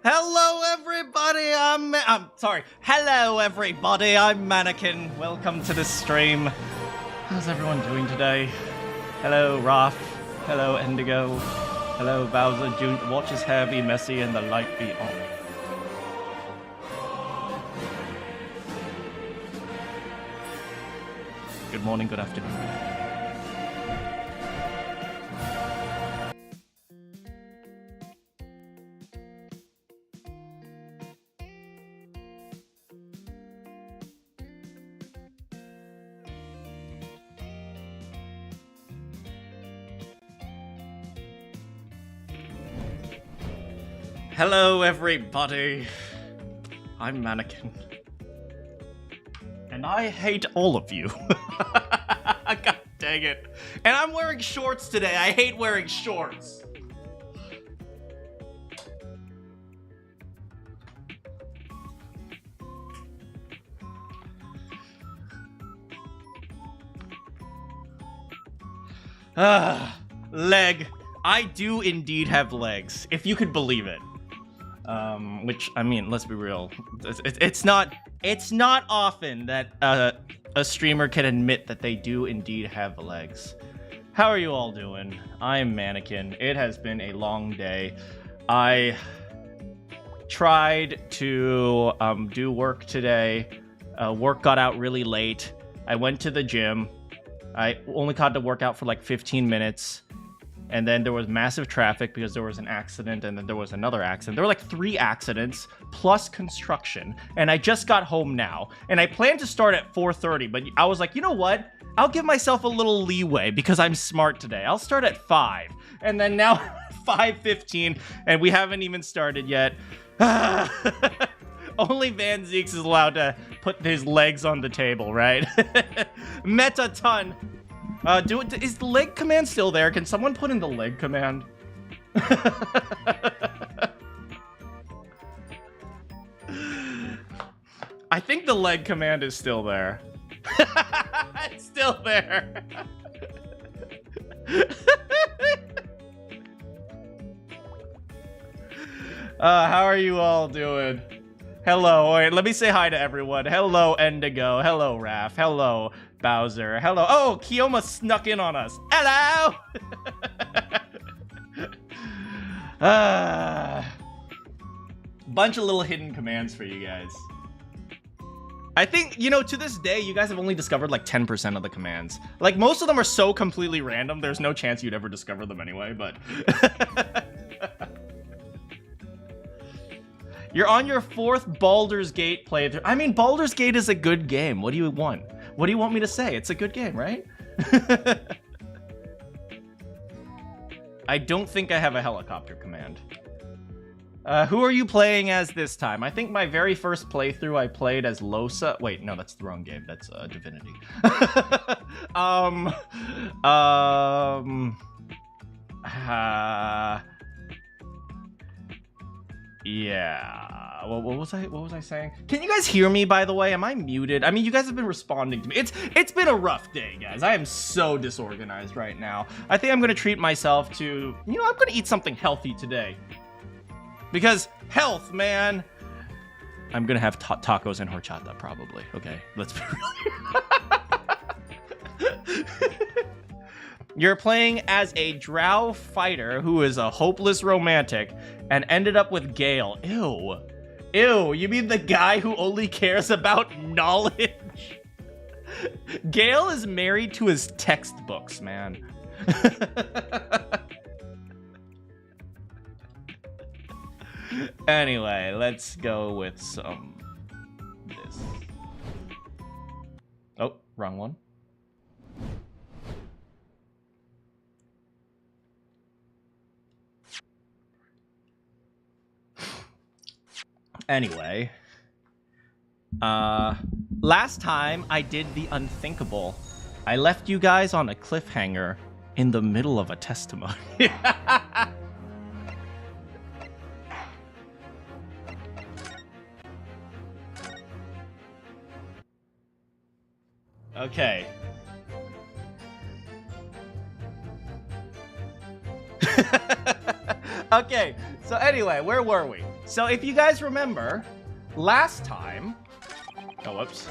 Hello everybody, hello everybody, I'm Manakyn. Welcome to the stream. How's everyone doing today? Hello Raph, hello Indigo, hello Bowser Jr. Watch his hair be messy and the light be on. Good morning, good afternoon. Hello everybody, I'm Manakyn. And I hate all of you. God dang it. And I'm wearing shorts today, I hate wearing shorts. Leg. I do indeed have legs, if you could believe it. Which, I mean, let's be real. It's not often that a streamer can admit that they do indeed have legs. How are you all doing? I'm Manakyn. It has been a long day. I tried to do work today. Work got out really late. I went to the gym. I only got to work out for like 15 minutes. And then there was massive traffic because there was an accident, and then there was another accident. There were like 3 accidents plus construction, and I just got home now. And I planned to start at 4:30, but I was like, you know what? I'll give myself a little leeway because I'm smart today. I'll start at 5, and then now 5:15, and we haven't even started yet. Only Van Zeeks is allowed to put his legs on the table, right? Metaton. Is the leg command still there? Can someone put in the leg command? I think the leg command is still there. It's still there. How are you all doing? Hello, wait, let me say hi to everyone. Hello, Indigo. Hello, Raph. Hello, Bowser. Hello. Oh, Kiyoma snuck in on us. Hello! Bunch of little hidden commands for you guys. I think, you know, to this day, you guys have only discovered like 10% of the commands. Like, most of them are so completely random, there's no chance you'd ever discover them anyway, but... You're on your 4th Baldur's Gate playthrough. I mean, Baldur's Gate is a good game. What do you want? What do you want me to say? It's a good game, right? I don't think I have a helicopter command. Who are you playing as this time? I think my very first playthrough I played as Losa. Wait, no, that's the wrong game. That's Divinity. Yeah. What was I saying? Can you guys hear me, by the way? Am I muted? I mean, you guys have been responding to me. It's been a rough day, guys. I am so disorganized right now. I think I'm gonna treat myself to, you know, I'm gonna eat something healthy today. Because health, man. I'm gonna have tacos and horchata, probably. Okay, let's be real. You're playing as a drow fighter who is a hopeless romantic and ended up with Gale. Ew. Ew, you mean the guy who only cares about knowledge? Gale is married to his textbooks, man. Anyway, let's go with some... this. Oh, wrong one. Anyway, last time I did the unthinkable. I left you guys on a cliffhanger in the middle of a testimony. Okay. Okay, so anyway, where were we? So if you guys remember, last time... Oh, whoops.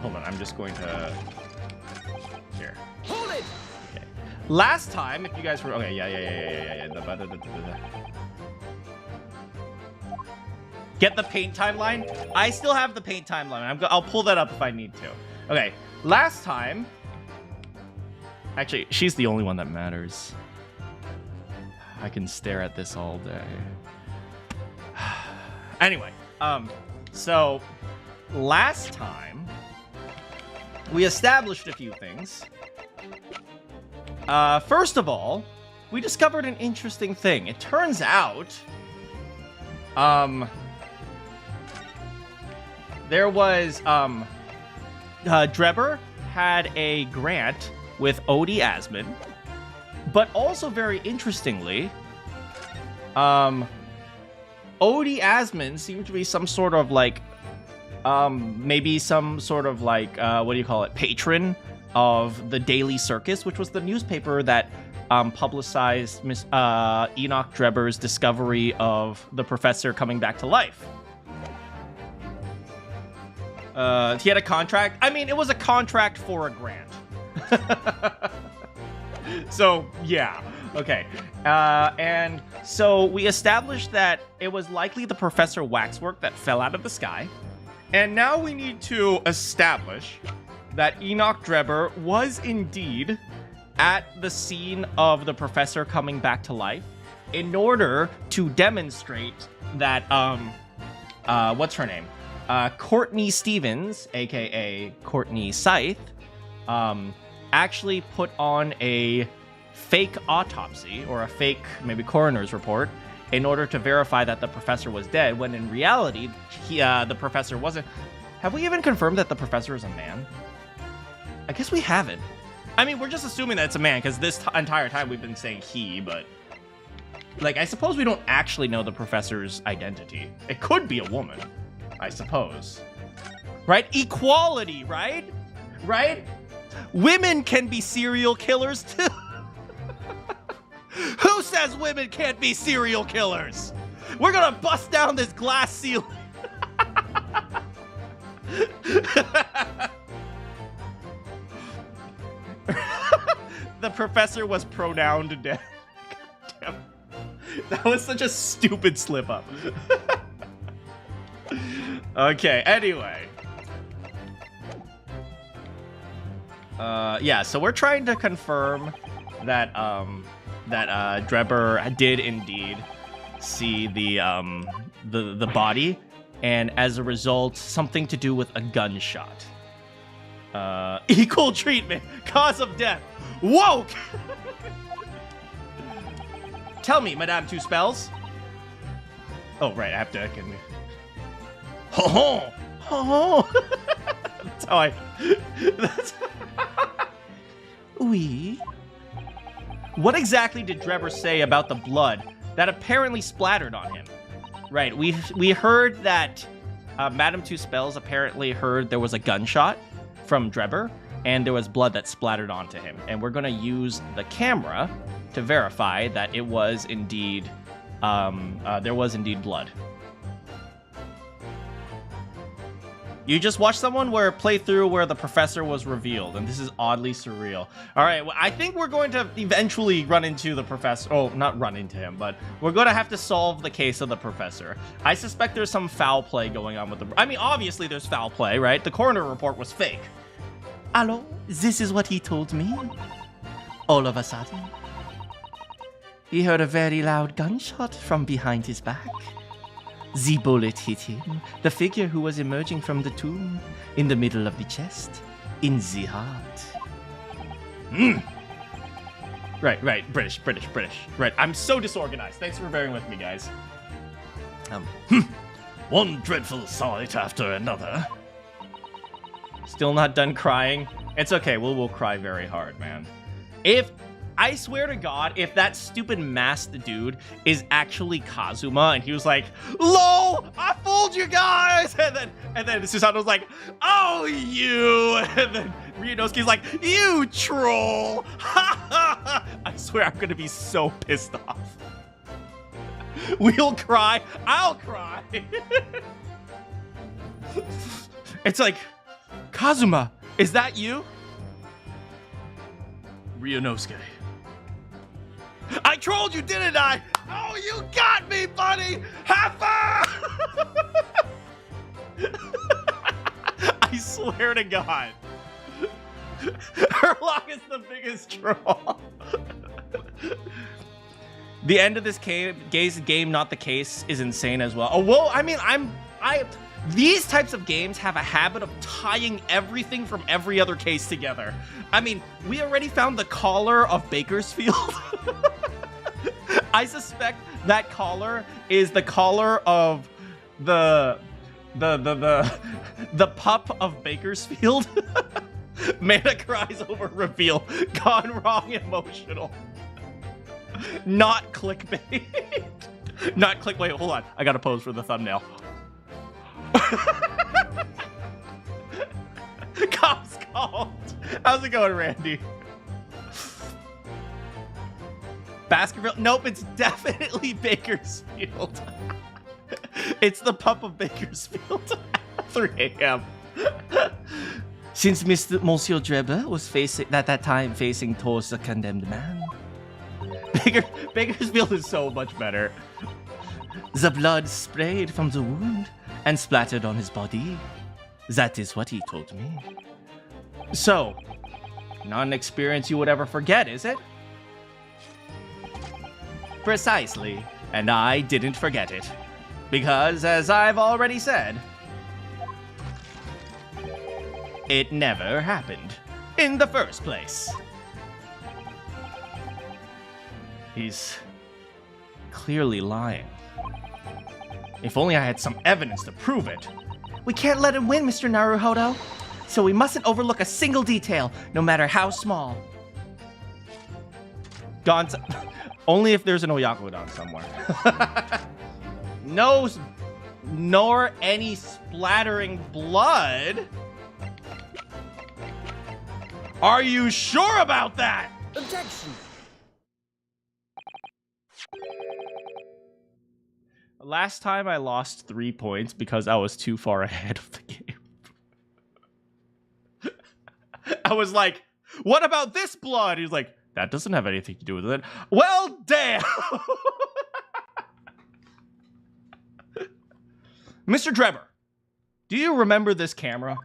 Hold on, I'm just going to... Here. Hold it! Okay. Last time, if you guys were... Okay, yeah. Get the paint timeline? I still have the paint timeline. I'll pull that up if I need to. Okay, last time... Actually, she's the only one that matters. I can stare at this all day. Anyway, so last time we established a few things. First of all, we discovered an interesting thing. It turns out, there was, Drebber had a grant with Odie Asmund, but also very interestingly, Odie Asmund seemed to be some sort of like, maybe some sort of like, what do you call it, patron of the Daily Circus, which was the newspaper that publicized Enoch Drebber's discovery of the professor coming back to life. He had a contract. I mean, it was a contract for a grant. So, yeah. Okay. And so we established that it was likely the Professor Waxwork that fell out of the sky. And now we need to establish that Enoch Drebber was indeed at the scene of the Professor coming back to life in order to demonstrate that, what's her name? Courtney Stevens, aka Courtney Scythe, actually put on a fake autopsy or a fake maybe coroner's report in order to verify that the professor was dead, when in reality the professor wasn't. Have we even confirmed that the professor is a man? I guess we haven't. I mean, we're just assuming that it's a man because this entire time we've been saying he, but like, I suppose we don't actually know the professor's identity. It could be a woman, I suppose. Right? Equality, right? Right? Women can be serial killers too. Who says women can't be serial killers? We're gonna bust down this glass ceiling. The professor was pronounced dead. God damn. That was such a stupid slip up. Okay, anyway. Yeah, so we're trying to confirm that Drebber did indeed see the body, and as a result, something to do with a gunshot. Equal treatment, cause of death. Woke! Tell me, Madame Two Spells. Oh, right, I have to... Ho ho! Ho ho! That's how I... That's... Oui? What exactly did Drebber say about the blood that apparently splattered on him? Right, we heard that Madame Two Spells apparently heard there was a gunshot from Drebber, and there was blood that splattered onto him. And we're going to use the camera to verify that it was indeed, there was indeed blood. You just watched someone play through where the professor was revealed, and this is oddly surreal. All right, well, I think we're going to eventually run into the professor. Oh, not run into him, but we're going to have to solve the case of the professor. I suspect there's some foul play going on with the... I mean, obviously there's foul play, right? The coroner report was fake. Hello, this is what he told me. All of a sudden, he heard a very loud gunshot from behind his back. The bullet hit him, the figure who was emerging from the tomb, in the middle of the chest, in the heart. Right, British. Right, I'm so disorganized. Thanks for bearing with me, guys. One dreadful sight after another. Still not done crying? It's okay, we'll cry very hard, man. I swear to God, if that stupid masked dude is actually Kazuma, and he was like, "LOL, I fooled you guys!" And then Susanoo's like, "Oh, you!" And then Ryunosuke's like, "You troll!" I swear I'm gonna be so pissed off. We'll cry. I'll cry. It's like, Kazuma, is that you? Ryunosuke. I trolled you, didn't I? Oh, you got me, buddy! Have fun! I swear to God. Herlock is the biggest troll. The end of this game, not the case, is insane as well. Oh, well, I mean, these types of games have a habit of tying everything from every other case together. I mean, we already found the collar of Bakersfield. I suspect that collar is the collar of the pup of Bakersfield. Mana cries over reveal. Gone wrong emotional. Not clickbait. Not click. Wait, hold on. I gotta pose for the thumbnail. Cops called. How's it going, Randy? Baskerville? Nope, it's definitely Bakersfield. It's the pup of Bakersfield. 3 a.m. Since Monsieur Drebber was at that time facing towards a condemned man. Bakersfield is so much better. The blood sprayed from the wound and splattered on his body. That is what he told me. So, not an experience you would ever forget, is it? Precisely, and I didn't forget it. Because, as I've already said, it never happened in the first place. He's clearly lying. If only I had some evidence to prove it. We can't let him win, Mr. Naruhodo. So we mustn't overlook a single detail, no matter how small. Only if there's an Oyakodon somewhere. No, nor any splattering blood. Are you sure about that? Objection. Last time I lost 3 points because I was too far ahead of the game. I was like, what about this blood? He's like, that doesn't have anything to do with it. Well, damn. Mr. Drebber, do you remember this camera?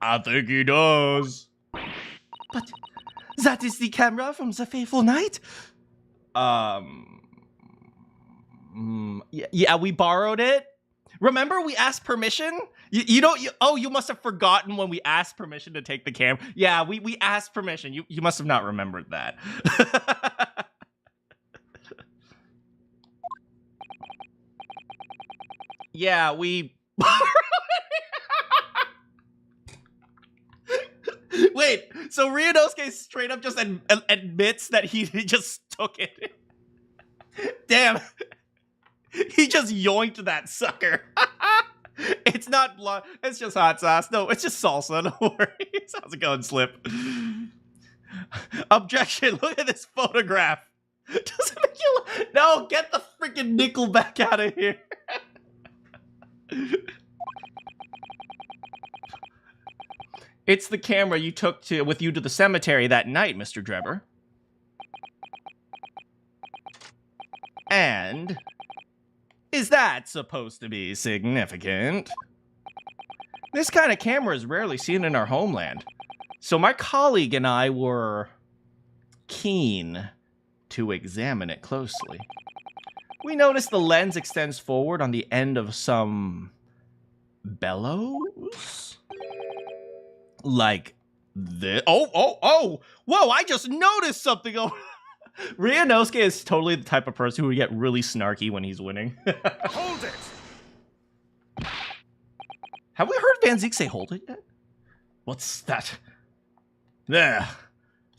I think he does. But that is the camera from the fateful night? Yeah, we borrowed it. Remember, we asked permission? You must have forgotten when we asked permission to take the camera. Yeah, we asked permission. You must have not remembered that. Yeah, we... Wait, so Ryunosuke straight up just admits that he just took it. Damn. He just yoinked that sucker. It's not blood. It's just hot sauce. No, it's just salsa. Don't worry. How's it going, Slip? Objection. Look at this photograph. Doesn't make you... No, get the freaking nickel back out of here. It's the camera you took with you to the cemetery that night, Mr. Drebber. And is that supposed to be significant? This kind of camera is rarely seen in our homeland. So my colleague and I were keen to examine it closely. We noticed the lens extends forward on the end of some bellows? Like this. Oh! Whoa, I just noticed something. Ryunosuke is totally the type of person who would get really snarky when he's winning. Hold it! Have we heard Van Zeke say hold it yet? What's that? There.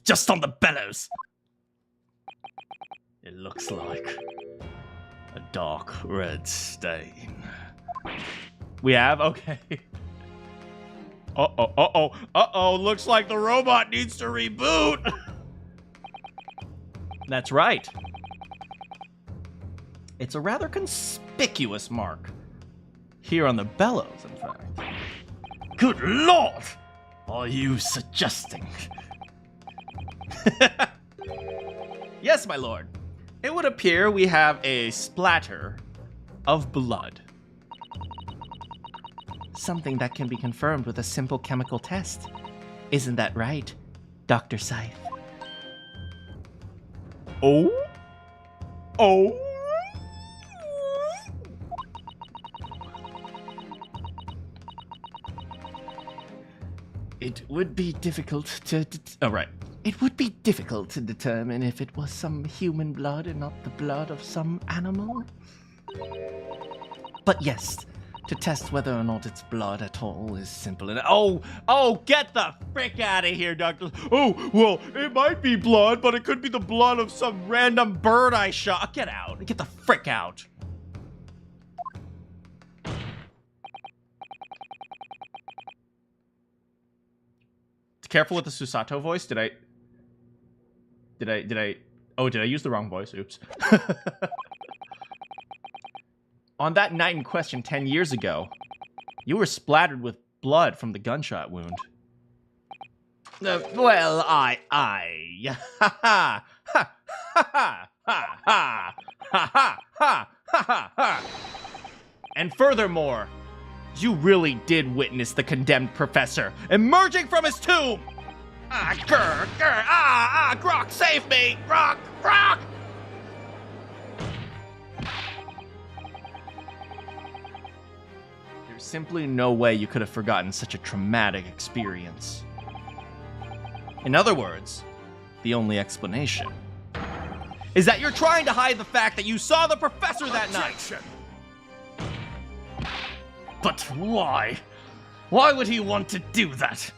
Just on the bellows. It looks like a dark red stain. We have? Okay. Uh-oh. Looks like the robot needs to reboot. That's right. It's a rather conspicuous mark. Here on the bellows, in fact. Good lord! Are you suggesting? Yes, my lord. It would appear we have a splatter of blood. Something that can be confirmed with a simple chemical test. Isn't that right, Dr. Scythe? Oh? Oh? It would be difficult to... right. It would be difficult to determine if it was some human blood and not the blood of some animal. But yes, to test whether or not it's blood at all is simple enough. Oh, get the frick out of here, Doctor. Oh, well, it might be blood, but it could be the blood of some random bird I shot. Get out. Get the frick out. Careful with the Susato voice. Did I use the wrong voice? Oops. On that night in question 10 years ago, you were splattered with blood from the gunshot wound. Well, ha ha ha ha ha ha ha. And furthermore, you really did witness the condemned professor emerging from his tomb! Grok, save me! Grok! There's simply no way you could have forgotten such a traumatic experience. In other words, the only explanation is that you're trying to hide the fact that you saw the professor that night! But why? Why would he want to do that?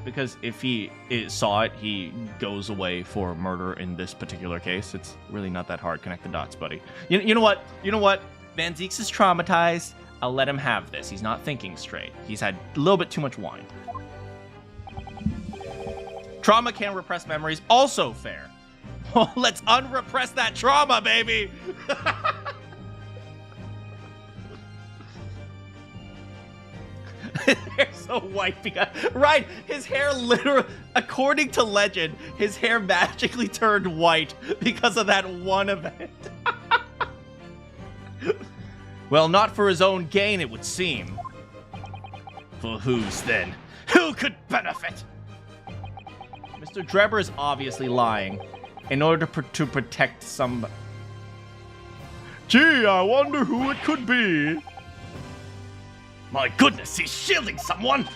Because if he saw it, he goes away for murder in this particular case. It's really not that hard. Connect the dots, buddy. You know what? Van Zieks is traumatized. I'll let him have this. He's not thinking straight. He's had a little bit too much wine. Trauma can repress memories. Also fair. Well, let's unrepress that trauma, baby! They're so white because, right, his hair literally, according to legend, his hair magically turned white because of that one event. Well, not for his own gain, it would seem. For whose then? Who could benefit? Mr. Drebber is obviously lying in order to protect somebody. Gee, I wonder who it could be. My goodness, he's shielding someone!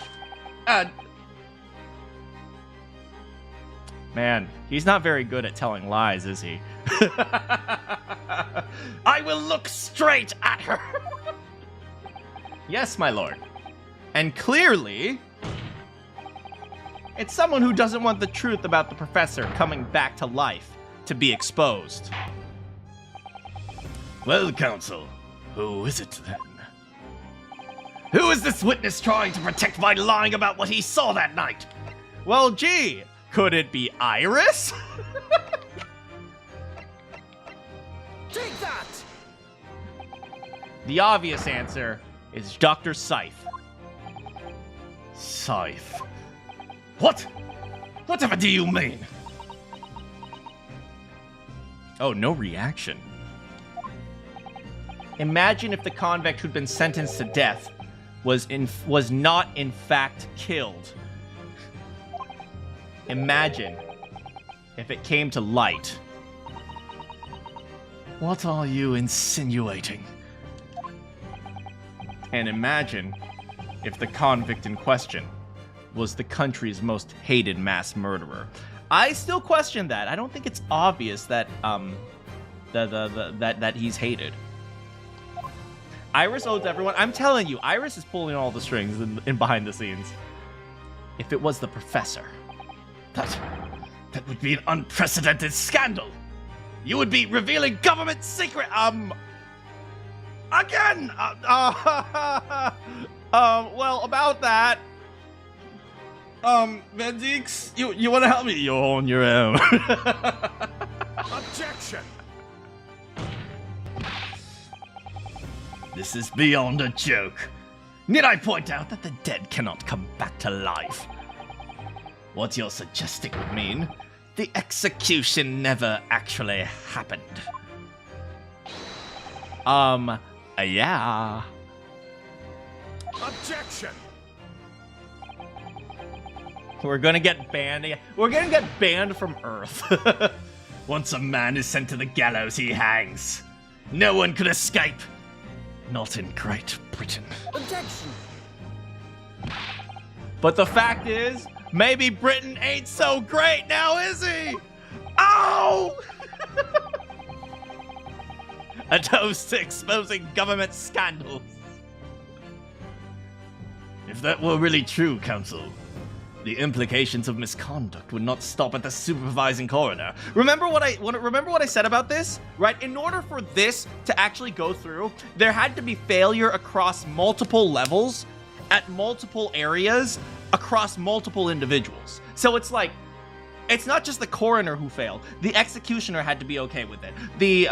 Man, he's not very good at telling lies, is he? I will look straight at her! Yes, my lord. And clearly, it's someone who doesn't want the truth about the professor coming back to life to be exposed. Well, counsel, who is it then? Who is this witness trying to protect by lying about what he saw that night? Well, gee, could it be Iris? Take that! The obvious answer is Dr. Scythe. Scythe? What? Whatever do you mean? Oh, no reaction. Imagine if the convict who'd been sentenced to death was not in fact killed. Imagine if it came to light. What are you insinuating? And imagine if the convict in question was the country's most hated mass murderer. I still question that. I don't think it's obvious that that he's hated. Iris owes everyone. I'm telling you, Iris is pulling all the strings in behind the scenes. If it was the professor, that would be an unprecedented scandal. You would be revealing government secret. Again. Well, about that. Van Zieks, you want to help me? You're on your own. Objection! Objection! This is beyond a joke. Need I point out that the dead cannot come back to life? What you're suggesting would mean the execution never actually happened. Yeah. Objection! We're gonna get banned. We're gonna get banned from Earth. Once a man is sent to the gallows, he hangs. No one could escape. Not in Great Britain. Objection! But the fact is, maybe Britain ain't so great now, is he? Ow! A toast to exposing government scandals. If that were really true, Counsel, the implications of misconduct would not stop at the supervising coroner. Remember what I said about this? Right? In order for this to actually go through, there had to be failure across multiple levels, at multiple areas, across multiple individuals. So it's like, it's not just the coroner who failed. The executioner had to be okay with it. The,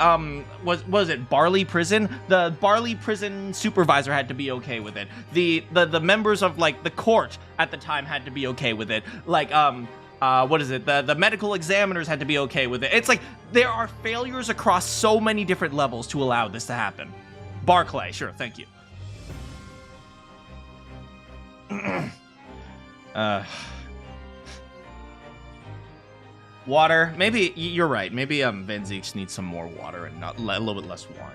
was it Barley Prison? The Barley Prison supervisor had to be okay with it. The members of, like, the court at the time had to be okay with it. Like, what is it? The medical examiners had to be okay with it. It's like, there are failures across so many different levels to allow this to happen. Barclay, sure, thank you. Water. Maybe you're right. Maybe Van Zeeks needs some more water and not a little bit less wine.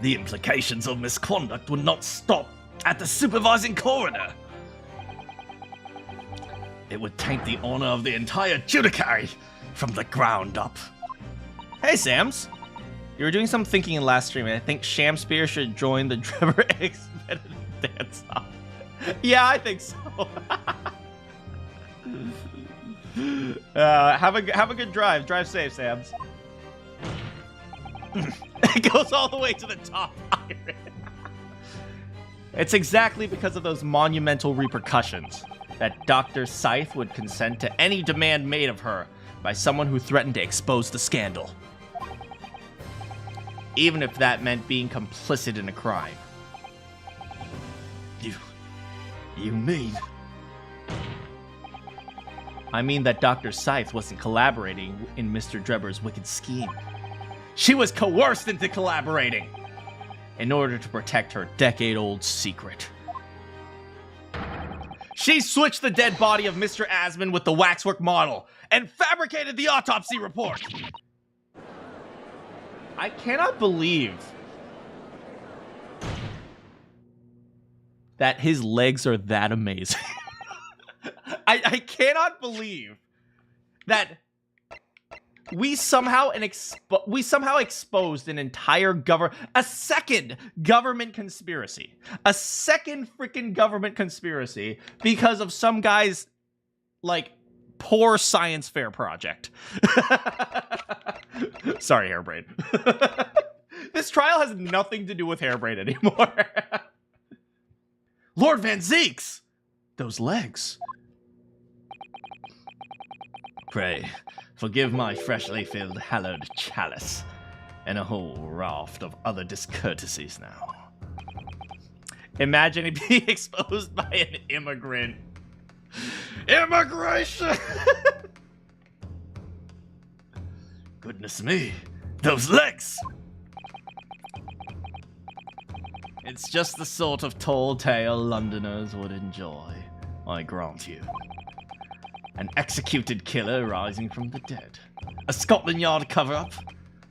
The implications of misconduct would not stop at the supervising coroner. It would taint the honor of the entire judiciary from the ground up. Hey, Sams. You were doing some thinking in last stream, and I think Shamspear should join the Trevor Expeditive Dance-Off. Yeah, I think so. Have a good drive. Drive safe, Sams. It goes all the way to the top. It's exactly because of those monumental repercussions that Dr. Scythe would consent to any demand made of her by someone who threatened to expose the scandal. Even if that meant being complicit in a crime. You mean? I mean that Dr. Scythe wasn't collaborating in Mr. Drebber's wicked scheme. She was coerced into collaborating in order to protect her decade-old secret. She switched the dead body of Mr. Asman with the waxwork model and fabricated the autopsy report. I cannot believe that his legs are that amazing. I cannot believe that we somehow exposed an entire a second government conspiracy. A second freaking government conspiracy because of some guy's, like, poor science fair project. Sorry, Hairbrain. This trial has nothing to do with Hairbrain anymore. Lord Van Zeeks! Those legs. Pray, forgive my freshly filled hallowed chalice, and a whole raft of other discourtesies now. Imagine it being exposed by an immigrant. Immigration! Goodness me, those legs! It's just the sort of tall tale Londoners would enjoy, I grant you. An executed killer rising from the dead. A Scotland Yard cover-up.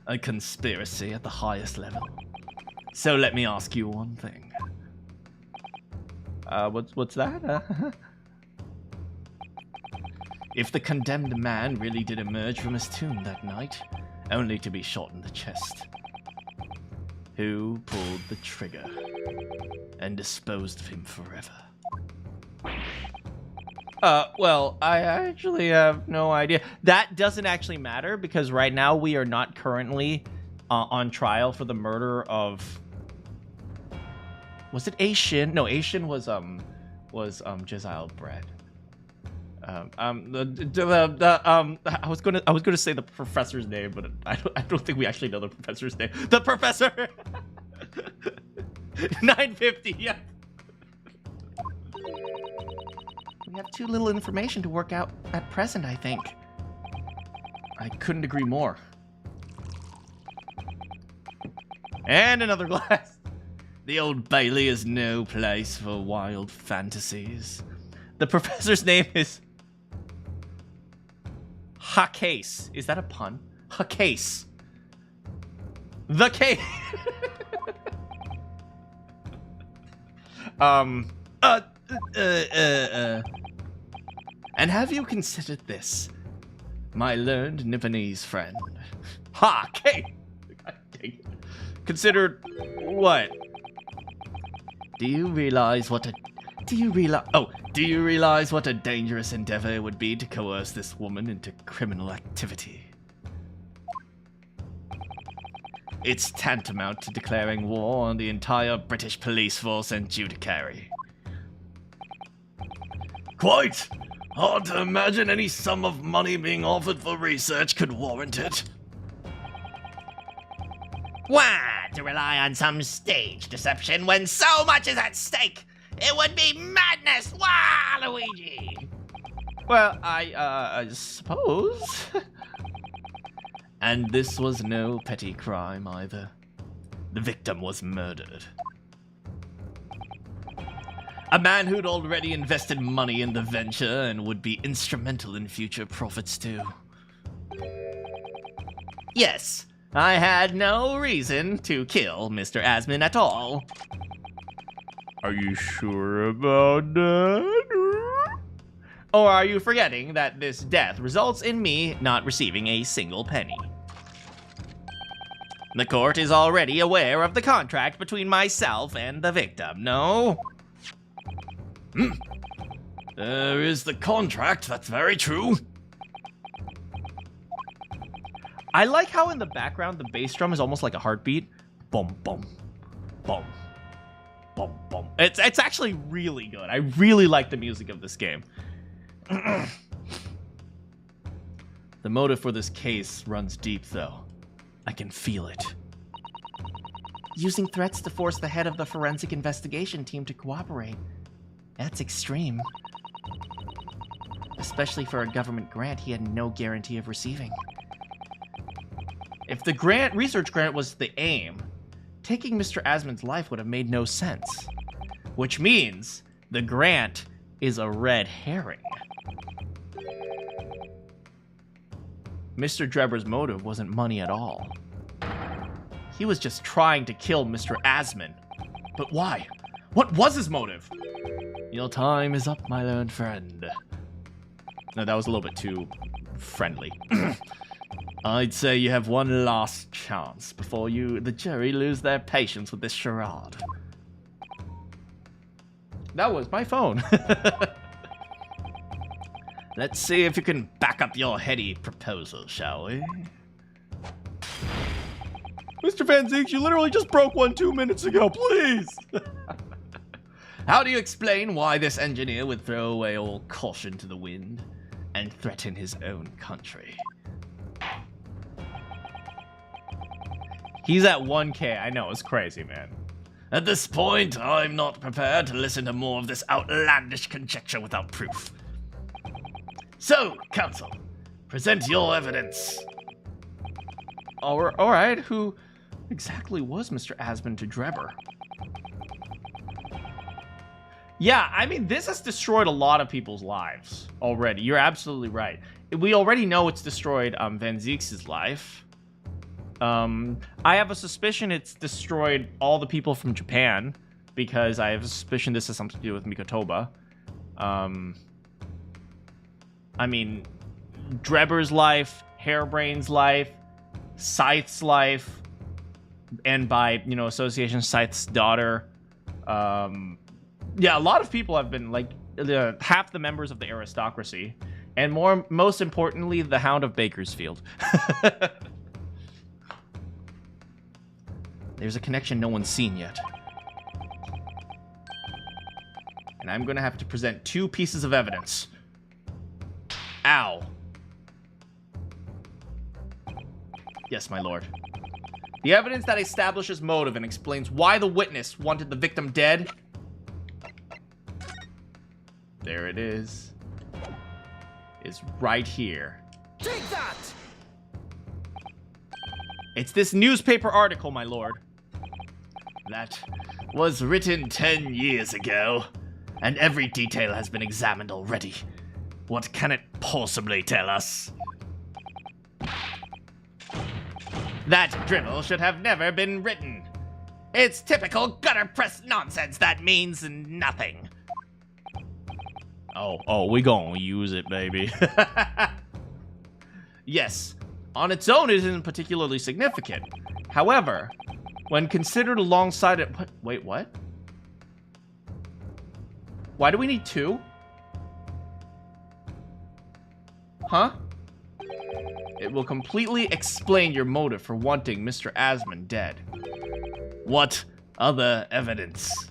A conspiracy at the highest level. So let me ask you one thing. What's that? If the condemned man really did emerge from his tomb that night, only to be shot in the chest, who pulled the trigger and disposed of him forever? Well, I actually have no idea. That doesn't actually matter because right now we are not currently on trial for the murder of... Was it Aishin? No, Aishin was Jezile Bread. I was gonna say the professor's name, but I don't think we actually know the professor's name. The professor. 950. Yeah. We have too little information to work out at present, I think. I couldn't agree more. And another glass. The Old Bailey is no place for wild fantasies. The professor's name is Hakase. Is that a pun? Hakase. The case. And have you considered this, my learned Nipponese friend? Ha, K. Considered what? Do you realize what a dangerous endeavor it would be to coerce this woman into criminal activity? It's tantamount to declaring war on the entire British police force and judiciary. Quite! Hard to imagine any sum of money being offered for research could warrant it. Why, to rely on some stage deception when so much is at stake? It would be madness! Wah, Luigi! Well, I suppose. And this was no petty crime either. The victim was murdered. A man who'd already invested money in the venture and would be instrumental in future profits too. Yes, I had no reason to kill Mr. Asman at all. Are you sure about that? Or are you forgetting that this death results in me not receiving a single penny? The court is already aware of the contract between myself and the victim, no? There is the contract, that's very true. I like how in the background the bass drum is almost like a heartbeat. Boom, boom, boom, boom, boom. It's actually really good. I really like the music of this game. The motive for this case runs deep, though. I can feel it. Using threats to force the head of the forensic investigation team to cooperate. That's extreme. Especially for a government grant he had no guarantee of receiving. If the research grant was the aim, taking Mr. Asman's life would have made no sense. Which means the grant is a red herring. Mr. Drebber's motive wasn't money at all. He was just trying to kill Mr. Asman. But why? What was his motive? Your time is up, my learned friend. No, that was a little bit too friendly. I'd say you have one last chance before the jury lose their patience with this charade. That was my phone. Let's see if you can back up your heady proposal, shall we? Mr. Van Zieks, you literally just broke one 2 minutes ago, please! How do you explain why this engineer would throw away all caution to the wind and threaten his own country? He's at 1K. I know, it's crazy, man. At this point, I'm not prepared to listen to more of this outlandish conjecture without proof. So, counsel, present your evidence. All right, who exactly was Mr. Asman to Drebber? Yeah, I mean, this has destroyed a lot of people's lives already. You're absolutely right. We already know it's destroyed Van Zieks' life. I have a suspicion it's destroyed all the people from Japan, because I have a suspicion this has something to do with Mikotoba. I mean, Drebber's life, Hairbrain's life, Scythe's life, and by, association, Scythe's daughter. Yeah, a lot of people have been, like, half the members of the aristocracy, and most importantly, the Hound of Bakersfield. There's a connection no one's seen yet. And I'm gonna have to present 2 pieces of evidence. Ow. Yes, my lord. The evidence that establishes motive and explains why the witness wanted the victim dead. There it is right here. Take that! It's this newspaper article, my lord. That was written 10 years ago, and every detail has been examined already. What can it possibly tell us? That dribble should have never been written. It's typical gutter press nonsense that means nothing. Oh, we gonna use it, baby. Yes, on its own it isn't particularly significant. However, when considered alongside it... Wait, what? Why do we need 2? Huh? It will completely explain your motive for wanting Mr. Asmund dead. What other evidence?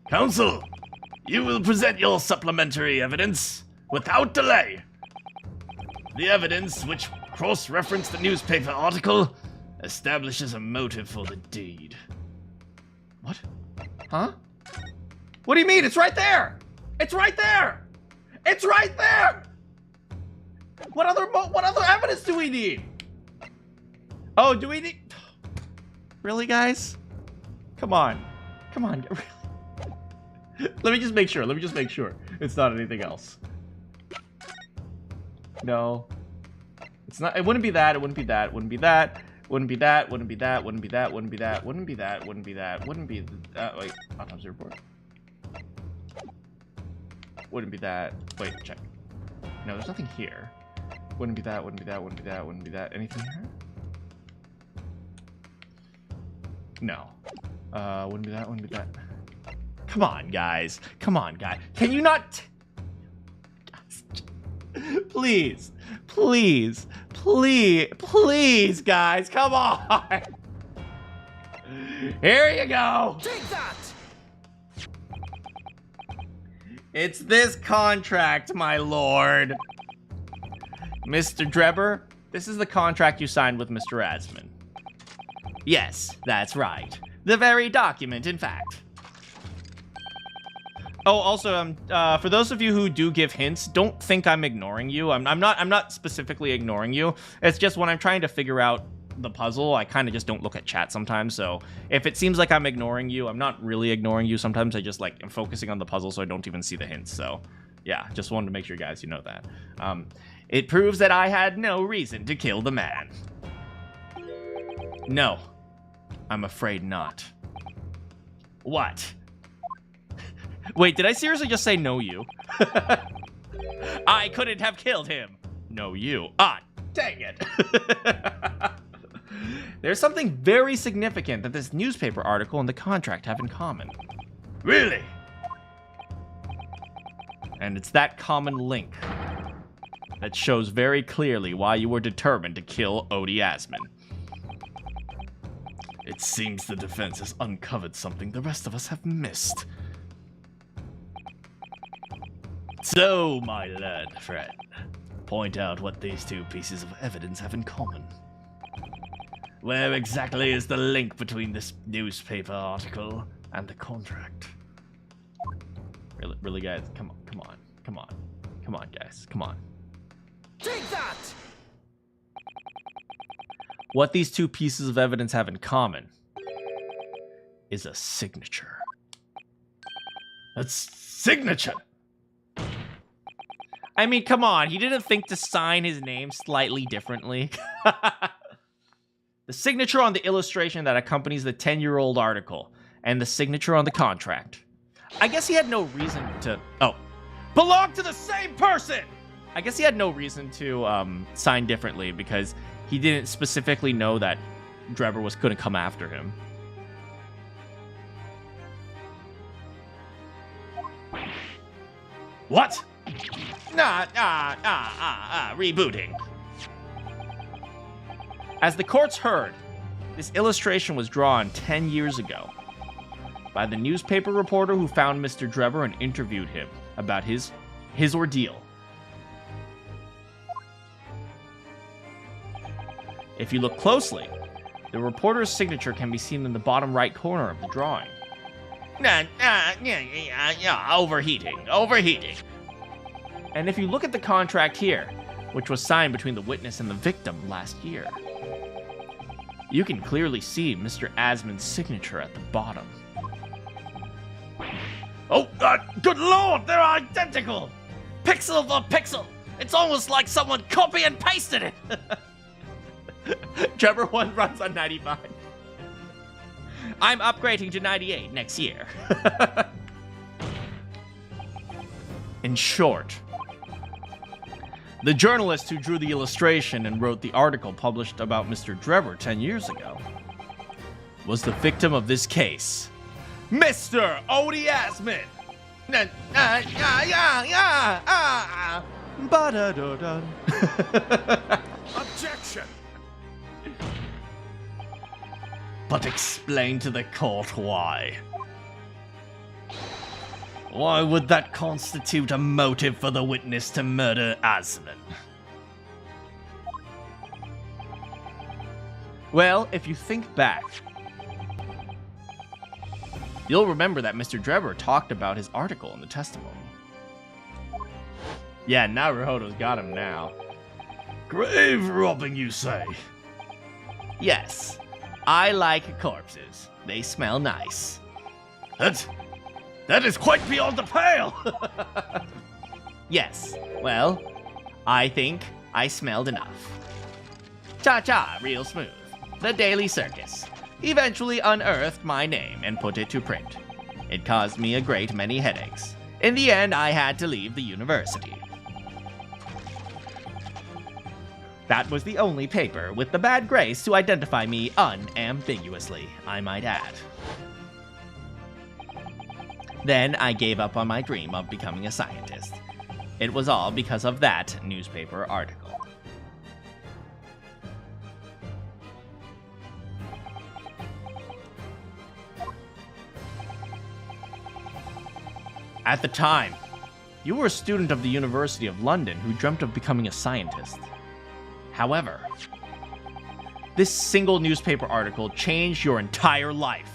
Counsel, you will present your supplementary evidence without delay. The evidence, which cross-referenced the newspaper article, establishes a motive for the deed. What? Huh? What do you mean? It's right there! It's right there! It's right there! What other evidence do we need? Oh, do we need... Really, guys? Come on. Come on. Let me just make sure. It's not anything else. No. It's not. It wouldn't be that. It wouldn't be that. It wouldn't be that. Wouldn't be that. Wouldn't be that. Wouldn't be that. Wouldn't be that. Wouldn't be that. Wouldn't be that. Wouldn't be that. Wait. Autopsy report. Wouldn't be that. Wait. Check. No, there's nothing here. Wouldn't be that. Wouldn't be that. Wouldn't be that. Wouldn't be that. Anything here? No. Wouldn't be that. Wouldn't be that. Come on, guys. Come on, guys. Can you not... Please. Please. Please. Please, guys. Come on. Here you go. Take that! It's this contract, my lord. Mr. Drebber, this is the contract you signed with Mr. Asmund. Yes, that's right. The very document, in fact. Oh, also, for those of you who do give hints, don't think I'm ignoring you. I'm not specifically ignoring you. It's just when I'm trying to figure out the puzzle, I kind of just don't look at chat sometimes. So if it seems like I'm ignoring you, I'm not really ignoring you. Sometimes I just am focusing on the puzzle, so I don't even see the hints. So yeah, just wanted to make sure, guys, you know that. It proves that I had no reason to kill the man. No, I'm afraid not. What? Wait, did I seriously just say no you? I couldn't have killed him. No you. Ah, dang it. There's something very significant that this newspaper article and the contract have in common. Really? And it's that common link that shows very clearly why you were determined to kill Odie Asmund. It seems the defense has uncovered something the rest of us have missed. So, my learned friend, point out what these two pieces of evidence have in common. Where exactly is the link between this newspaper article and the contract? Really, guys? Come on, guys. Come on. Take that! What these two pieces of evidence have in common is a signature. A signature! I mean, come on. He didn't think to sign his name slightly differently. The signature on the illustration that accompanies the 10-year-old article, and the signature on the contract. I guess he had no reason to... Oh. Belong to the same person! I guess he had no reason to sign differently, because he didn't specifically know that Drebber was going to come after him. What? Rebooting. As the courts heard, this illustration was drawn 10 years ago by the newspaper reporter who found Mr. Drebber and interviewed him about his ordeal. If you look closely, the reporter's signature can be seen in the bottom right corner of the drawing. Overheating. And if you look at the contract here, which was signed between the witness and the victim last year, you can clearly see Mr. Asman's signature at the bottom. Oh, good lord, they're identical! Pixel for pixel! It's almost like someone copy and pasted it! Trevor 1 runs on 95. I'm upgrading to 98 next year. In short, the journalist who drew the illustration and wrote the article published about Mr. Trevor 10 years ago was the victim of this case, Mr. Odie Asman. Ba-da-da-dun. Objection! But explain to the court why. Why would that constitute a motive for the witness to murder Asman? Well, if you think back, you'll remember that Mr. Trevor talked about his article in the testimony. Yeah, Naruhodo's got him now. Grave robbing, you say? Yes, I like corpses. They smell nice. That is quite beyond the pale! Yes, well, I think I smelled enough. Cha-cha, real smooth. The Daily Circus eventually unearthed my name and put it to print. It caused me a great many headaches. In the end, I had to leave the university. That was the only paper with the bad grace to identify me unambiguously, I might add. Then I gave up on my dream of becoming a scientist. It was all because of that newspaper article. At the time, you were a student of the University of London who dreamt of becoming a scientist. However, this single newspaper article changed your entire life.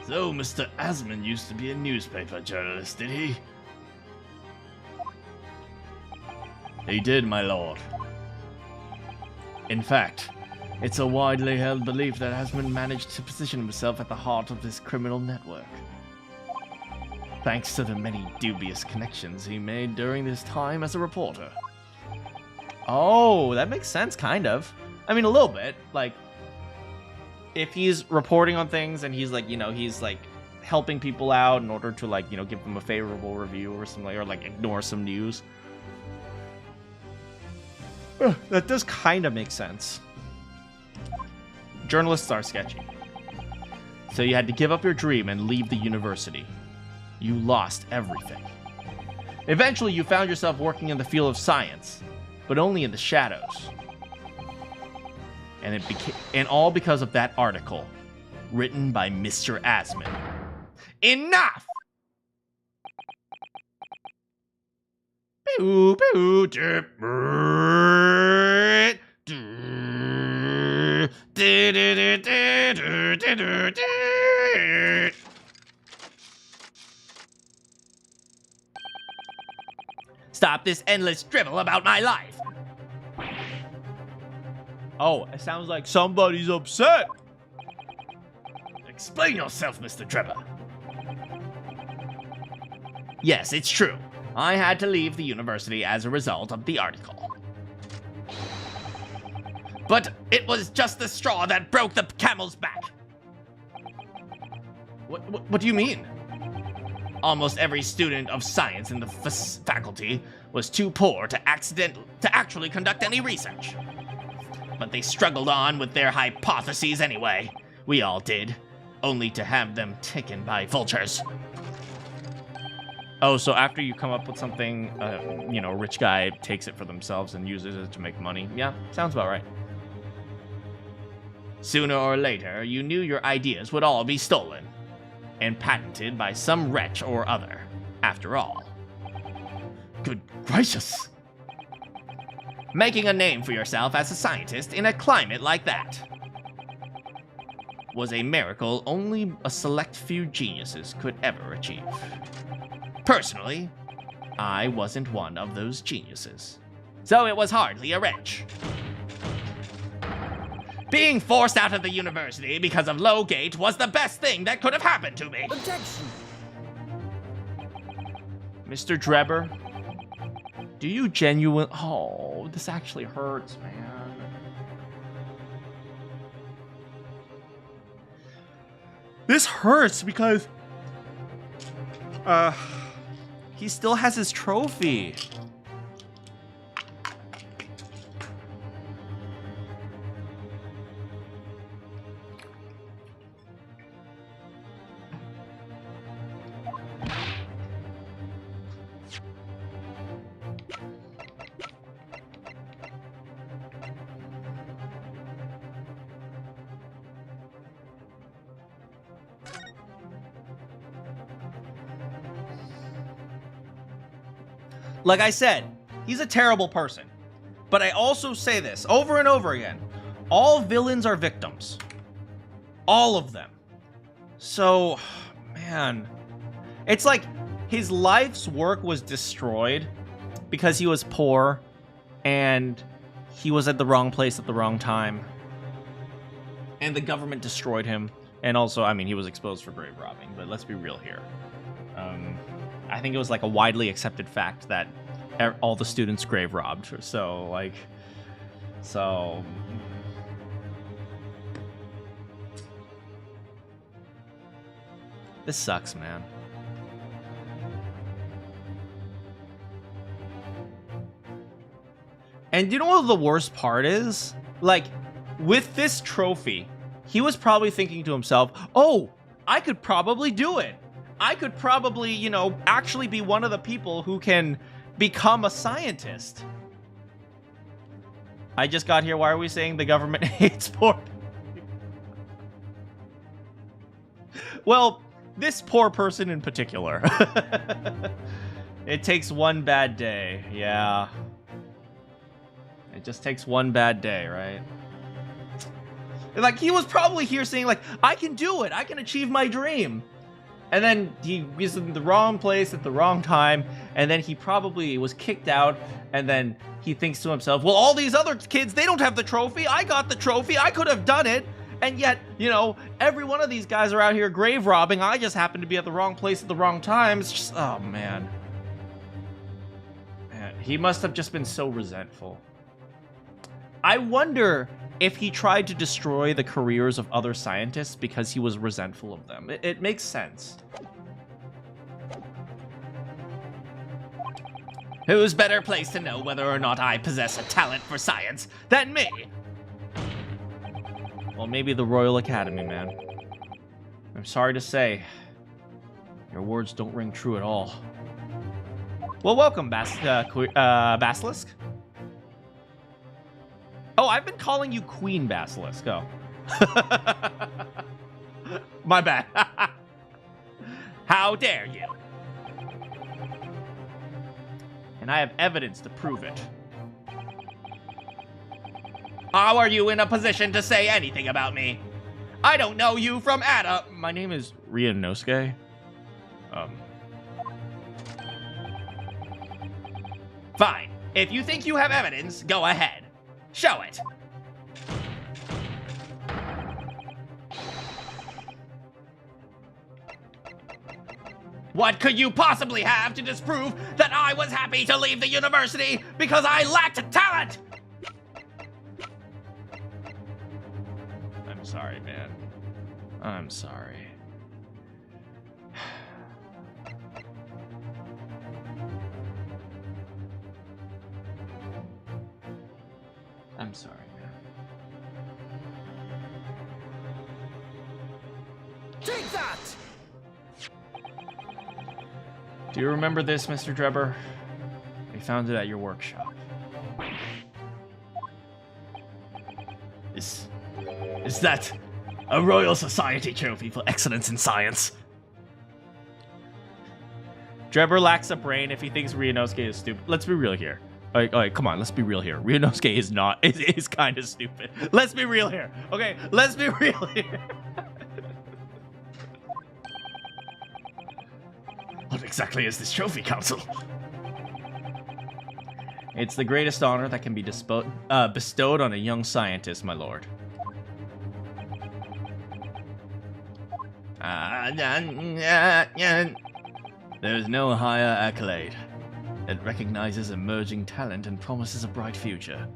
So, Mr. Asman used to be a newspaper journalist, did he? He did, my lord. In fact, it's a widely held belief that Asman managed to position himself at the heart of this criminal network, thanks to the many dubious connections he made during his time as a reporter. Oh, that makes sense, kind of. I mean, a little bit. Like, if he's reporting on things and he's like, he's like helping people out in order to like, give them a favorable review or something, or like ignore some news. That does kind of make sense. Journalists are sketchy. So you had to give up your dream and leave the university. You lost everything. Eventually, you found yourself working in the field of science, but only in the shadows. And all because of that article, written by Mr. Asman. Enough! Stop this endless dribble about my life. Oh, it sounds like somebody's upset. Explain yourself, Mr. Trevor. Yes, it's true. I had to leave the university as a result of the article. But it was just the straw that broke the camel's back. What do you mean? Almost every student of science in the faculty was too poor to actually conduct any research. But they struggled on with their hypotheses anyway. We all did, only to have them taken by vultures. Oh, so after you come up with something, a rich guy takes it for themselves and uses it to make money. Yeah, sounds about right. Sooner or later, you knew your ideas would all be stolen and patented by some wretch or other. After all, good gracious! Making a name for yourself as a scientist in a climate like that was a miracle only a select few geniuses could ever achieve. Personally, I wasn't one of those geniuses, so it was hardly a wrench. Being forced out of the university because of low gate was the best thing that could have happened to me. Objection! Mr. Drebber, do you genuinely... Oh, this actually hurts, man. This hurts because he still has his trophy. Like I said, he's a terrible person. But I also say this over and over again. All villains are victims. All of them. So, man. It's like his life's work was destroyed because he was poor and he was at the wrong place at the wrong time. And the government destroyed him. And also, I mean, he was exposed for grave robbing, but let's be real here. I think it was like a widely accepted fact that all the students grave robbed. So this sucks, man. And you know what the worst part is? Like, with this trophy, he was probably thinking to himself, oh, I could probably do it. I could probably, you know, actually be one of the people who can become a scientist. I just got here. Why are we saying the government hates poor people? Well, this poor person in particular. It takes one bad day. Yeah. It just takes one bad day, right? Like, he was probably here saying, like, I can do it. I can achieve my dream. And then he was in the wrong place at the wrong time, and then he probably was kicked out, and then he thinks to himself, well, all these other kids, they don't have the trophy. I got the trophy. I could have done it. And yet, you know, every one of these guys are out here grave robbing. I just happened to be at the wrong place at the wrong time. It's just, oh, man. Man, he must have just been so resentful. I wonder if he tried to destroy the careers of other scientists because he was resentful of them. It makes sense. Who's better placed to know whether or not I possess a talent for science than me? Well, maybe the Royal Academy, man. I'm sorry to say, your words don't ring true at all. Well, welcome, Basilisk. Oh, I've been calling you Queen Basilisk. Oh. My bad. How dare you? And I have evidence to prove it. How are you in a position to say anything about me? I don't know you from Adam. My name is Ryunosuke. Fine. If you think you have evidence, go ahead. Show it. What could you possibly have to disprove that I was happy to leave the university because I lacked talent? I'm sorry, man. I'm sorry. I'm sorry, man. Take that! Do you remember this, Mr. Drebber? We found it at your workshop. Is that a Royal Society trophy for excellence in science? Drebber lacks a brain if he thinks Ryunosuke is stupid. Let's be real here. All right, come on, let's be real here. Ryunosuke is not, is kind of stupid. Let's be real here. Okay, let's be real here. What exactly is this trophy, Council? It's the greatest honor that can be bestowed on a young scientist, my lord. There's no higher accolade. It recognizes emerging talent and promises a bright future.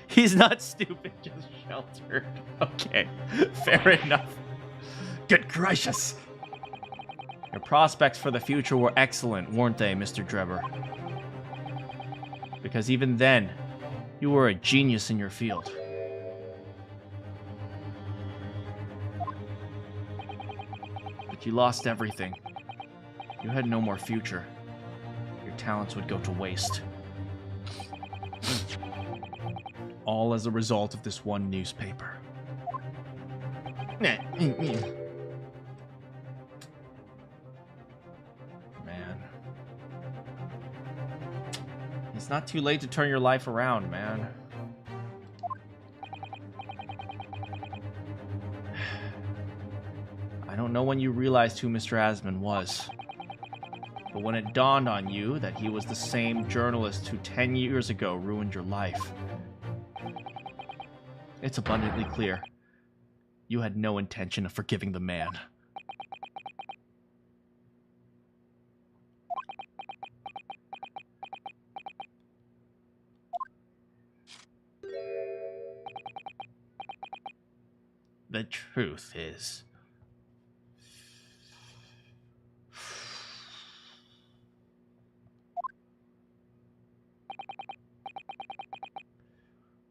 He's not stupid, just sheltered. Okay, fair enough. Good gracious! Your prospects for the future were excellent, weren't they, Mr. Drebber? Because even then, you were a genius in your field. But you lost everything. You had no more future. Your talents would go to waste. All as a result of this one newspaper. Man. It's not too late to turn your life around, man. I don't know when you realized who Mr. Asman was. But when it dawned on you that he was the same journalist who 10 years ago ruined your life, it's abundantly clear you had no intention of forgiving the man. The truth is,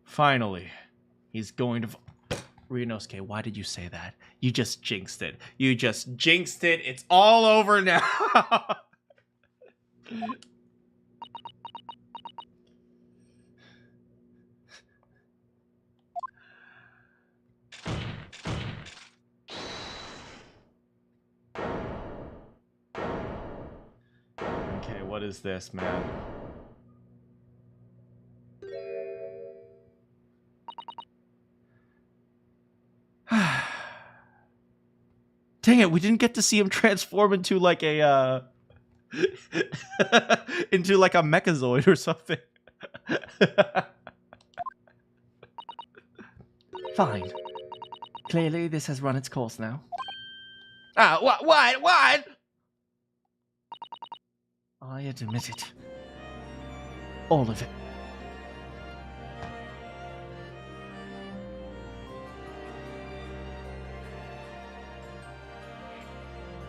finally, he's going to... Ryunosuke, why did you say that? You just jinxed it. You just jinxed it. It's all over now. Okay, what is this, man? Dang it, we didn't get to see him transform into like a into like a mechazoid or something. Fine. Clearly, this has run its course now. What? I admit it. All of it.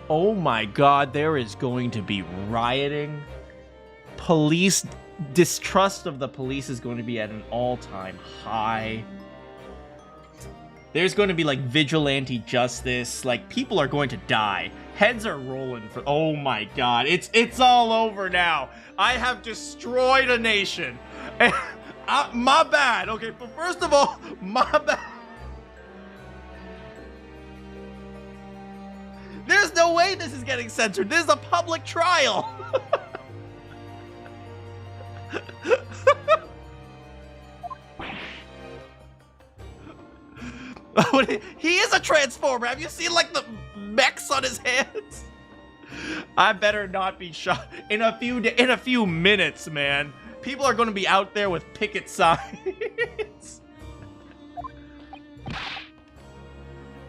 Oh my god, there is going to be rioting. Police distrust of the police is going to be at an all-time high. There's going to be like vigilante justice. Like, people are going to die. Heads are rolling for... Oh my god. It's all over now. I have destroyed a nation. My bad. Okay, but first of all, my bad. There's no way this is getting censored. This is a public trial. He is a transformer. Have you seen like the mechs on his hands? I better not be shot in a few minutes, man. People are going to be out there with picket signs.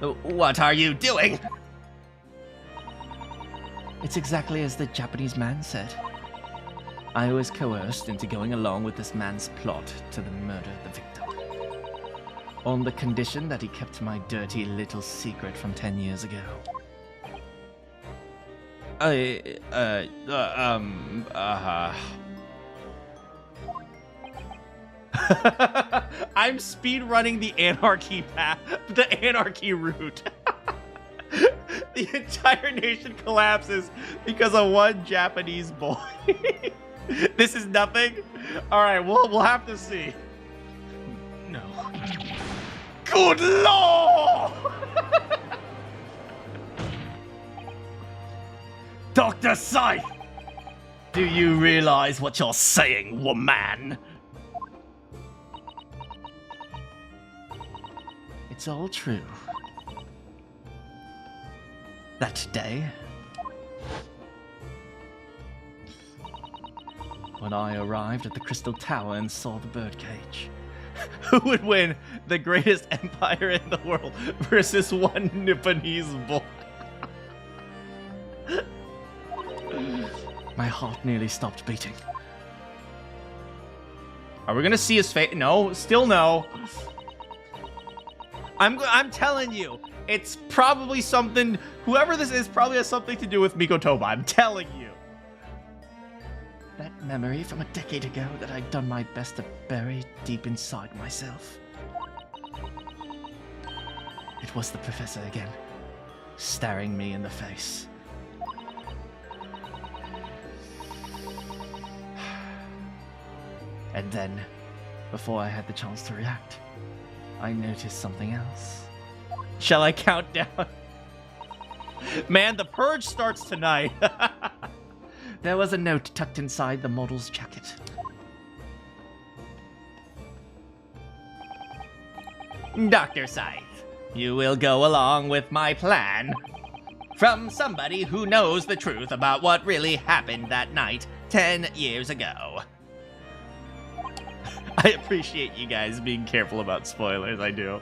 What are you doing? It's exactly as the Japanese man said. I was coerced into going along with this man's plot to the murder of the victim. On the condition that he kept my dirty little secret from 10 years ago. I'm speedrunning the anarchy path, the anarchy route. The entire nation collapses because of one Japanese boy. This is nothing? Alright, we'll have to see. No. Good lord! Dr. Scythe! Do you realize what you're saying, woman? It's all true. That day, when I arrived at the Crystal Tower and saw the birdcage, who would win, the greatest empire in the world versus one Nipponese boy? My heart nearly stopped beating. Are we gonna see his face? No, still no. I'm telling you, it's probably something. Whoever this is probably has something to do with Mikotoba. I'm telling you. That memory from a decade ago that I'd done my best to bury deep inside myself. It was the professor again, staring me in the face. And then, before I had the chance to react, I noticed something else. Shall I count down? Man, the purge starts tonight. There was a note tucked inside the model's jacket. Dr. Scythe, you will go along with my plan. From somebody who knows the truth about what really happened that night 10 years ago. I appreciate you guys being careful about spoilers, I do.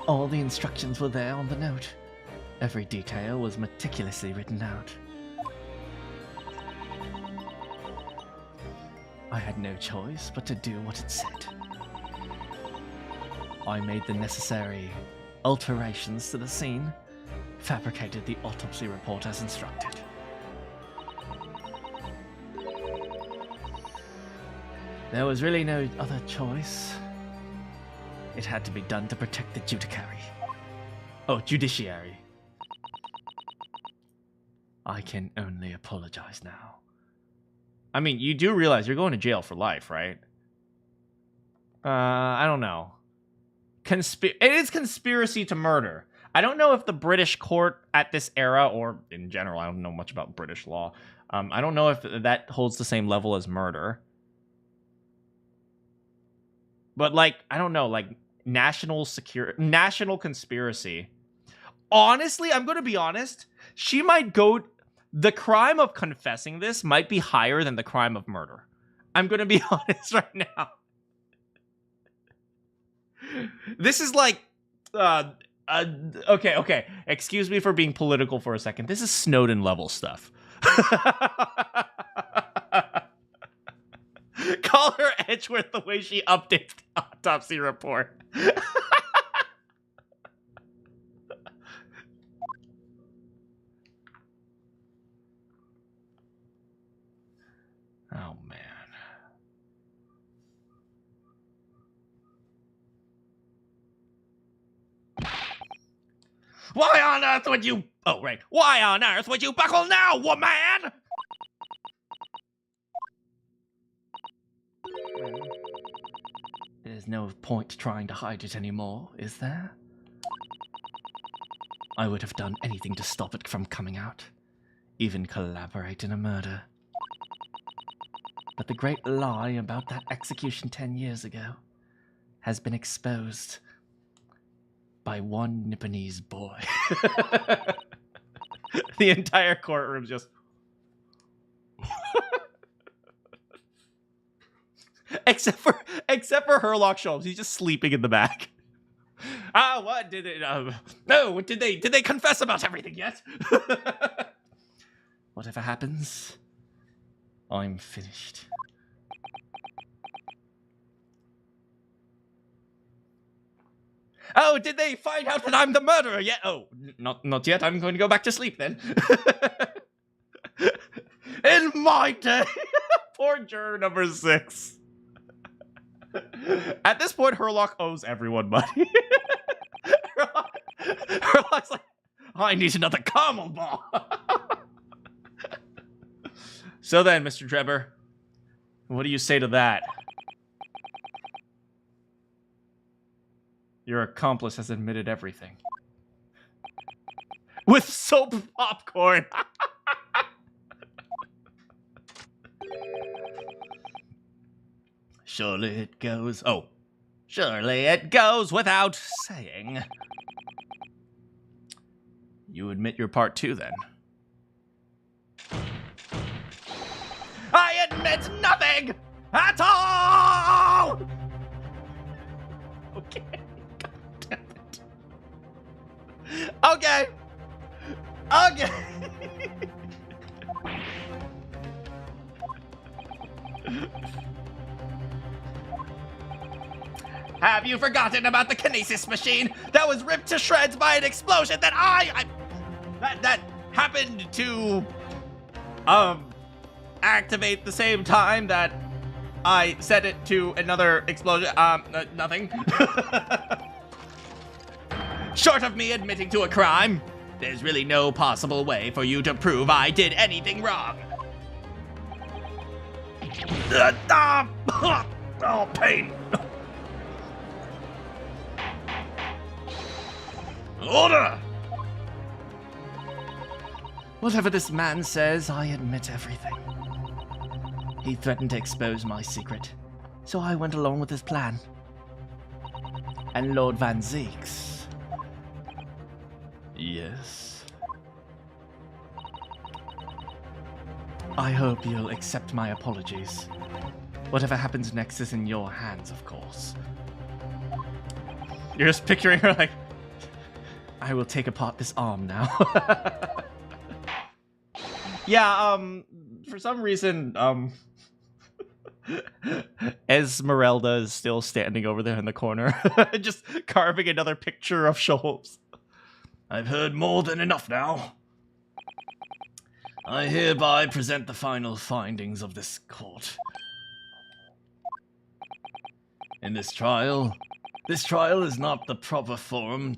All the instructions were there on the note. Every detail was meticulously written out. I had no choice but to do what it said. I made the necessary alterations to the scene, fabricated the autopsy report as instructed. There was really no other choice. It had to be done to protect the judiciary. Oh, judiciary. I can only apologize now. I mean, you do realize you're going to jail for life, right? I don't know. It is conspiracy to murder. I don't know if the British court at this era, or in general, I don't know much about British law. I don't know if that holds the same level as murder. But, like, I don't know, like, national conspiracy. Honestly, I'm going to be honest. She might go... The crime of confessing this might be higher than the crime of murder. I'm going to be honest right now. This is like... okay. Excuse me for being political for a second. This is Snowden level stuff. Call her Edgeworth the way she updates the autopsy report. Oh, man. Why on earth would you... Oh, right. Why on earth would you buckle now, woman? There's no point trying to hide it anymore, is there? I would have done anything to stop it from coming out. Even collaborate in a murder. But the great lie about that execution 10 years ago has been exposed by one Nipponese boy. The entire courtroom's just... except for Herlock Sholmes. He's just sleeping in the back. What did it... No, did they confess about everything yet? Whatever happens, I'm finished. Oh, did they find out that I'm the murderer yet? Oh, not yet. I'm going to go back to sleep then. In my day. Poor juror number 6. At this point, Herlock owes everyone money. Herlock's like, I need another caramel ball. So then, Mr. Trevor, what do you say to that? Your accomplice has admitted everything. With soap popcorn! Surely it goes... Oh. Surely it goes without saying. You admit your part too, then. I admit nothing at all! Okay. God damn it. Okay. Okay. Have you forgotten about the kinesis machine that was ripped to shreds by an explosion that that happened to Activate the same time that I set it to another explosion. Nothing. Short of me admitting to a crime, there's really no possible way for you to prove I did anything wrong. Oh, pain. Order! Whatever this man says, I admit everything. He threatened to expose my secret, so I went along with his plan. And Lord Van Zeeks... Yes? I hope you'll accept my apologies. Whatever happens next is in your hands, of course. You're just picturing her like, I will take apart this arm now. yeah, for some reason, Esmeralda is still standing over there in the corner, just carving another picture of Shoals. I've heard more than enough now. I hereby present the final findings of this court. In this trial is not the proper forum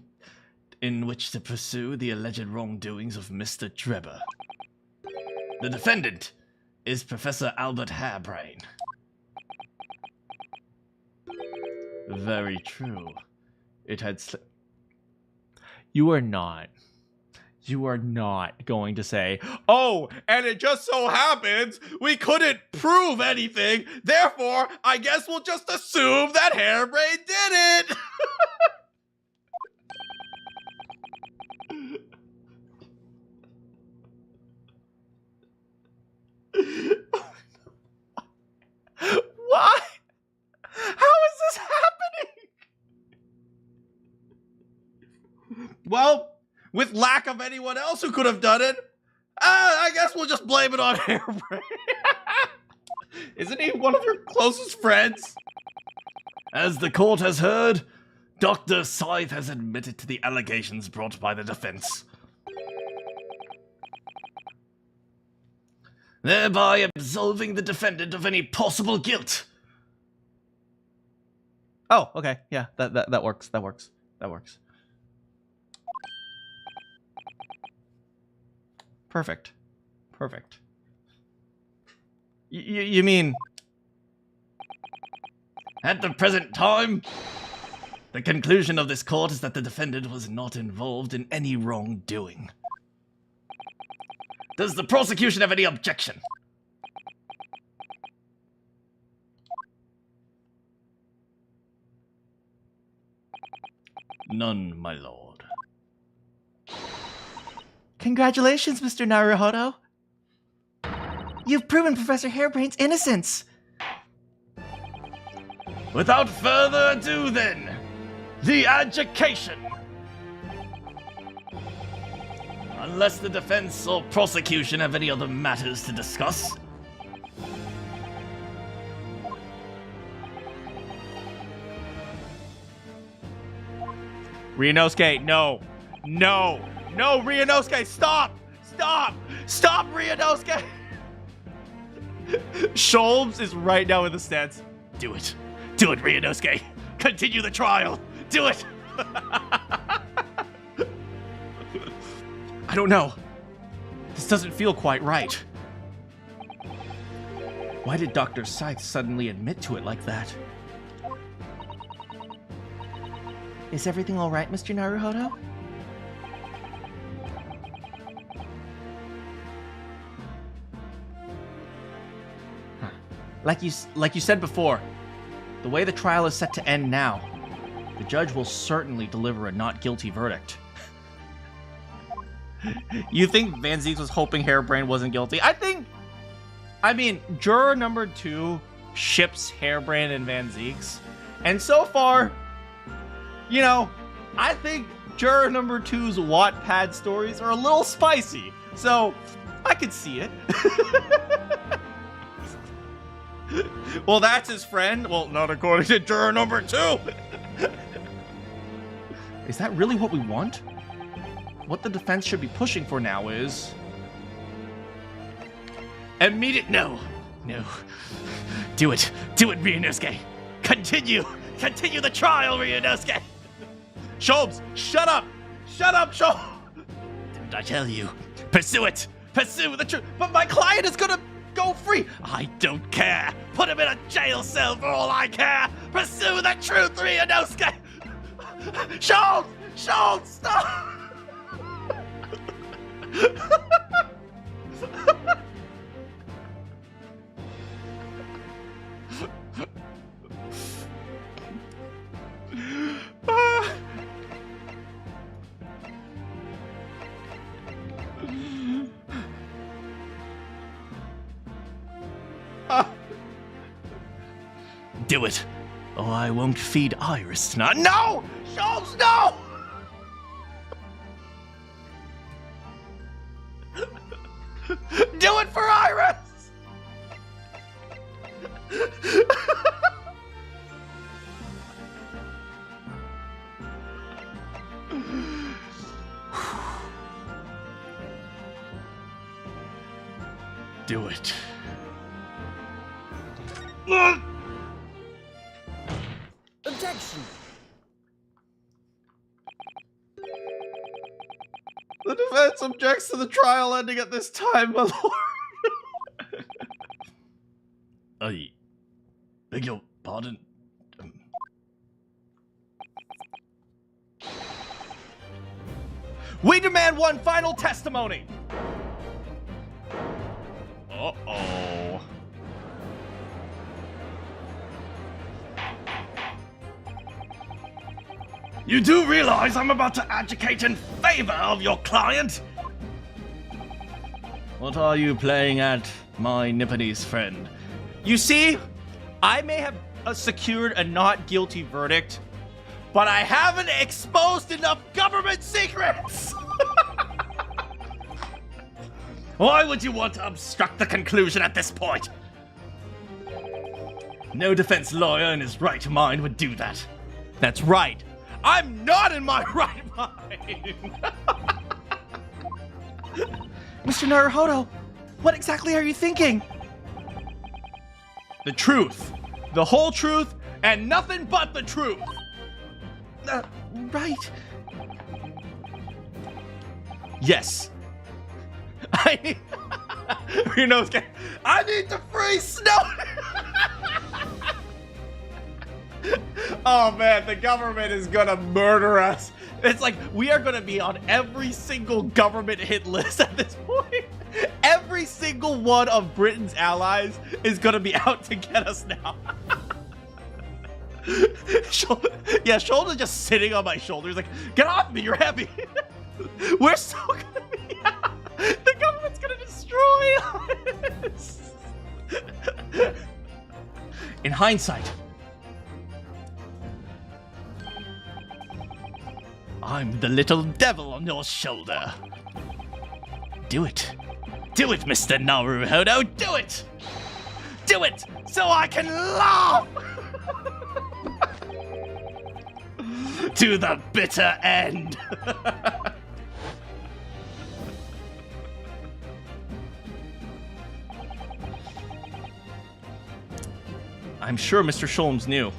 in which to pursue the alleged wrongdoings of Mr. Drebber. The defendant is Professor Albert Harebrain. Very true. It had You are not going to say, oh, and it just so happens we couldn't prove anything, therefore, I guess we'll just assume that Harebrain did it! Why? How is this happening? Well, with lack of anyone else who could have done it, I guess we'll just blame it on Harebrain. Isn't he one of your closest friends? As the court has heard, Dr. Scythe has admitted to the allegations brought by the defense, thereby absolving the defendant of any possible guilt. Oh, okay. Yeah, that works. That works. Perfect. You mean... At the present time, the conclusion of this court is that the defendant was not involved in any wrongdoing. Does the prosecution have any objection? None, my lord. Congratulations, Mr. Naruhodo. You've proven Professor Harebrain's innocence. Without further ado, then, the adjudication. Unless the defense or prosecution have any other matters to discuss. Ryunosuke, no, Ryunosuke, stop, Ryunosuke. Sholmes is right now in the stance. Do it, Ryunosuke. Continue the trial. Do it. I don't know. This doesn't feel quite right. Why did Dr. Scythe suddenly admit to it like that? Is everything all right, Mr. Naruhodo? Huh. Like you said before, the way the trial is set to end now, the judge will certainly deliver a not guilty verdict. You think Van Zieks was hoping Hairbrain wasn't guilty? I mean, juror number 2 ships Hairbrain and Van Zieks. And so far, you know, I think juror number 2's Wattpad stories are a little spicy. So, I could see it. Well, that's his friend. Well, not according to juror number 2. Is that really what we want? What the defense should be pushing for now is... Immediate... No. Do it, Ryunosuke. Continue the trial, Ryunosuke. Sholmes, shut up, Sholmes. Didn't I tell you? Pursue the truth. But my client is gonna go free. I don't care. Put him in a jail cell for all I care. Pursue the truth, Ryunosuke. Sholmes, stop. Do it, or I won't feed Iris tonight. No! Sholmes, no! Do it for Iris! Do it. Objection! The defense objects to the trial ending at this time, my lord. I beg your pardon. We demand one final testimony. Uh-oh. You do realize I'm about to advocate in favor of your client? What are you playing at, my Nipponese friend? You see, I may have secured a not guilty verdict, but I haven't exposed enough government secrets! Why would you want to obstruct the conclusion at this point? No defense lawyer in his right mind would do that. That's right. I'm not in my right mind! Mr. Naruhodo, what exactly are you thinking? The truth. The whole truth, and nothing but the truth! Right. Yes. Ryunosuke, I need to free Snow! Oh man, the government is gonna murder us. It's like we are gonna be on every single government hit list at this point. Every single one of Britain's allies is gonna be out to get us now. Yeah, Shoulder's just sitting on my shoulders like, get off me, you're heavy. We're so gonna be out. The government's gonna destroy us. In hindsight, I'm the little devil on your shoulder. Do it. Do it, Mr. Naruhodo. Do it. Do it so I can laugh. To the bitter end. I'm sure Mr. Sholmes knew.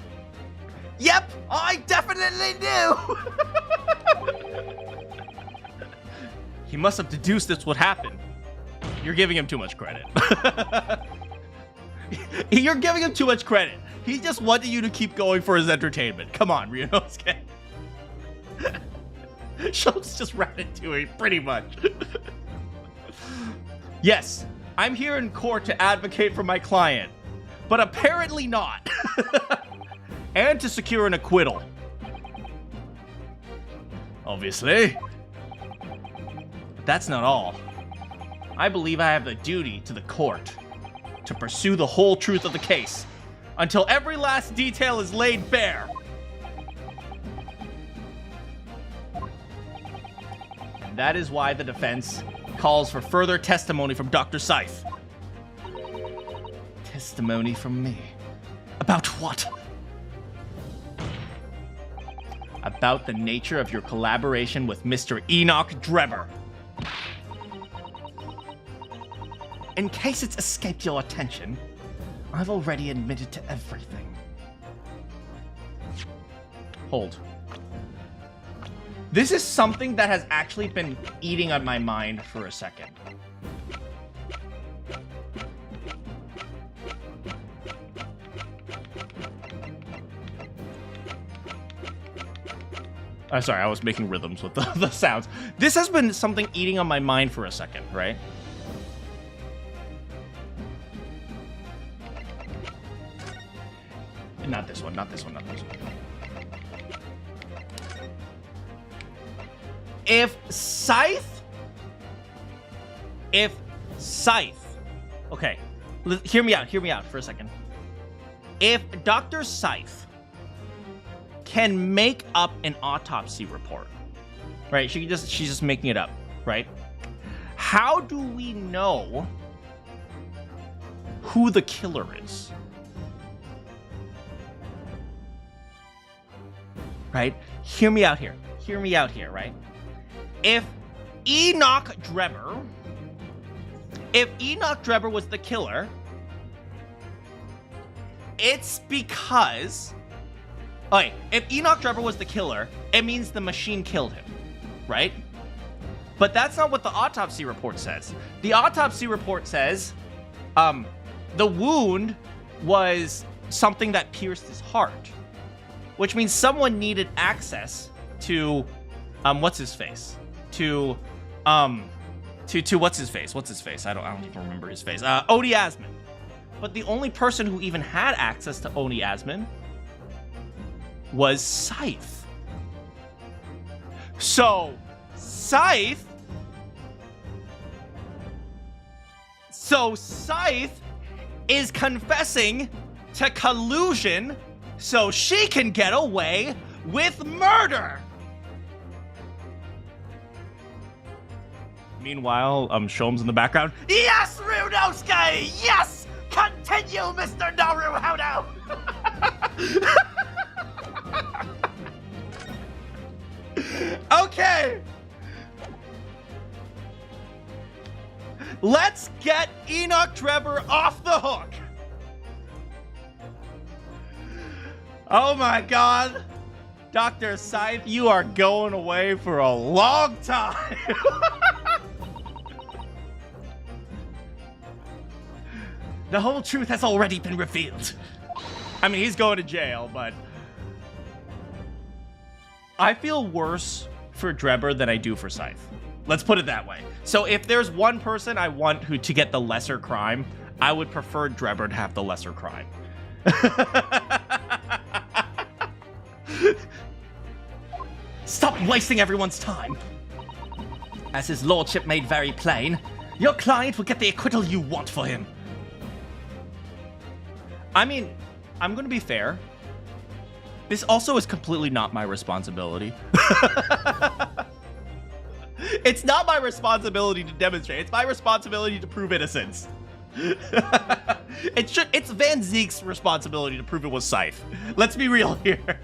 Yep, I definitely knew! He must have deduced this would happen. You're giving him too much credit. You're giving him too much credit. He just wanted you to keep going for his entertainment. Come on, Ryunosuke. Schultz just ran into it, pretty much. Yes, I'm here in court to advocate for my client, but apparently not. And to secure an acquittal. Obviously. But that's not all. I believe I have the duty to the court to pursue the whole truth of the case until every last detail is laid bare. And that is why the defense calls for further testimony from Dr. Scythe. Testimony from me? About what? About the nature of your collaboration with Mr. Enoch Drebber. In case it's escaped your attention, I've already admitted to everything. Hold. This is something that has actually been eating on my mind for a second. Sorry, I was making rhythms with the sounds. This has been something eating on my mind for a second, right? Not this one, not this one, not this one. If Scythe... Okay, hear me out for a second. If Dr. Scythe can make up an autopsy report, right? She's just making it up, right? How do we know who the killer is? Right? Hear me out here. Hear me out here, right? If Enoch Drebber was the killer, it's because... Okay, if Enoch Drebber was the killer, it means the machine killed him, right? But that's not what the autopsy report says. The autopsy report says, the wound was something that pierced his heart, which means someone needed access to, what's his face? To what's his face? What's his face? I don't even remember his face. Oni Asman. But the only person who even had access to Oni Asman was Scythe. So Scythe is confessing to collusion so she can get away with murder. Meanwhile, Shom's in the background. Yes, Ryunosuke! Yes! Continue, Mr. Naruhodo! Okay! Let's get Enoch Drebber off the hook! Oh my god! Dr. Scythe, you are going away for a long time! The whole truth has already been revealed. I mean, he's going to jail, but... I feel worse for Drebber than I do for Scythe. Let's put it that way. So if there's one person I want to get the lesser crime, I would prefer Drebber to have the lesser crime. Stop wasting everyone's time. As his lordship made very plain, your client will get the acquittal you want for him. I mean, I'm going to be fair. This also is completely not my responsibility. It's not my responsibility to demonstrate. It's my responsibility to prove innocence. It's Van Zeek's responsibility to prove it was Scythe. Let's be real here.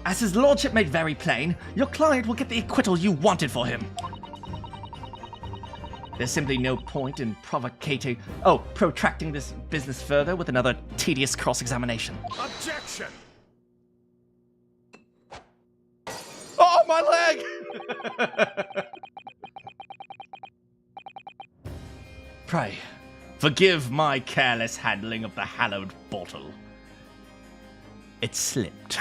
As his lordship made very plain, your client will get the acquittal you wanted for him. There's simply no point in protracting this business further with another tedious cross-examination. Objection! Oh, my leg! Pray, forgive my careless handling of the hallowed bottle. It slipped.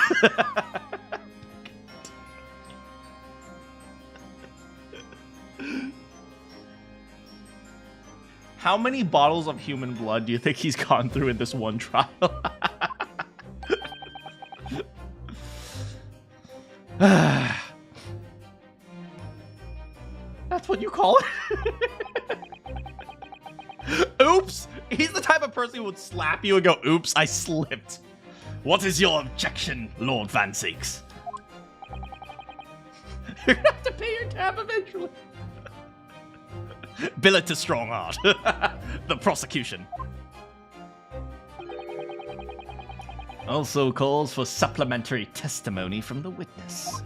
How many bottles of human blood do you think he's gone through in this one trial? That's what you call it? Oops! He's the type of person who would slap you and go, oops, I slipped. What is your objection, Lord Van Seeks? You're gonna have to pay your tab eventually. Billet to strong art. The prosecution. Also calls for supplementary testimony from the witness.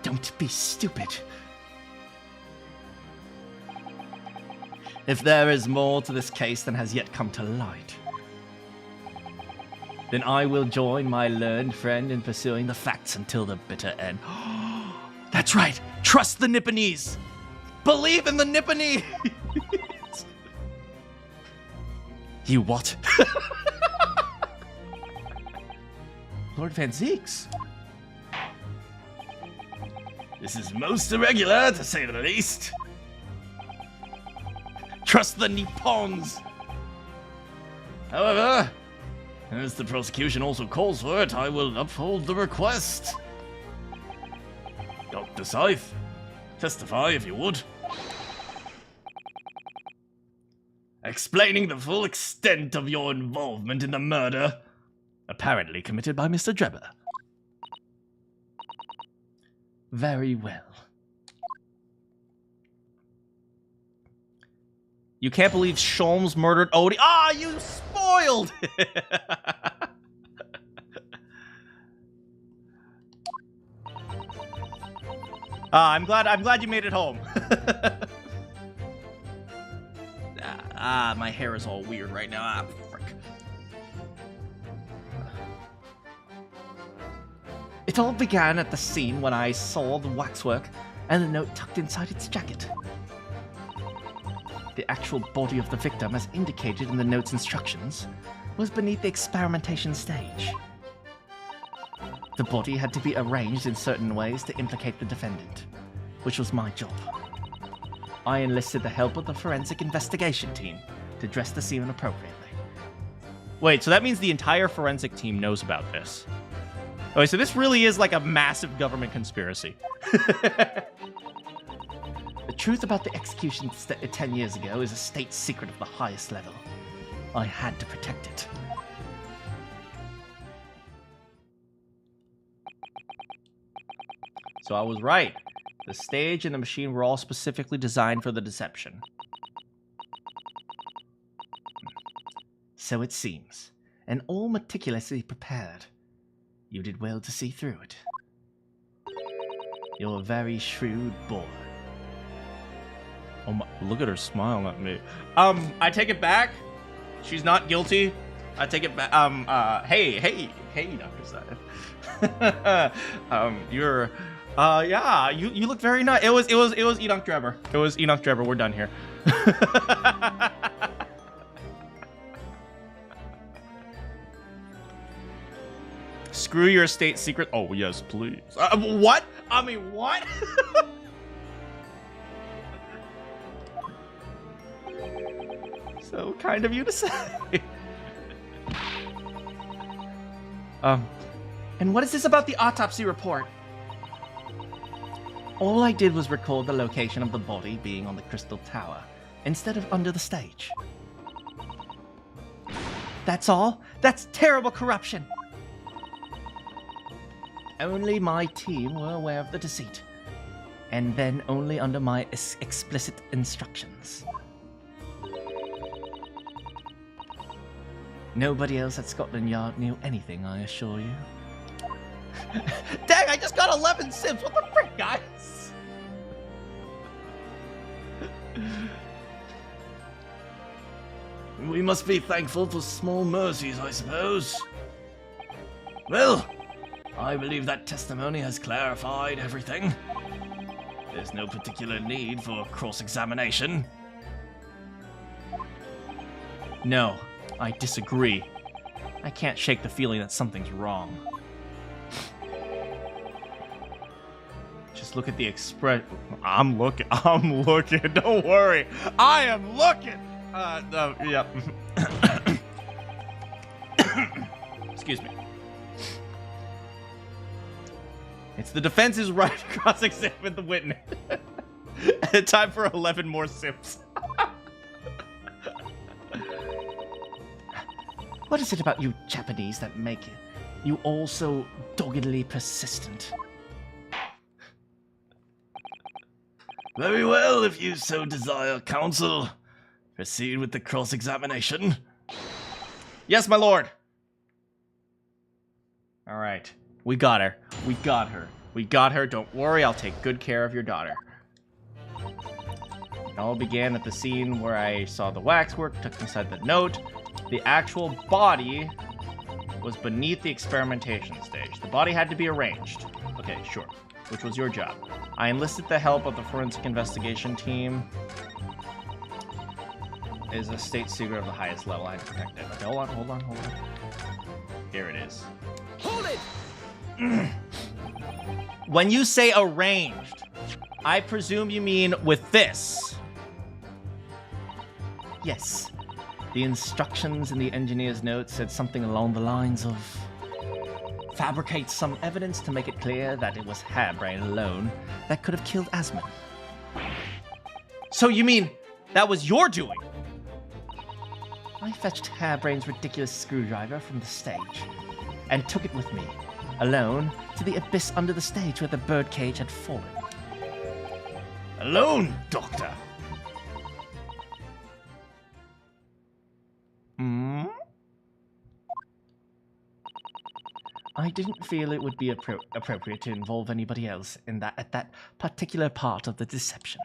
Don't be stupid. If there is more to this case than has yet come to light, then I will join my learned friend in pursuing the facts until the bitter end. That's right. Trust the Nipponese. Believe in the Nipponese. You what? Lord Van Zeeks. This is most irregular, to say the least. Trust the Nippons. However, as the prosecution also calls for it, I will uphold the request. Dr. Scythe, testify if you would. Explaining the full extent of your involvement in the murder, apparently committed by Mr. Drebber. Very well. You can't believe Sholmes murdered Odie. Ah, you spoiled it! I'm glad you made it home. My hair is all weird right now. Ah, frick. It all began at the scene when I saw the waxwork and the note tucked inside its jacket. The actual body of the victim, as indicated in the note's instructions, was beneath the experimentation stage. The body had to be arranged in certain ways to implicate the defendant, which was my job. I enlisted the help of the forensic investigation team to dress the scene appropriately. Wait, so that means the entire forensic team knows about this. Okay, so this really is like a massive government conspiracy. The truth about the execution 10 years ago is a state secret of the highest level. I had to protect it. So I was right. The stage and the machine were all specifically designed for the deception. So it seems, and all meticulously prepared. You did well to see through it. You're a very shrewd boy. Oh my, look at her smiling at me. I take it back. She's not guilty. I take it back. Hey, Dr. Scythe. You look very nice. It was Enoch Drebber. It was Enoch Drebber. We're done here. Screw your state secret. Oh, yes, please. What? I mean, what? So kind of you to say. And what is this about the autopsy report? All I did was record the location of the body being on the crystal tower, instead of under the stage. That's all? That's terrible corruption! Only my team were aware of the deceit, and then only under my explicit instructions. Nobody else at Scotland Yard knew anything, I assure you. Dang, I just got 11 sims. What the frick, guys? We must be thankful for small mercies, I suppose. Well, I believe that testimony has clarified everything. There's no particular need for cross-examination. No, I disagree. I can't shake the feeling that something's wrong. Just look at the express. I'm looking. Don't worry. I am looking. No, yeah. Excuse me. It's the defense's right to cross-examine the witness. Time for 11 more sips. What is it about you Japanese that make you all so doggedly persistent? Very well, if you so desire, counsel. Proceed with the cross-examination. Yes, my lord. All right. We got her. We got her. We got her. Don't worry, I'll take good care of your daughter. It all began at the scene where I saw the waxwork tucked inside the note. The actual body was beneath the experimentation stage. The body had to be arranged. Okay, sure. Which was your job. I enlisted the help of the forensic investigation team. It is a state secret of the highest level. I had to protect it. Okay, hold on. Here it is. Hold it! When you say arranged, I presume you mean with this. Yes. The instructions in the engineer's note said something along the lines of fabricate some evidence to make it clear that it was Hairbrain alone that could have killed Asmund. So you mean that was your doing? I fetched Hairbrain's ridiculous screwdriver from the stage and took it with me, alone, to the abyss under the stage where the birdcage had fallen. Alone, Doctor? I didn't feel it would be appropriate to involve anybody else in at that particular part of the deception.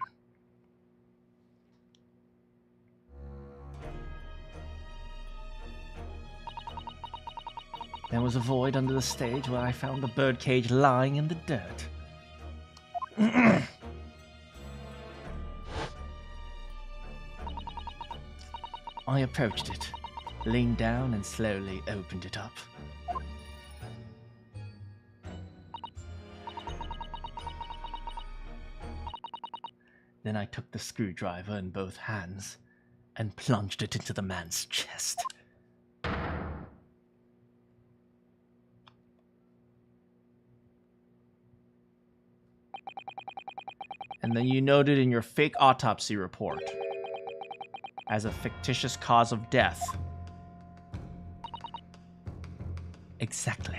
There was a void under the stage where I found the birdcage lying in the dirt. I approached it, leaned down and slowly opened it up. Then I took the screwdriver in both hands and plunged it into the man's chest. And then you noted in your fake autopsy report as a fictitious cause of death. Exactly.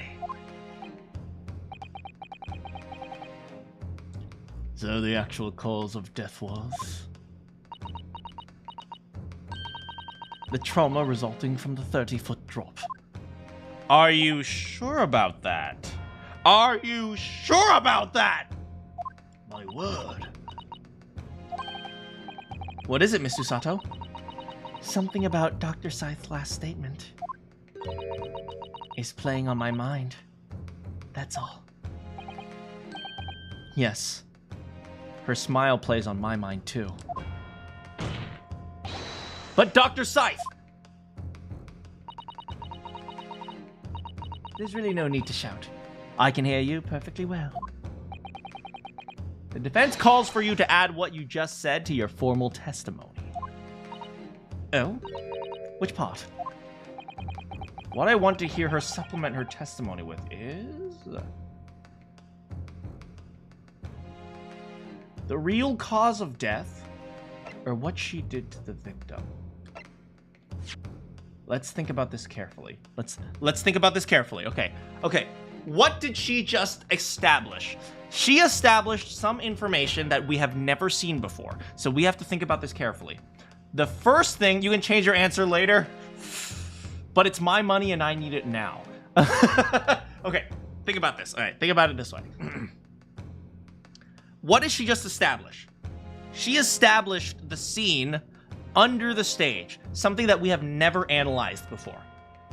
So the actual cause of death was? The trauma resulting from the 30-foot drop. Are you sure about that? Are you sure about that? My word. What is it, Mr. Sato? Something about Dr. Scythe's last statement is playing on my mind. That's all. Yes. Her smile plays on my mind, too. But Dr. Scythe! There's really no need to shout. I can hear you perfectly well. The defense calls for you to add what you just said to your formal testimony. Oh? Which part? What I want to hear her supplement her testimony with is... the real cause of death, or what she did to the victim. Let's think about this carefully. Let's think about this carefully. Okay. What did she just establish? She established some information that we have never seen before. So we have to think about this carefully. The first thing, you can change your answer later, but it's my money and I need it now. Okay, think about this. All right, think about it this way. What did she just establish? She established the scene under the stage, something that we have never analyzed before.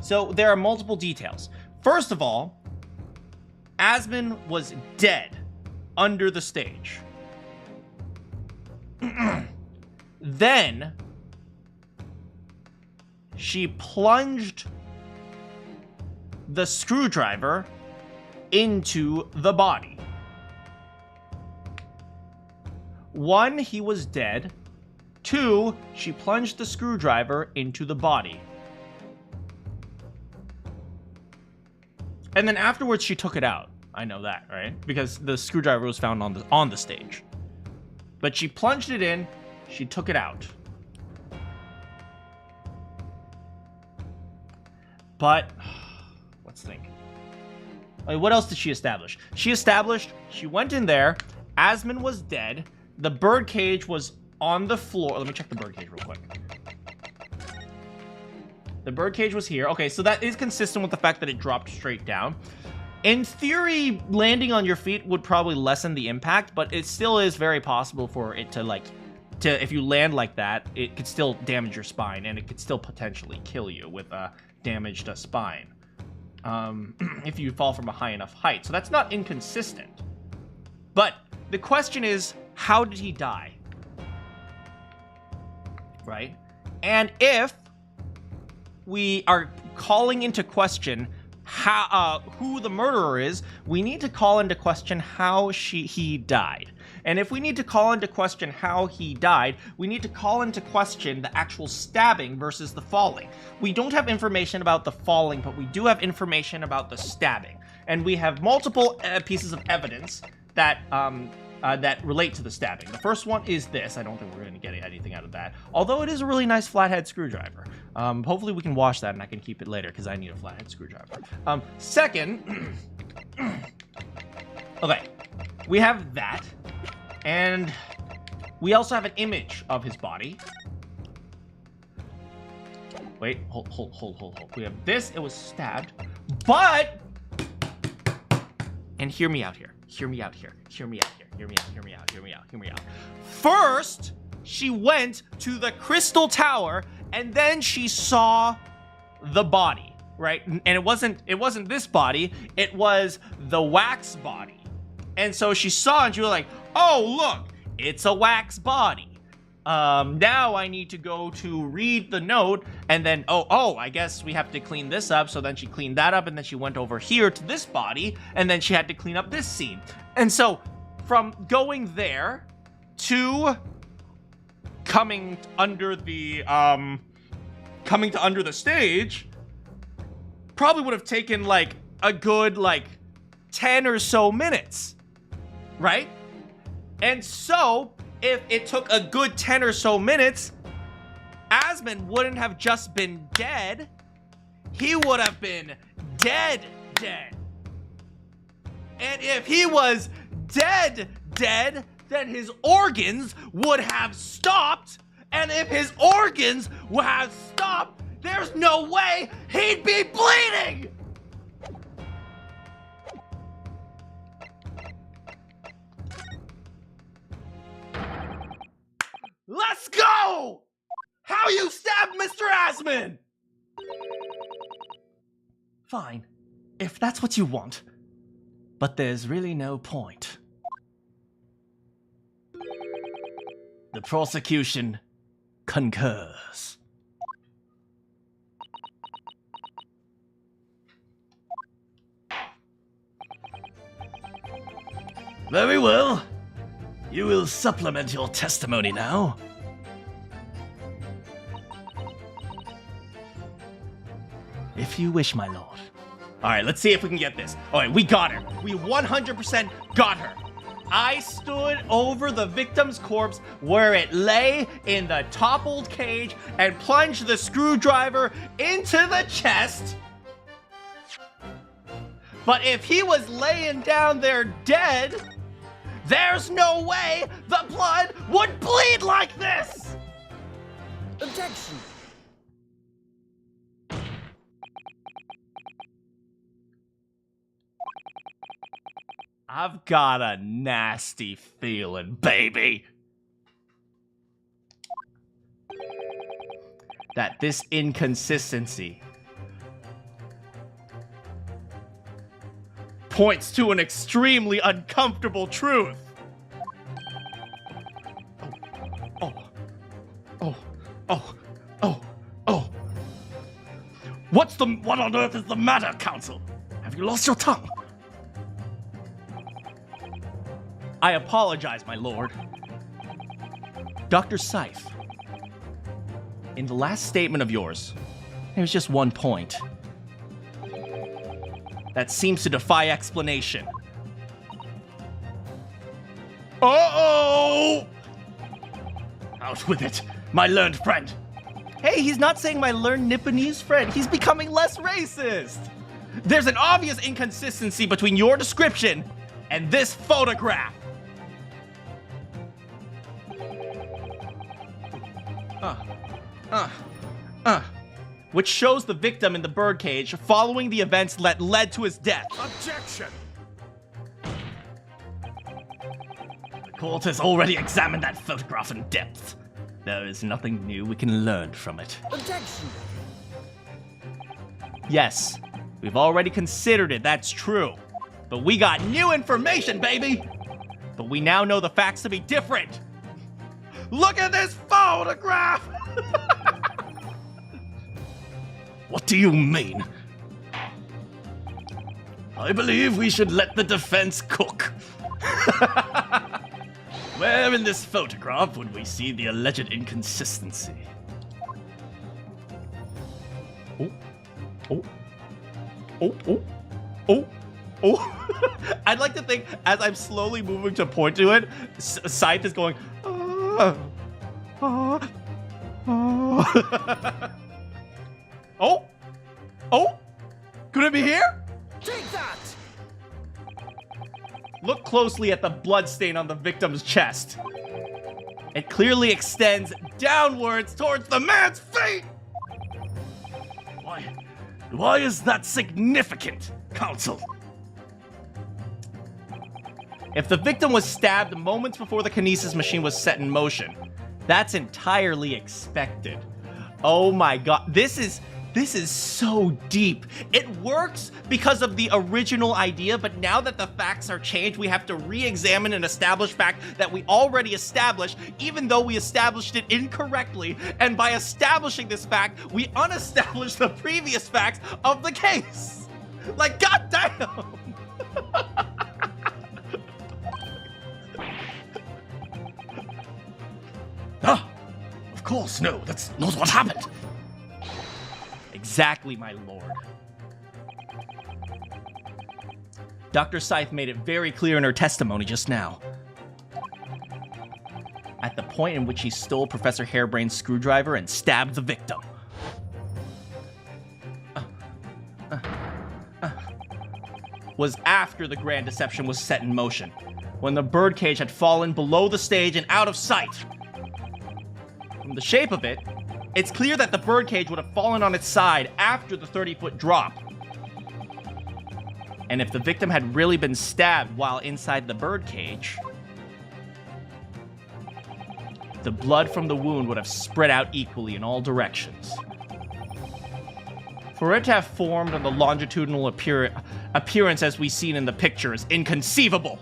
So there are multiple details. First of all, Asmund was dead under the stage. Then she plunged the screwdriver into the body. 1, he was dead. 2, she plunged the screwdriver into the body. And then afterwards, she took it out. I know that, right? Because the screwdriver was found on the stage. But she plunged it in, she took it out. But let's think. Like, what else did she establish? She established she went in there, Asmund was dead, the birdcage was on the floor. Let me check the birdcage real quick. The birdcage was here. Okay, so that is consistent with the fact that it dropped straight down. In theory, landing on your feet would probably lessen the impact, but it still is very possible for it to, if you land like that, it could still damage your spine, and it could still potentially kill you with a damaged spine. If you fall from a high enough height. So that's not inconsistent. But the question is, how did he die? Right? And if we are calling into question who the murderer is, we need to call into question how he died. And if we need to call into question how he died, we need to call into question the actual stabbing versus the falling. We don't have information about the falling, but we do have information about the stabbing. And we have multiple pieces of evidence that that relate to the stabbing. The first one is this. I don't think we're going to get anything out of that. Although it is a really nice flathead screwdriver. Hopefully we can wash that and I can keep it later because I need a flathead screwdriver. Second, okay, we have that. And we also have an image of his body. Wait, hold. We have this. It was stabbed. But, and hear me out here. Hear me out here. Hear me out here. Hear me out. Hear me out. Hear me out. Hear me out. First, she went to the crystal tower, and then she saw the body, right? And it wasn't this body. It was the wax body. And so she saw, and she was like, oh, look, it's a wax body. Now I need to go to read the note, and then, oh, I guess we have to clean this up. So then she cleaned that up, and then she went over here to this body, and then she had to clean up this scene. And so from going there to coming under the stage, probably would have taken like a good 10 or so minutes. Right? And so, if it took a good 10 or so minutes, Asmund wouldn't have just been dead. He would have been dead. And if he was dead, then his organs would have stopped. And if his organs would have stopped, there's no way he'd be bleeding! Let's go! How you stabbed Mr. Asmund? Fine, if that's what you want. But there's really no point. The prosecution concurs. Very well. You will supplement your testimony now. If you wish, my lord. All right, let's see if we can get this. All right, we got her. We 100% got her. I stood over the victim's corpse where it lay in the toppled cage and plunged the screwdriver into the chest. But if he was laying down there dead, there's no way the blood would bleed like this! Objection! I've got a nasty feeling, baby. That this inconsistency points to an extremely uncomfortable truth. Oh. What on earth is the matter, counsel? Have you lost your tongue? I apologize, my lord. Dr. Scythe, in the last statement of yours, there's just one point that seems to defy explanation. Uh-oh! Out with it, my learned friend. Hey, he's not saying my learned Nipponese friend. He's becoming less racist. There's an obvious inconsistency between your description and this photograph. Which shows the victim in the birdcage following the events that led to his death. Objection! The court has already examined that photograph in depth. There is nothing new we can learn from it. Objection! Yes, we've already considered it, that's true. But we got new information, baby! But we now know the facts to be different. Look at this photograph! What do you mean? I believe we should let the defense cook. Where in this photograph would we see the alleged inconsistency? I'd like to think, as I'm slowly moving to point to it, Scythe is going, Oh, could it be here? Take that! Look closely at the blood stain on the victim's chest. It clearly extends downwards towards the man's feet! Why is that significant, counsel? If the victim was stabbed moments before the kinesis machine was set in motion, that's entirely expected. Oh my god, this is so deep. It works because of the original idea, but now that the facts are changed, we have to re-examine an established fact that we already established, even though we established it incorrectly. And by establishing this fact, we unestablished the previous facts of the case. Like, goddamn! Of course, no, that's not what happened. Exactly, my lord. Dr. Scythe made it very clear in her testimony just now. At the point in which he stole Professor Hairbrain's screwdriver and stabbed the victim. Was after the grand deception was set in motion, when the birdcage had fallen below the stage and out of sight. From the shape of it, it's clear that the birdcage would have fallen on its side after the 30-foot drop. And if the victim had really been stabbed while inside the birdcage, the blood from the wound would have spread out equally in all directions. For it to have formed on the longitudinal appearance as we've seen in the picture is inconceivable.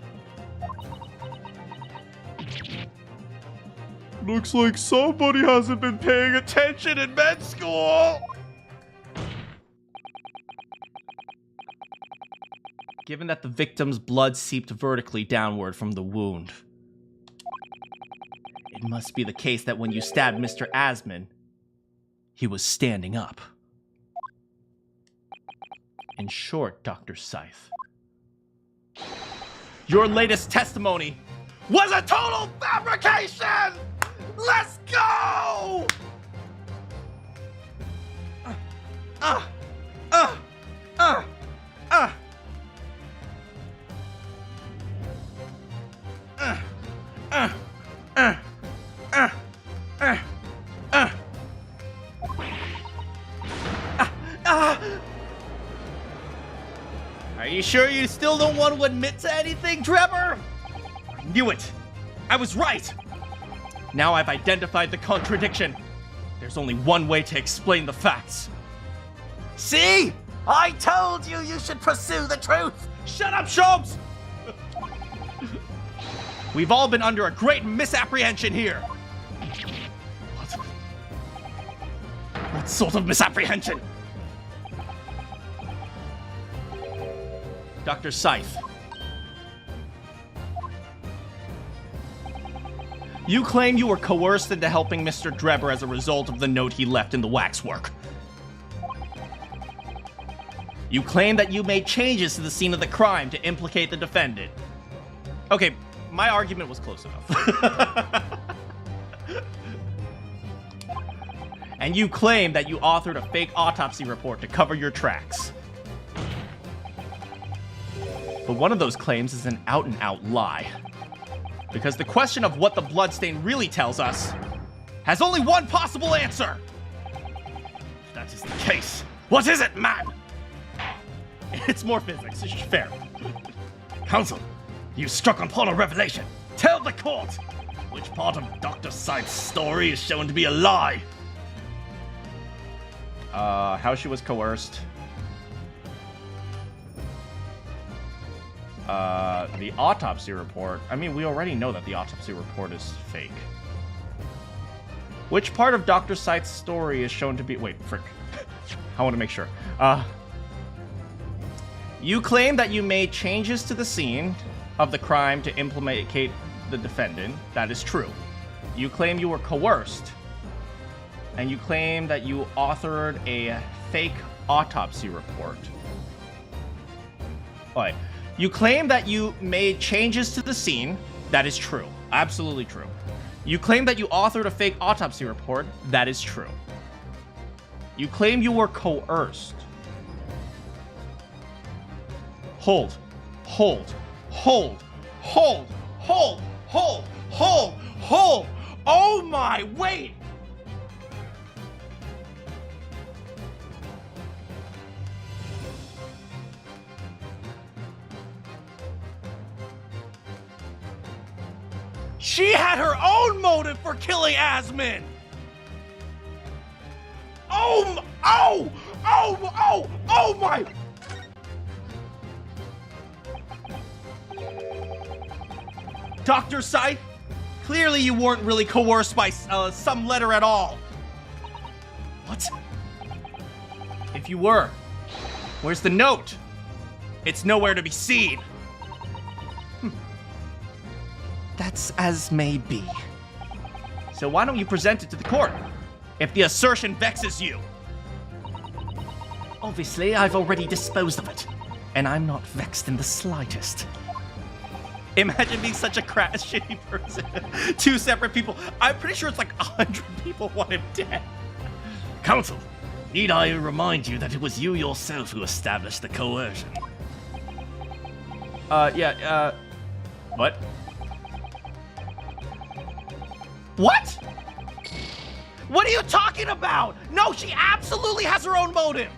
Looks like somebody hasn't been paying attention in med school! Given that the victim's blood seeped vertically downward from the wound, it must be the case that when you stabbed Mr. Asman, he was standing up. In short, Dr. Scythe, your latest testimony was a total fabrication! Let's go! Are you sure you still don't want to admit to anything, Trevor? I knew it. I was right. Now I've identified the contradiction. There's only one way to explain the facts. See? I told you you should pursue the truth. Shut up, Shobs! We've all been under a great misapprehension here. What sort of misapprehension? Dr. Scythe. You claim you were coerced into helping Mr. Drebber as a result of the note he left in the waxwork. You claim that you made changes to the scene of the crime to implicate the defendant. Okay, my argument was close enough. And you claim that you authored a fake autopsy report to cover your tracks. But one of those claims is an out-and-out lie. Because the question of what the bloodstain really tells us has only one possible answer. If that is the case, what is it, man? It's more physics, fair. Counsel, you struck upon a revelation. Tell the court which part of Dr. Site's story is shown to be a lie. How she was coerced. The autopsy report. I mean, we already know that the autopsy report is fake. Which part of Dr. Site's story is shown to be... Wait, frick. I want to make sure. You claim that you made changes to the scene of the crime to implicate the defendant. That is true. You claim you were coerced. And you claim that you authored a fake autopsy report. Alright. You claim that you made changes to the scene. That is true. Absolutely true. You claim that you authored a fake autopsy report. That is true. You claim you were coerced. Hold. Hold. Hold. Hold. Hold. Hold. Hold. Hold. Oh my, wait! She had her own motive for killing Asmin! Oh my! Dr. Site, clearly you weren't really coerced by some letter at all. What? If you were, where's the note? It's nowhere to be seen. That's as may be. So why don't you present it to the court, if the assertion vexes you? Obviously, I've already disposed of it, and I'm not vexed in the slightest. Imagine being such a shitty person. Two separate people. I'm pretty sure it's like 100 people want him dead. Counsel, need I remind you that it was you yourself who established the coercion? What? What? What are you talking about? No, she absolutely has her own motive.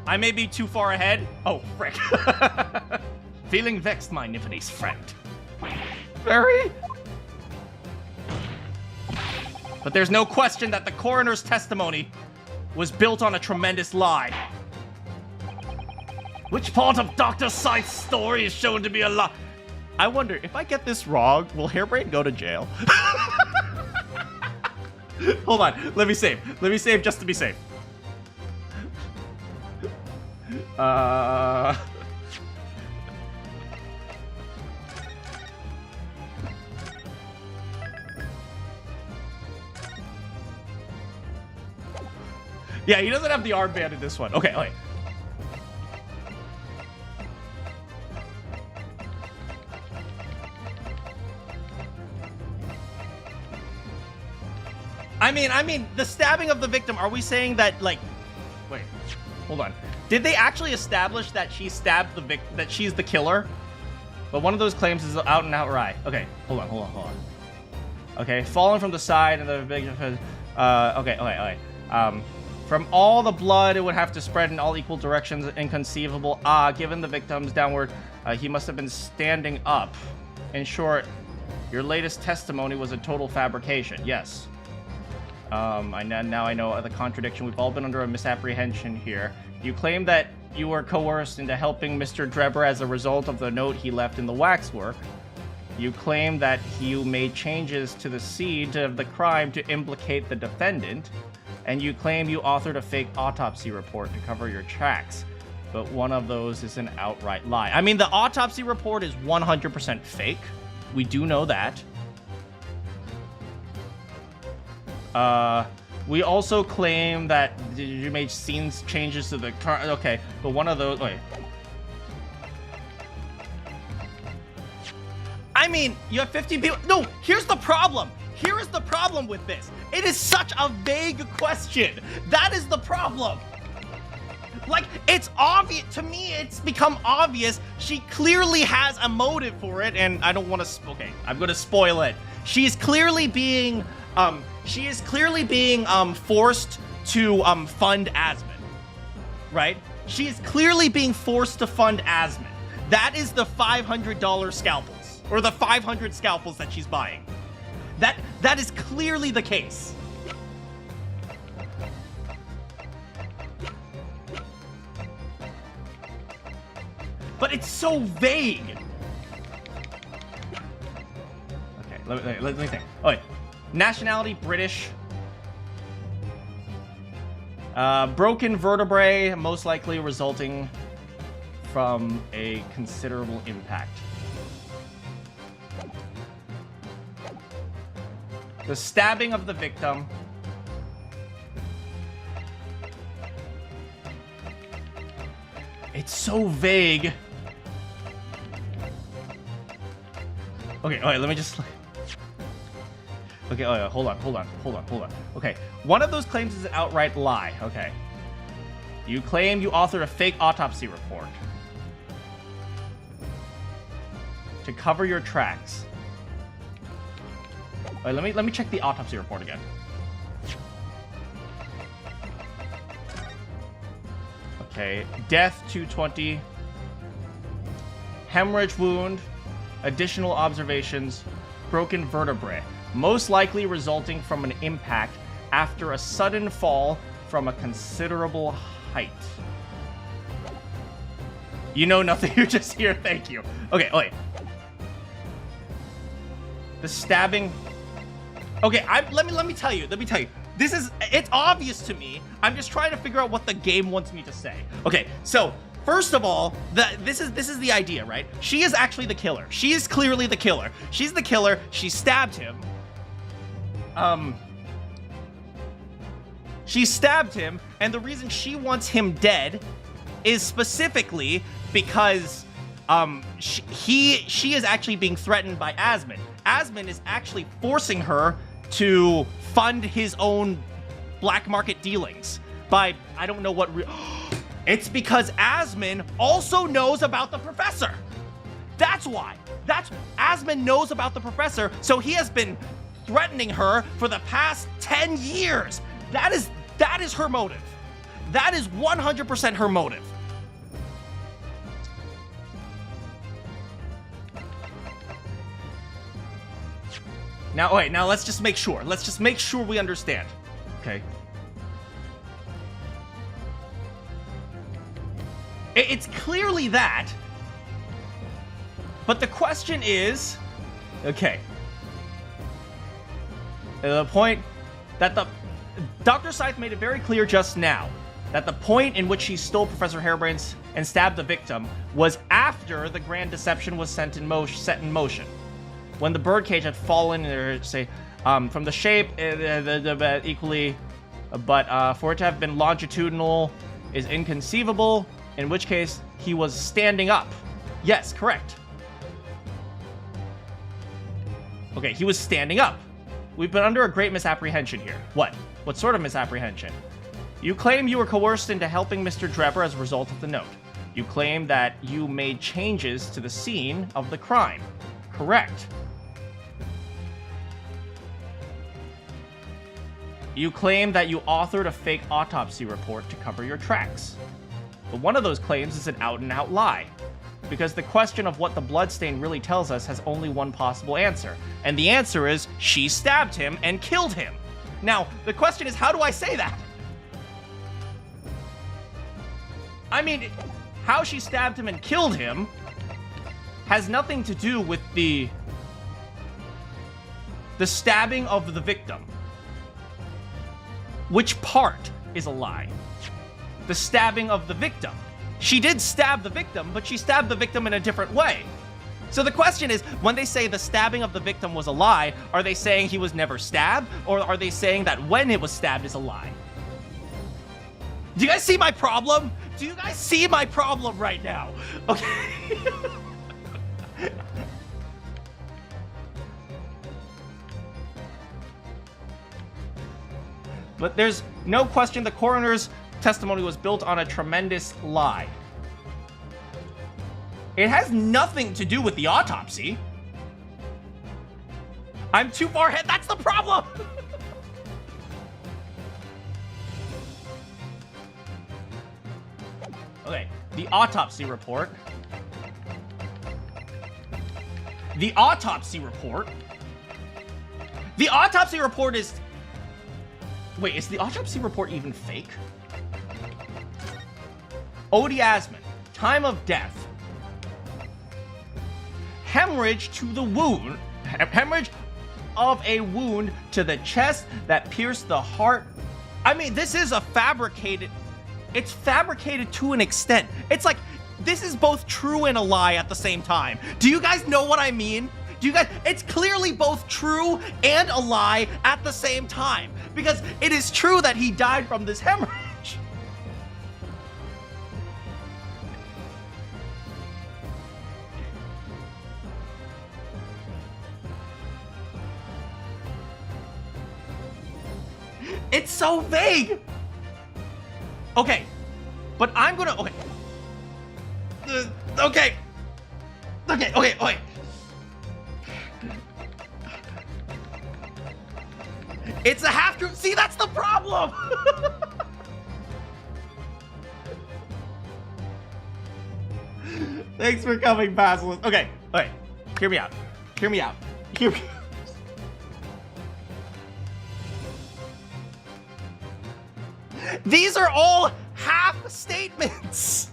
I may be too far ahead. Oh, frick. Feeling vexed, my Nipponese friend. Very? But there's no question that the coroner's testimony was built on a tremendous lie. Which part of Dr. Site's story is shown to be a lie? I wonder, if I get this wrong, will Hairbrain go to jail? Hold on, let me save. Let me save just to be safe. Yeah, he doesn't have the armband in this one. Okay, okay. I mean, the stabbing of the victim, are we saying that, like... Wait, hold on. Did they actually establish that she stabbed the victim, that she's the killer? But one of those claims is out and outright. Okay, hold on. Okay, falling from the side and the victim... okay. From all the blood, it would have to spread in all equal directions, inconceivable. Given the victim's downward, he must have been standing up. In short, your latest testimony was a total fabrication. Yes. Now I know the contradiction. We've all been under a misapprehension here. You claim that you were coerced into helping Mr. Drebber as a result of the note he left in the waxwork. You claim that you made changes to the scene of the crime to implicate the defendant. And you claim you authored a fake autopsy report to cover your tracks. but one of those is an outright lie. I mean, the autopsy report is 100% fake. We do know that. We also claim that you made scenes changes to the car. Okay, but one of those. Wait. I mean, you have 15 people. No, here's the problem. Here is the problem with this. It is such a vague question. That is the problem. Like, it's obvious to me. It's become obvious. She clearly has a motive for it, and I don't want to. Okay, I'm gonna spoil it. She is clearly being forced to fund Asmund, right? She is clearly being forced to fund Asmund. That is the $500 scalpels, or the 500 scalpels that she's buying. That is clearly the case. But it's so vague. Okay, let me think. Oh wait. Nationality, British. Broken vertebrae, most likely resulting from a considerable impact. The stabbing of the victim. It's so vague. Okay, all right, let me just... Okay, oh yeah, hold on. Okay, one of those claims is an outright lie. Okay. You claim you authored a fake autopsy report to cover your tracks. All right, let me check the autopsy report again. Okay, death 220, hemorrhage wound, additional observations, broken vertebrae, most likely resulting from an impact after a sudden fall from a considerable height. You know nothing, you're just here, thank you. Okay, wait. The stabbing. Okay, let me tell you. It's obvious to me. I'm just trying to figure out what the game wants me to say. Okay, so first of all, this is the idea, right? She is actually the killer. She is clearly the killer. She's the killer. She stabbed him. She stabbed him, and the reason she wants him dead is specifically because she is actually being threatened by Asmund. Asmund is actually forcing her to fund his own black market dealings by, I don't know what... It's because Asmund also knows about the professor. That's why. Asmund knows about the professor, so he has been threatening her for the past 10 years. That is her motive. That is 100% her motive. Now, wait, now let's just make sure. Let's just make sure we understand. Okay. It's clearly that. But the question is, okay. The point that Dr. Scythe made it very clear just now that the point in which he stole Professor Hairbrain's and stabbed the victim was after the Grand Deception was set in motion. When the birdcage had fallen, or say, from the shape, equally, but for it to have been longitudinal is inconceivable, in which case he was standing up. Yes, correct. Okay, he was standing up. We've been under a great misapprehension here. What? What sort of misapprehension? You claim you were coerced into helping Mr. Drebber as a result of the note. You claim that you made changes to the scene of the crime. Correct. You claim that you authored a fake autopsy report to cover your tracks. But one of those claims is an out-and-out lie, because the question of what the bloodstain really tells us has only one possible answer, and the answer is she stabbed him and killed him. Now, the question is, how do I say that? I mean, how she stabbed him and killed him has nothing to do with the stabbing of the victim. Which part is a lie? The stabbing of the victim. She did stab the victim, but she stabbed the victim in a different way. So the question is, when they say the stabbing of the victim was a lie, are they saying he was never stabbed, or are they saying that when it was stabbed is a lie? Do you guys see my problem? Do you guys see my problem right now? Okay. But there's no question the coroner's testimony was built on a tremendous lie. It has nothing to do with the autopsy. I'm too far ahead. That's the problem. Okay, the autopsy report. The autopsy report. The autopsy report is... Wait, is the autopsy report even fake? Odiasmin. Time of death. Hemorrhage to the wound. Hemorrhage of a wound to the chest that pierced the heart. I mean, this is a fabricated... It's fabricated to an extent. It's like, this is both true and a lie at the same time. Do you guys know what I mean? Do you guys... It's clearly both true and a lie at the same time. Because it is true that he died from this hemorrhage. It's so vague. Okay, but I'm gonna... Okay. Okay. It's a half-truth. See, that's the problem. Thanks for coming, Basilisk. Okay, hear me out. These are all half statements.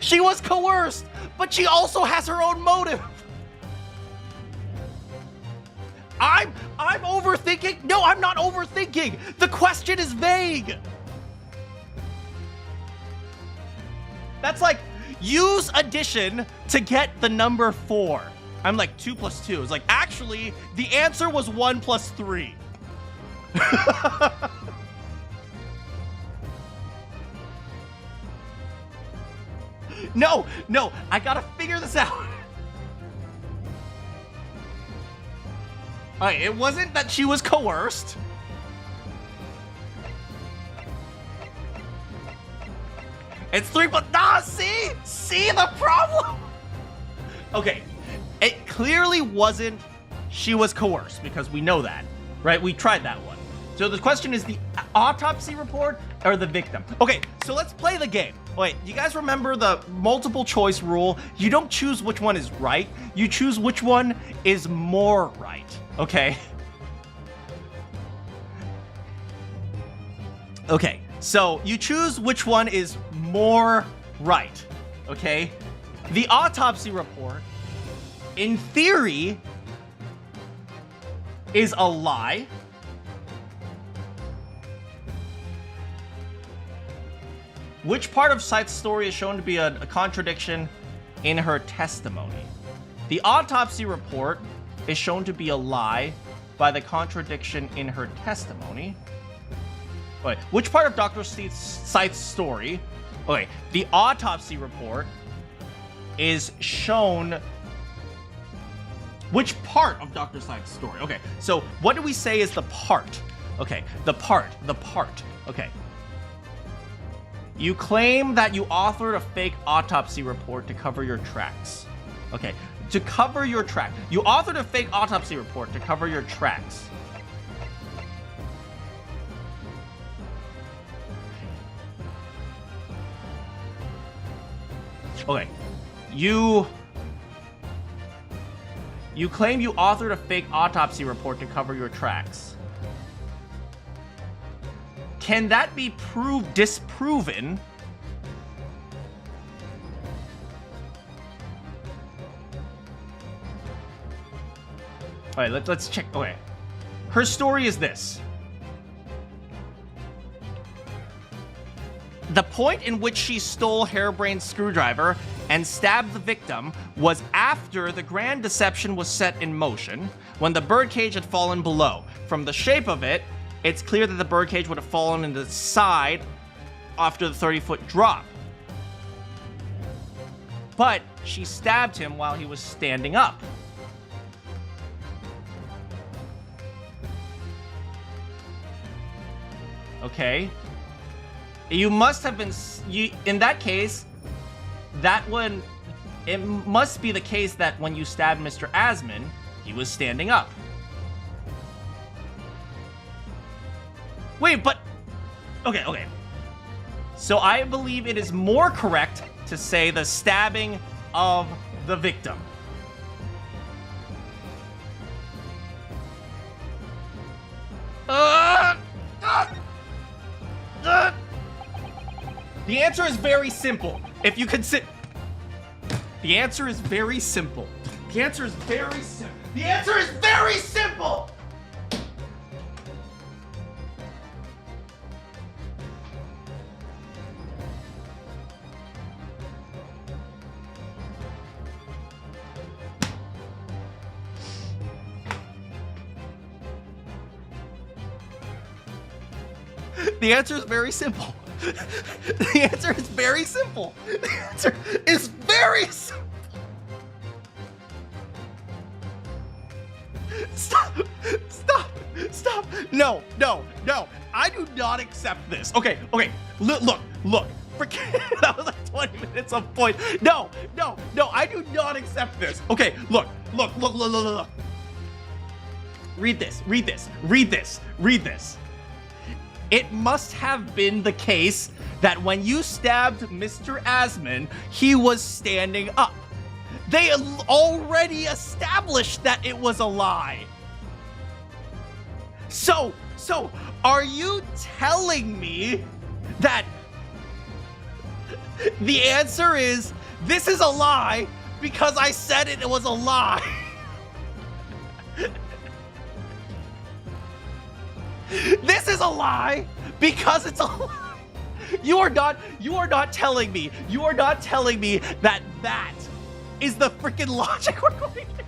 She was coerced, but she also has her own motive. I'm overthinking. No, I'm not overthinking. The question is vague. That's like, use addition to get the number 4. I'm like 2 plus 2. It's like, actually, the answer was 1 plus 3. No, I gotta figure this out. Alright, it wasn't that she was coerced. It's 3 plus... Nah, see? See the problem? Okay, it clearly wasn't she was coerced, because we know that, right? We tried that one. So the question is the autopsy report or the victim? Okay, so let's play the game. Wait, you guys remember the multiple choice rule? You don't choose which one is right. You choose which one is more right, okay? Okay, so you choose which one is more right, okay? The autopsy report, in theory, is a lie. Which part of Scythe's story is shown to be a contradiction in her testimony? The autopsy report is shown to be a lie by the contradiction in her testimony. Wait, which part of Dr. Scythe's story? Okay, the autopsy report is shown... Which part of Dr. Scythe's story? Okay, so what do we say is the part? Okay, the part. Okay. You claim that you authored a fake autopsy report to cover your tracks. Okay, to cover your track. You authored a fake autopsy report to cover your tracks. Okay, you claim you authored a fake autopsy report to cover your tracks. Can that be disproven? All right, let's check. Okay, her story is this. the point in which she stole Harebrain's screwdriver and stabbed the victim was after the grand deception was set in motion, when the birdcage had fallen below. From the shape of it, it's clear that the birdcage would have fallen in the side after the 30-foot drop. But she stabbed him while he was standing up. Okay. You must have been, in that case, it must be the case that when you stabbed Mr. Asman, he was standing up. Wait, but, okay. So I believe it is more correct to say the stabbing of the victim. The answer is very simple. If you consider... The answer is very simple. The answer is very simple. The answer is very simple! The answer is very simple. The answer is very simple. The answer is very simple. Stop. No. I do not accept this. Okay. Look. Forget that was like 20 minutes of point. No. I do not accept this. Okay, look. Read this. It must have been the case that when you stabbed Mr. Asman, he was standing up. They already established that it was a lie. So, are you telling me that the answer is, this is a lie because I said it was a lie? This is a lie because it's a lie. You are not telling me that that is the freaking logic we're going to.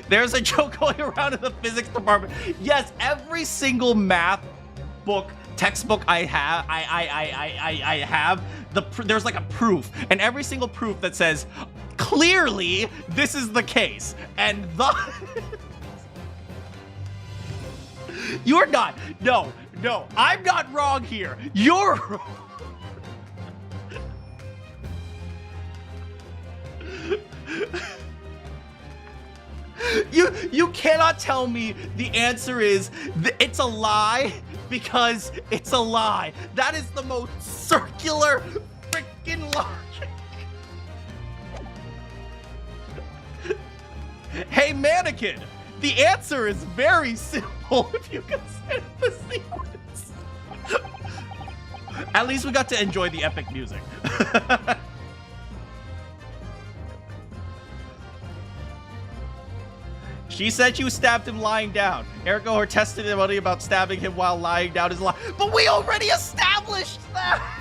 There's a joke going around in the physics department. Yes, every single math book, textbook I have, there's like a proof, and every single proof that says, clearly, this is the case, and you're not. No, I'm not wrong here. You're wrong. You cannot tell me the answer is it's a lie because it's a lie. That is the most circular freaking logic. Hey, Manakyn, the answer is very simple if you consider the sequence. At least we got to enjoy the epic music. She said she stabbed him lying down. Ergo, her testimony about stabbing him while lying down is a lie. But we already established that!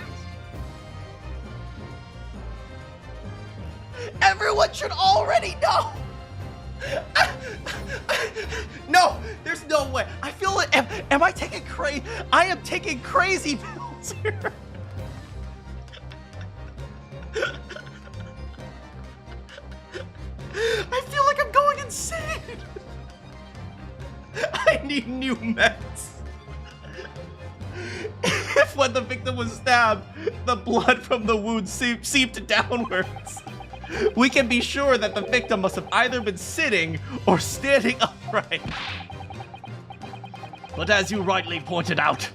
Everyone should already know! No, there's no way. I feel like, am I taking crazy? I am taking crazy pills here. I feel like I'm going insane. I need new meds. If when the victim was stabbed, the blood from the wound seeped downwards, we can be sure that the victim must have either been sitting or standing upright. But as you rightly pointed out,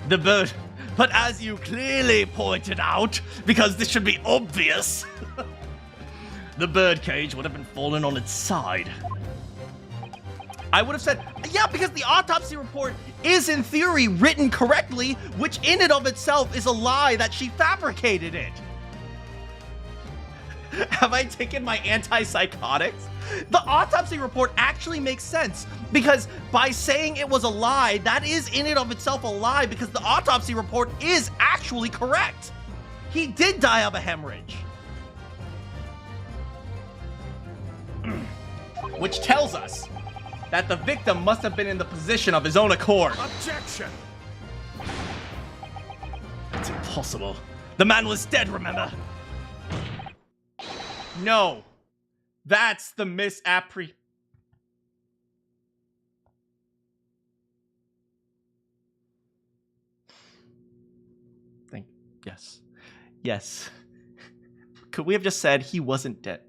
but as you clearly pointed out, because this should be obvious, the birdcage would have been fallen on its side. I would have said, yeah, because the autopsy report is in theory written correctly, which in and of itself is a lie that she fabricated it. Have I taken my antipsychotics? The autopsy report actually makes sense, because by saying it was a lie, that is in and of itself a lie, because the autopsy report is actually correct. He did die of a hemorrhage. Which tells us that the victim must have been in the position of his own accord. Objection! It's impossible. The man was dead, remember? No. That's the misappre... Yes. Yes. Could we have just said he wasn't dead?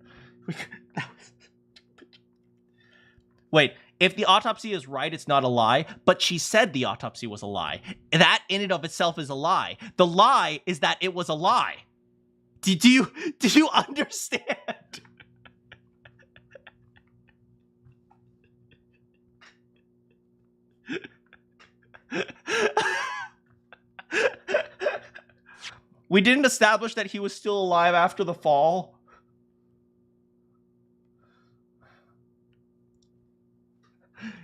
Wait, if the autopsy is right, it's not a lie, but she said the autopsy was a lie. That in and of itself is a lie. The lie is that it was a lie. Do you understand? We didn't establish that he was still alive after the fall.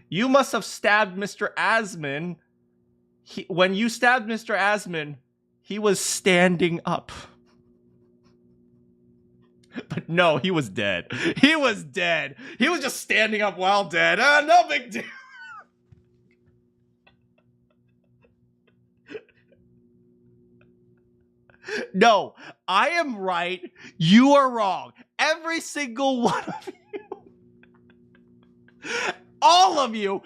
You must have stabbed Mr. Asman. When you stabbed Mr. Asman, he was standing up. But no, he was dead. He was dead. He was just standing up while dead. No big deal. No, I am right. You are wrong. Every single one of you. All of you.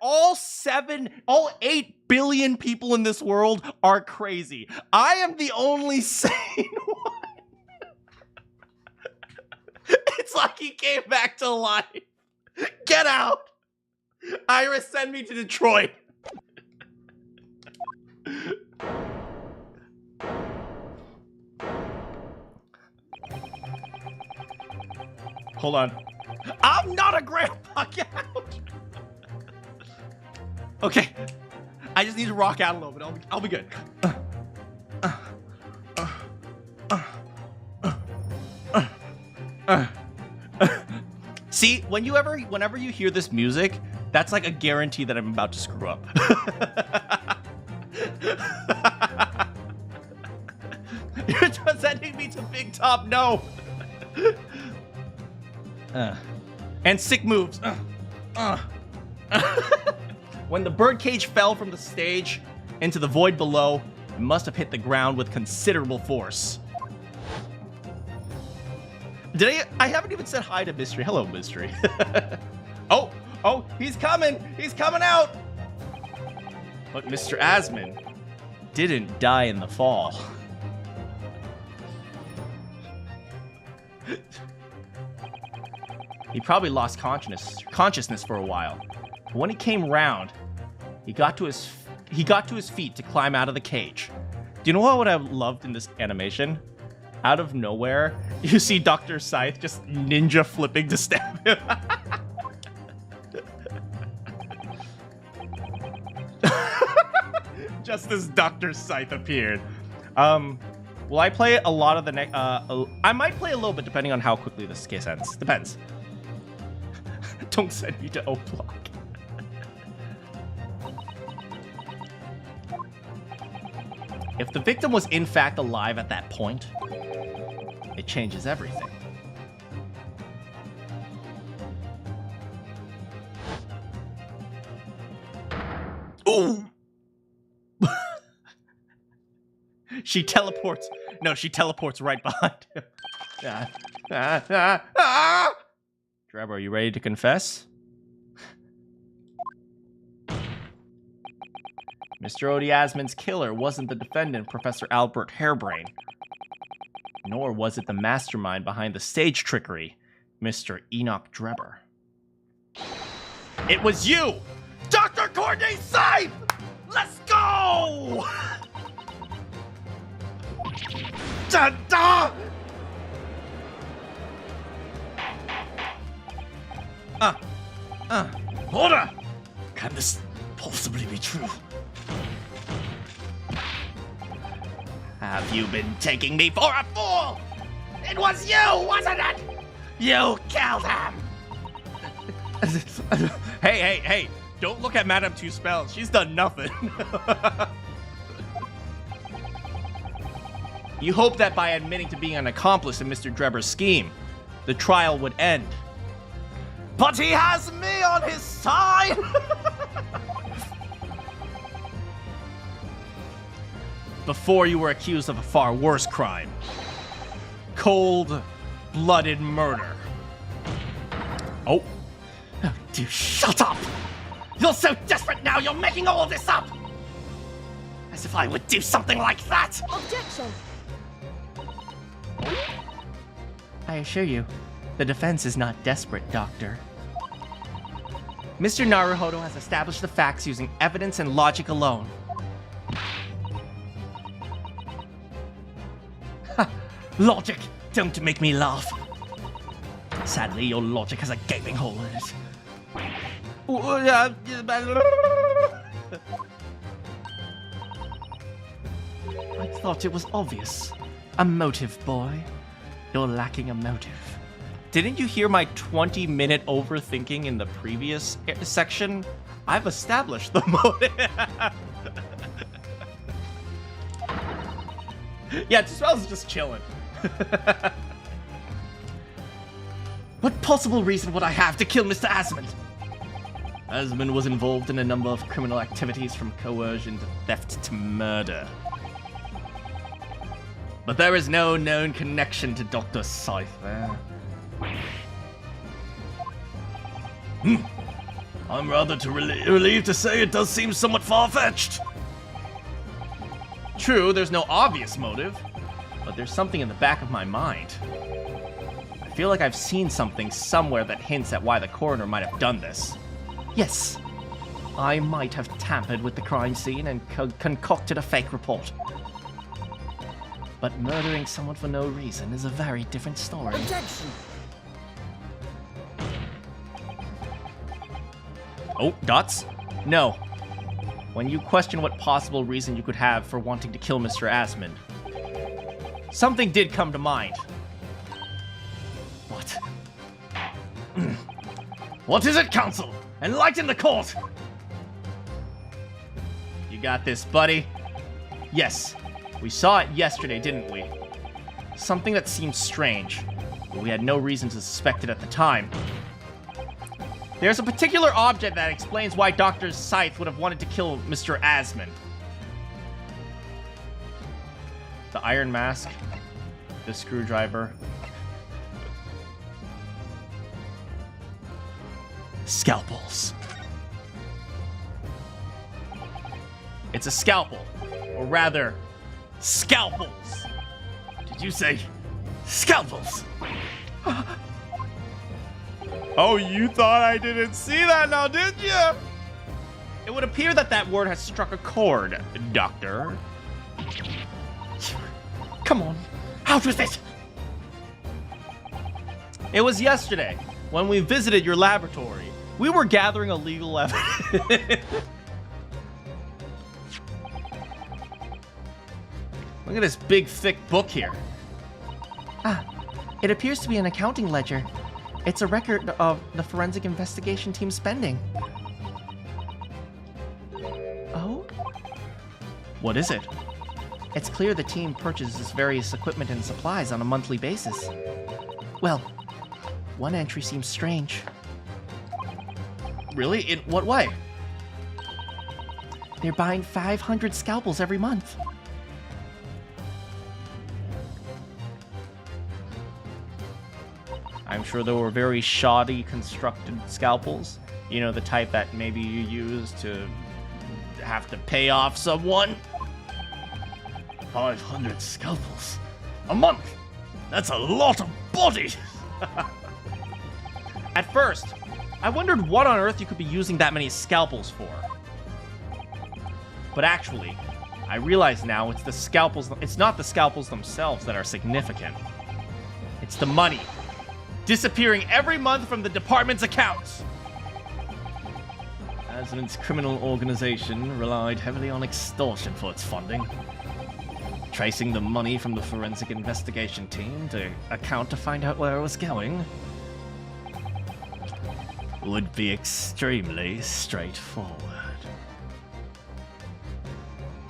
All 8 billion people in this world are crazy. I am the only sane one. It's like he came back to life. Get out. Iris, send me to Detroit. Hold on. I'm not a grandpa. Get out. Okay. I just need to rock out a little bit. I'll be good. See, whenever you hear this music, that's like a guarantee that I'm about to screw up. You're sending me to Big Top, no. And sick moves. When the birdcage fell from the stage into the void below, it must have hit the ground with considerable force. I haven't even said hi to Mystery. Hello, Mystery. Oh, he's coming. He's coming out. But Mr. Asman didn't die in the fall. He probably lost consciousness for a while. But when he came round, he got to his feet to climb out of the cage. Do you know what I would have loved in this animation? Out of nowhere, you see Dr. Scythe just ninja flipping to stab him. Just as Dr. Scythe appeared. Will I play a lot of the next? I might play a little bit depending on how quickly this case ends. Depends. Don't send me to O-Block. If the victim was in fact alive at that point, it changes everything. Ooh! She teleports. No, she teleports right behind him. Drebber, are you ready to confess? Mr. Odiasman's killer wasn't the defendant, Professor Albert Hairbrain. Nor was it the mastermind behind the stage trickery, Mr. Enoch Drebber. It was you! Dr. Courtney Scythe! Let's go! Da-da! Order! Can this possibly be true? Have you been taking me for a fool? It was you, wasn't it? You killed him! Hey, don't look at Madame Two Spells. She's done nothing. You hope that by admitting to being an accomplice in Mr. Drebber's scheme, the trial would end. But he has me on his side! Before you were accused of a far worse crime. Cold-blooded murder. Oh, dude, shut up! You're so desperate now, you're making all this up! As if I would do something like that! Objection! I assure you, the defense is not desperate, Doctor. Mr. Naruhodo has established the facts using evidence and logic alone. Ha! Logic! Don't make me laugh. Sadly, your logic has a gaping hole in it. I thought it was obvious. A motive, boy. You're lacking a motive. Didn't you hear my 20-minute overthinking in the previous section? I've established the motive. Yeah, Spells is just chilling. What possible reason would I have to kill Mr. Asmund? Asmund was involved in a number of criminal activities from coercion to theft to murder. But there is no known connection to Dr. Scythe there. I'm rather relieved to say it does seem somewhat far-fetched. True, there's no obvious motive, but there's something in the back of my mind. I feel like I've seen something somewhere that hints at why the coroner might have done this. Yes. I might have tampered with the crime scene and concocted a fake report. But murdering someone for no reason is a very different story. Objection! Oh, Dots? No. When you question what possible reason you could have for wanting to kill Mr. Asmund, something did come to mind. What? What is it, Counsel? Enlighten the court! You got this, buddy. Yes, we saw it yesterday, didn't we? Something that seemed strange, but we had no reason to suspect it at the time. There's a particular object that explains why Dr. Scythe would have wanted to kill Mr. Asmund. The iron mask, the screwdriver, scalpels. It's a scalpel, or rather, scalpels. Did you say scalpels? Oh, you thought I didn't see that now, did you? It would appear that that word has struck a chord, Doctor. Come on, out with it! It was yesterday, when we visited your laboratory. We were gathering illegal evidence. Look at this big, thick book here. Ah, it appears to be an accounting ledger. It's a record of the forensic investigation team's spending. Oh? What is it? It's clear the team purchases various equipment and supplies on a monthly basis. Well, one entry seems strange. Really? In what way? They're buying 500 scalpels every month. I'm sure there were very shoddy constructed scalpels. You know, the type that maybe you use to have to pay off someone. 500 scalpels. A month! That's a lot of bodies! At first, I wondered what on earth you could be using that many scalpels for. But actually, I realize now it's the scalpels. It's not the scalpels themselves that are significant. It's the money disappearing every month from the department's accounts. Asmund's criminal organization relied heavily on extortion for its funding. tracing the money from the forensic investigation team to account to find out where it was going would be extremely straightforward.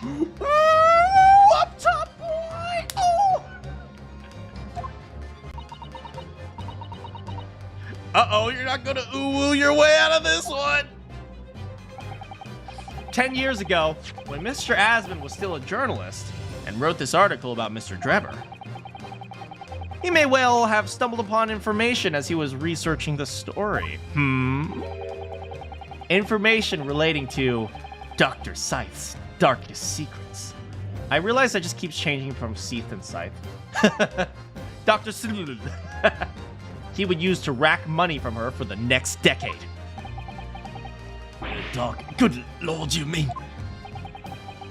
Ooh, up top, boy! Oh! Uh-oh, you're not gonna ooh-woo your way out of this one! 10 years ago, when Mr. Asman was still a journalist and wrote this article about Mr. Drebber, he may well have stumbled upon information as he was researching the story. Information relating to Dr. Scythe's darkest secrets. I realize that just keeps changing from Seath and Scythe. Dr. Scythe. He would use to rack money from her for the next decade. Dark. Good lord, you mean?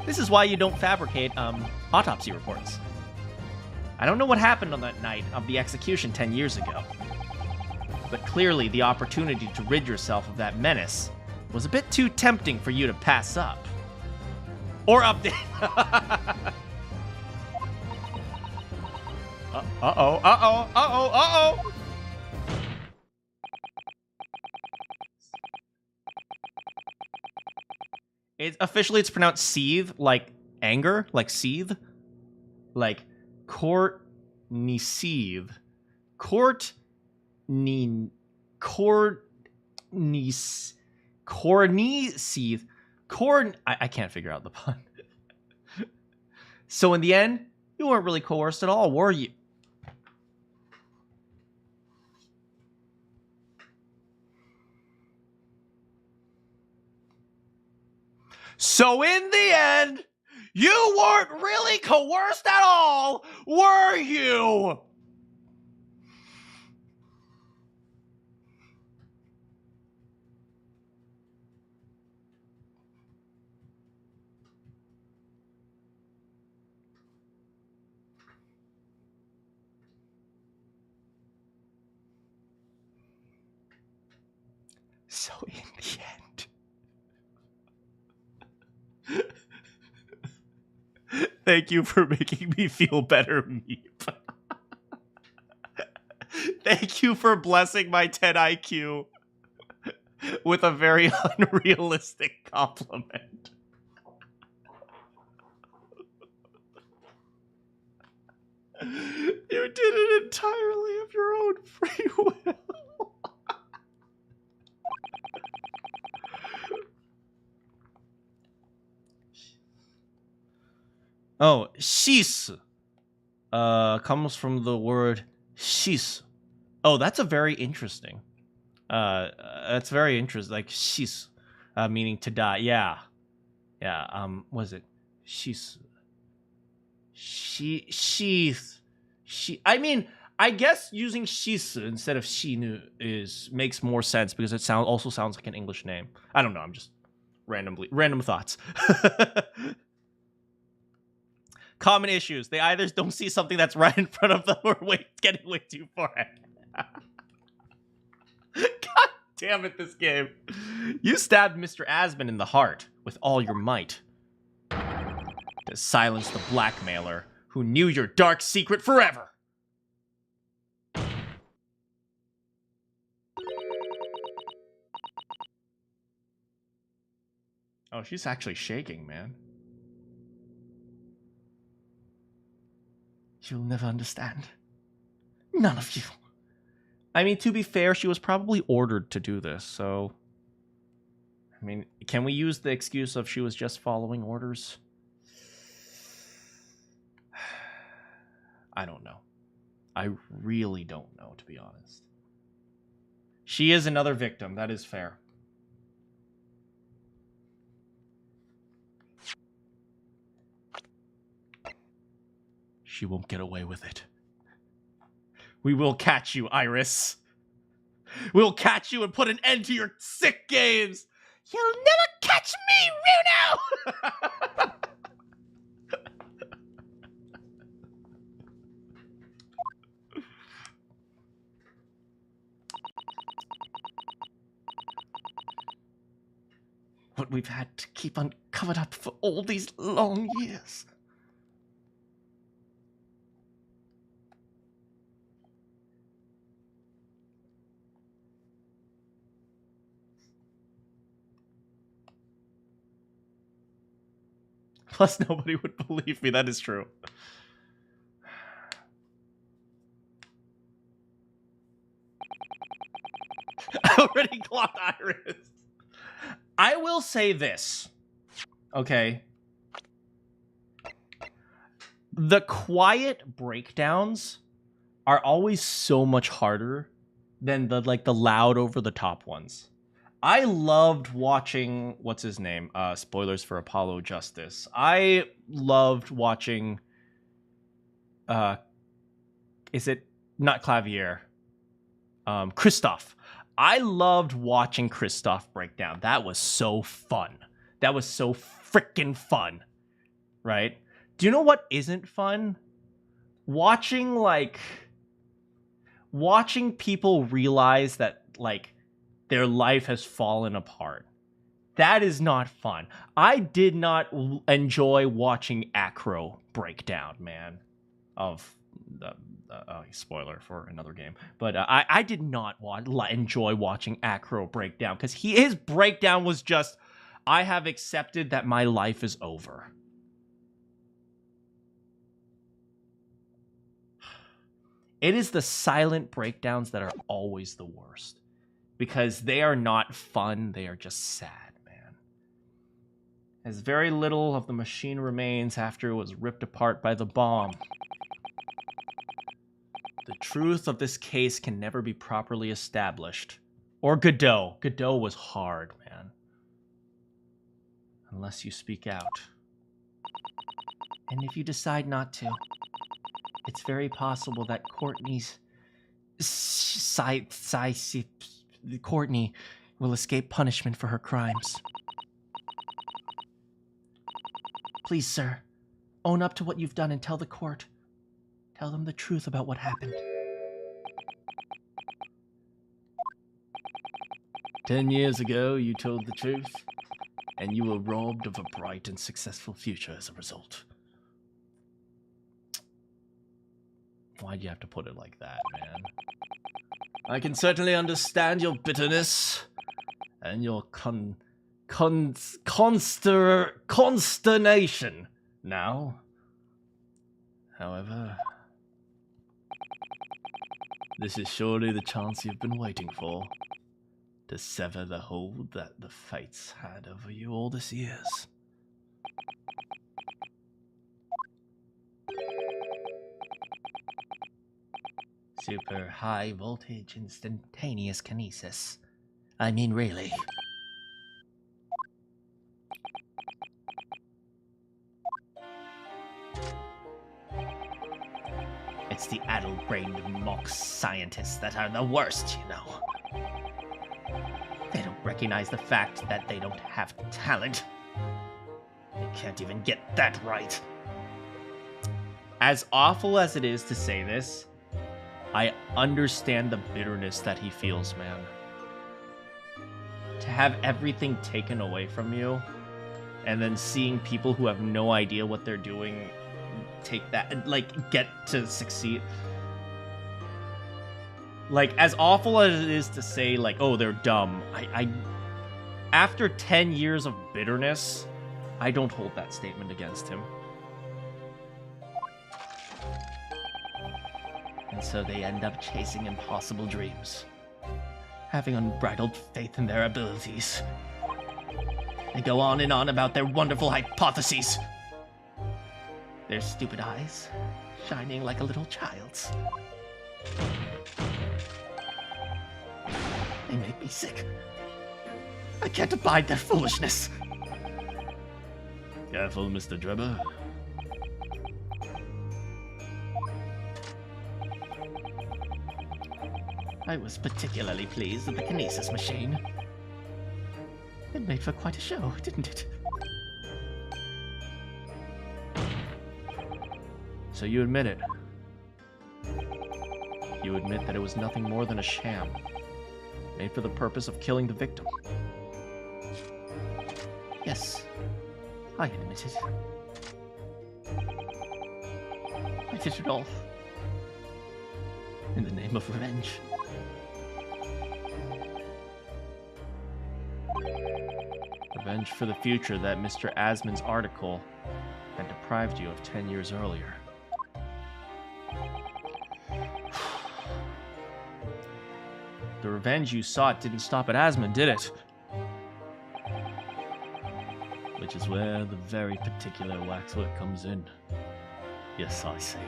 This is why you don't fabricate autopsy reports. I don't know what happened on that night of the execution 10 years ago, but clearly the opportunity to rid yourself of that menace was a bit too tempting for you to pass up. Or update. Uh-oh. It's pronounced seethe, like anger, like seethe, like court-ni-seethe, I can't figure out the pun. So in the end, you weren't really coerced at all, were you? So in the end, you weren't really coerced at all, were you? So in the end... Thank you for making me feel better, Meep. Thank you for blessing my 10 IQ with a very unrealistic compliment. You did it entirely of your own free will. Oh, shis comes from the word shis. Oh, that's a very interesting. That's very interesting. Like shis, meaning to die. Yeah. Was it shis? Sheath. I mean, I guess using shis instead of shinu makes more sense because it also sounds like an English name. I don't know. I'm just random thoughts. Common issues. They either don't see something that's right in front of them or getting way too far ahead. God damn it, this game. You stabbed Mr. Asman in the heart with all your might to silence the blackmailer who knew your dark secret forever. Oh, she's actually shaking, man. You'll never understand. None of you. I mean, to be fair, she was probably ordered to do this, so... I mean, can we use the excuse of she was just following orders? I don't know. I really don't know, to be honest. She is another victim, that is fair. She won't get away with it. We will catch you, Iris. We'll catch you and put an end to your sick games. You'll never catch me, Ryuno! What we've had to keep uncovered up for all these long years. Plus, nobody would believe me. That is true. Already clocked Iris. I will say this. Okay. The quiet breakdowns are always so much harder than the loud over the top ones. I loved watching what's his name? Spoilers for Apollo Justice. I loved watching is it not Clavier? Christoph. I loved watching Christoph break down. That was so fun. That was so freaking fun. Right? Do you know what isn't fun? Watching people realize that their life has fallen apart. That is not fun. I did not enjoy watching Acro break down, man. Spoiler for another game. But I did not enjoy watching Acro break down because his breakdown was just, I have accepted that my life is over. It is the silent breakdowns that are always the worst. Because they are not fun, they are just sad, man. As very little of the machine remains after it was ripped apart by the bomb. The truth of this case can never be properly established. Or Godot. Godot was hard, man. Unless you speak out. And if you decide not to, it's very possible that Courtney will escape punishment for her crimes. Please, sir, own up to what you've done and tell the court. Tell them the truth about what happened. 10 years ago, you told the truth, and you were robbed of a bright and successful future as a result. Why'd you have to put it like that, man? I can certainly understand your bitterness and your consternation now. However, this is surely the chance you've been waiting for, to sever the hold that the fates had over you all these years. Super high voltage instantaneous kinesis. I mean, really. It's the addle-brained mock scientists that are the worst, you know. They don't recognize the fact that they don't have talent. They can't even get that right. As awful as it is to say this, I understand the bitterness that he feels, man. To have everything taken away from you, and then seeing people who have no idea what they're doing take that, get to succeed. As awful as it is to say, oh, they're dumb, I after 10 years of bitterness, I don't hold that statement against him. And so they end up chasing impossible dreams, having unbridled faith in their abilities. They go on and on about their wonderful hypotheses. Their stupid eyes shining like a little child's. They make me sick. I can't abide their foolishness. Careful, Mr. Drebber. I was particularly pleased with the kinesis machine. It made for quite a show, didn't it? So you admit it. You admit that it was nothing more than a sham, made for the purpose of killing the victim. Yes, I admit it. I did it all in the name of revenge. The Revenge for the future that Mr. Asmon's article had deprived you of 10 years earlier. The revenge you sought didn't stop at Asmon, did it? Which is where the very particular waxwork comes in. Yes, I see.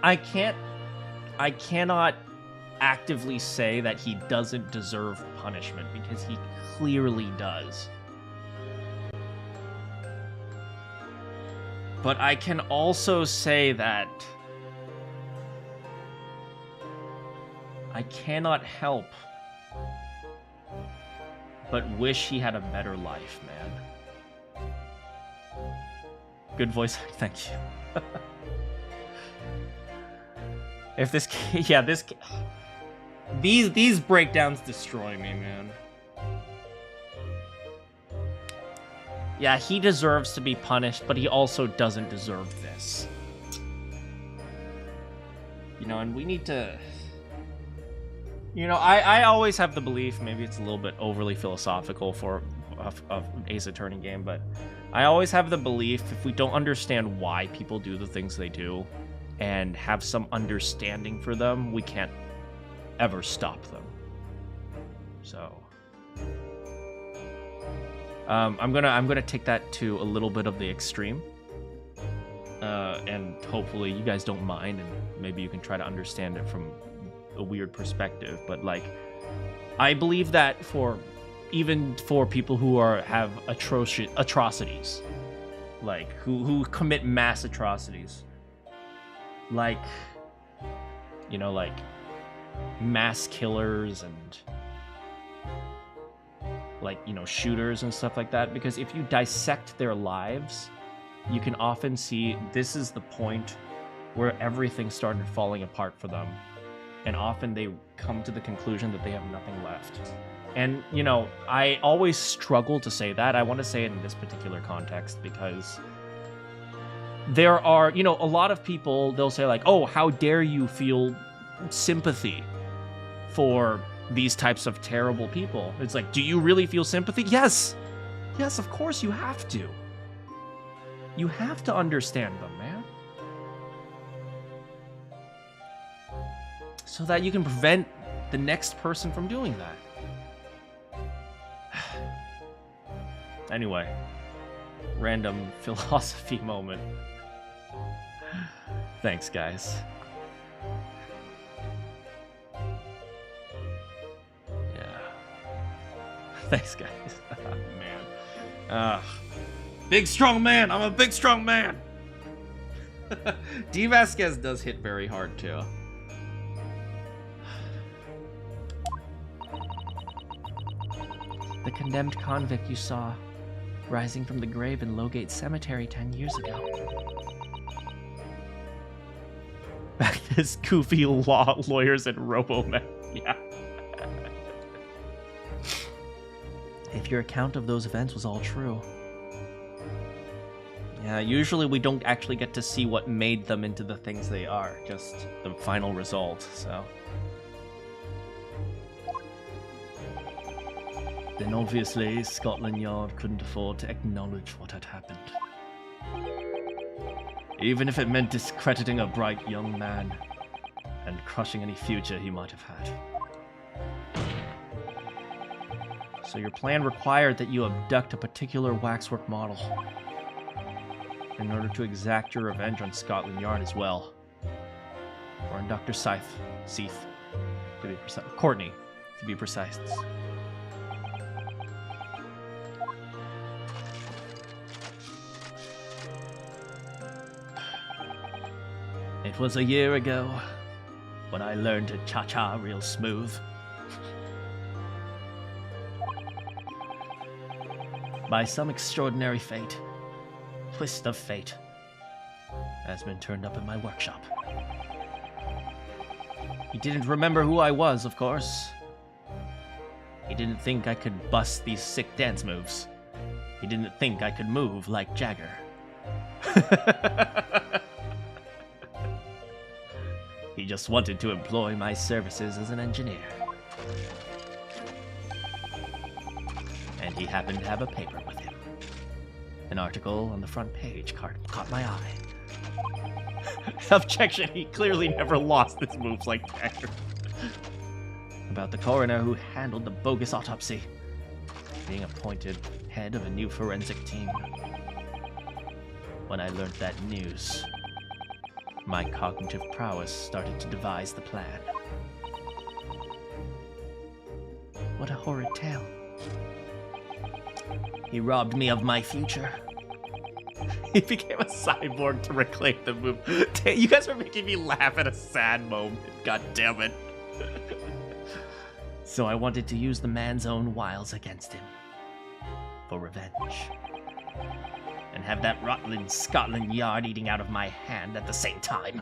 I cannot actively say that he doesn't deserve punishment, because he clearly does. But I can also say that I cannot help but wish he had a better life, man. Good voice, thank you. If this, yeah, these breakdowns destroy me, man. Yeah, he deserves to be punished, but he also doesn't deserve this. You know, and we need to... You know, I always have the belief, maybe it's a little bit overly philosophical for an Ace Attorney game, but I always have the belief if we don't understand why people do the things they do and have some understanding for them, we can't ever stop them. So... I'm gonna take that to a little bit of the extreme, and hopefully you guys don't mind, and maybe you can try to understand it from a weird perspective. But like, I believe that even for people who have atrocities, like who commit mass atrocities, like, you know, like mass killers and, like, you know, shooters and stuff like that, because if you dissect their lives, you can often see this is the point where everything started falling apart for them, and often they come to the conclusion that they have nothing left. And, you know, I always struggle to say that. I want to say it in this particular context because there are, you know, a lot of people, they'll say like, oh, how dare you feel sympathy for these types of terrible people. It's like, do you really feel sympathy? Yes. Yes, of course you have to. You have to understand them, man. So that you can prevent the next person from doing that. Anyway, random philosophy moment. Thanks, guys. Thanks, guys. Man. Big, strong man. I'm a big, strong man. D. Vasquez does hit very hard, too. The condemned convict you saw rising from the grave in Lowgate Cemetery 10 years ago. Back this goofy lawyers and robo-men. Yeah. If your account of those events was all true. Yeah, usually we don't actually get to see what made them into the things they are, just the final result, so. Then obviously Scotland Yard couldn't afford to acknowledge what had happened. Even if it meant discrediting a bright young man and crushing any future he might have had. So your plan required that you abduct a particular waxwork model in order to exact your revenge on Scotland Yard as well. Or on Dr. Seath, to be precise. Courtney, to be precise. It was a year ago when I learned to cha-cha real smooth. By some extraordinary fate, twist of fate, Asmon turned up at my workshop. He didn't remember who I was, of course. He didn't think I could bust these sick dance moves. He didn't think I could move like Jagger. He just wanted to employ my services as an engineer. And he happened to have a paper with him. An article on the front page caught my eye. Objection, he clearly never lost his moves like that. About the coroner who handled the bogus autopsy, being appointed head of a new forensic team. When I learned that news, my cognitive prowess started to devise the plan. What a horrid tale. He robbed me of my future. He became a cyborg to reclaim the move. You guys are making me laugh at a sad moment. God damn it. So I wanted to use the man's own wiles against him. For revenge. And have that rotten Scotland Yard eating out of my hand at the same time.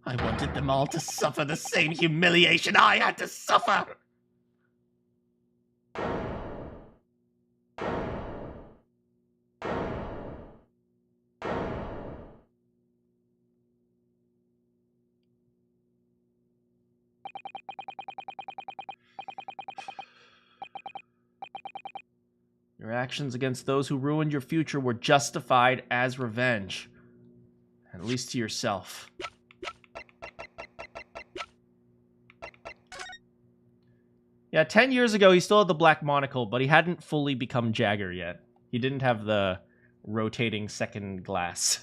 I wanted them all to suffer the same humiliation I had to suffer! Your actions against those who ruined your future were justified as revenge. At least to yourself. Yeah, 10 years ago, he still had the black monocle, but he hadn't fully become Jagger yet. He didn't have the rotating second glass.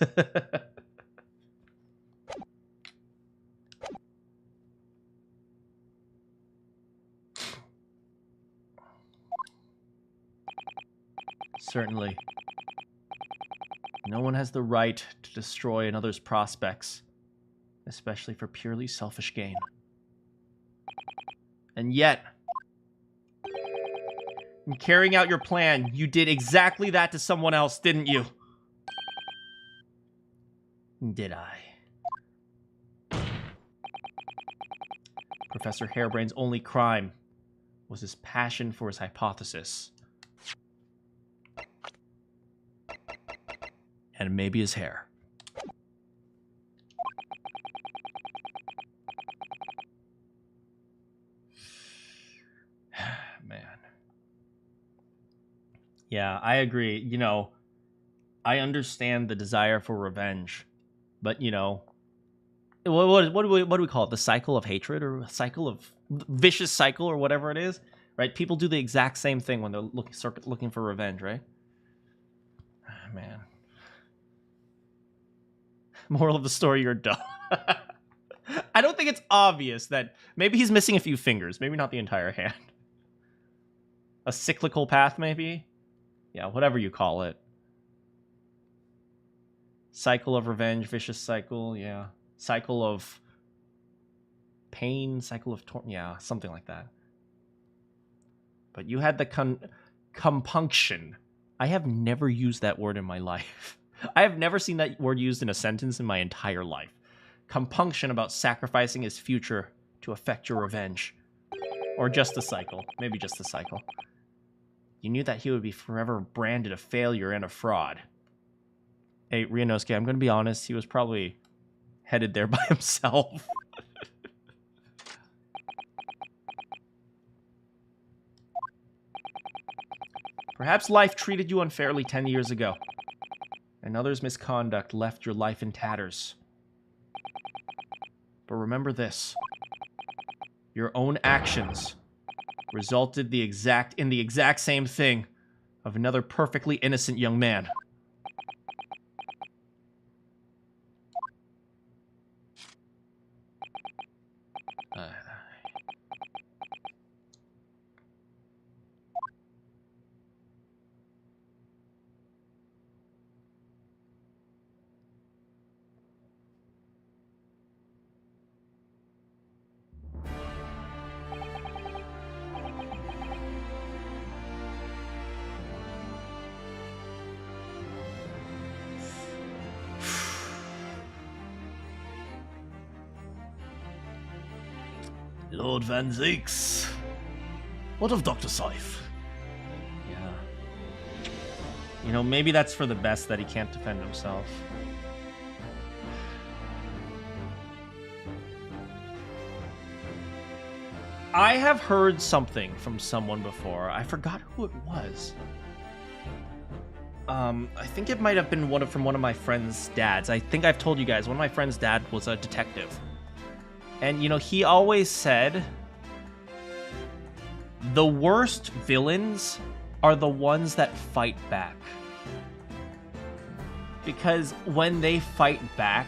Certainly. No one has the right to destroy another's prospects, especially for purely selfish gain. And yet, in carrying out your plan, you did exactly that to someone else, didn't you? Did I? Professor Harebrain's only crime was his passion for his hypothesis. And maybe his hair. Man. Yeah, I agree. You know, I understand the desire for revenge, but you know, what do we call it? The cycle of hatred, or a cycle of vicious cycle, or whatever it is, right? People do the exact same thing when they're looking for revenge, right? Man. Moral of the story, you're dumb. I don't think it's obvious that maybe he's missing a few fingers. Maybe not the entire hand. A cyclical path, maybe? Yeah, whatever you call it. Cycle of revenge, vicious cycle, yeah. Cycle of pain, cycle of yeah, something like that. But you had the compunction. I have never used that word in my life. I have never seen that word used in a sentence in my entire life. Compunction about sacrificing his future to effect your revenge. Or just the cycle. Maybe just the cycle. You knew that he would be forever branded a failure and a fraud. Hey, Ryunosuke, I'm going to be honest. He was probably headed there by himself. Perhaps life treated you unfairly 10 years ago. Another's misconduct left your life in tatters. But remember this. Your own actions resulted in the exact same thing of another perfectly innocent young man. Lord Van Zeeks. What of Dr. Scythe? Yeah. You know, maybe that's for the best that he can't defend himself. I have heard something from someone before. I forgot who it was. I think it might have been from one of my friend's dads. I think I've told you guys, one of my friend's dad was a detective. And, you know, he always said the worst villains are the ones that fight back. Because when they fight back,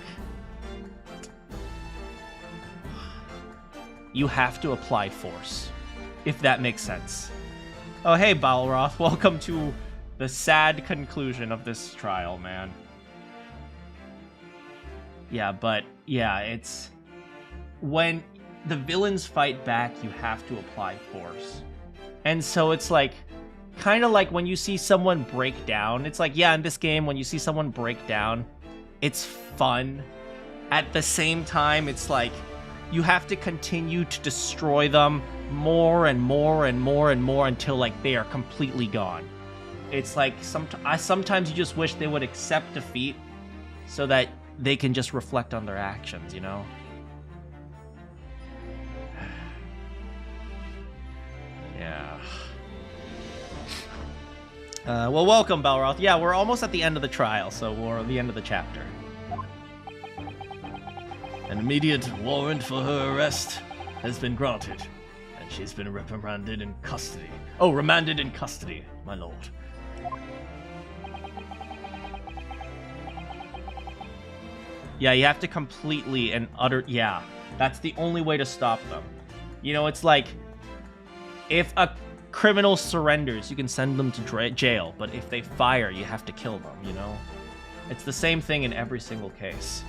you have to apply force, if that makes sense. Oh, hey, Balroth, welcome to the sad conclusion of this trial, man. Yeah, but, yeah, it's... when the villains fight back, you have to apply force. And so it's like, kind of like when you see someone break down, it's like, yeah, in this game, when you see someone break down, it's fun. At the same time, it's like, you have to continue to destroy them more and more and more and more until, like, they are completely gone. It's like, sometimes you just wish they would accept defeat so that they can just reflect on their actions, you know? Yeah. Well, welcome, Balroth. Yeah, we're almost at the end of the trial, so we're at the end of the chapter. An immediate warrant for her arrest has been granted, and she's been reprimanded in custody. Oh, remanded in custody, my lord. Yeah, you have to completely and utter... Yeah, that's the only way to stop them. You know, it's like, if a criminal surrenders, you can send them to jail, but if they fire, you have to kill them, you know? It's the same thing in every single case.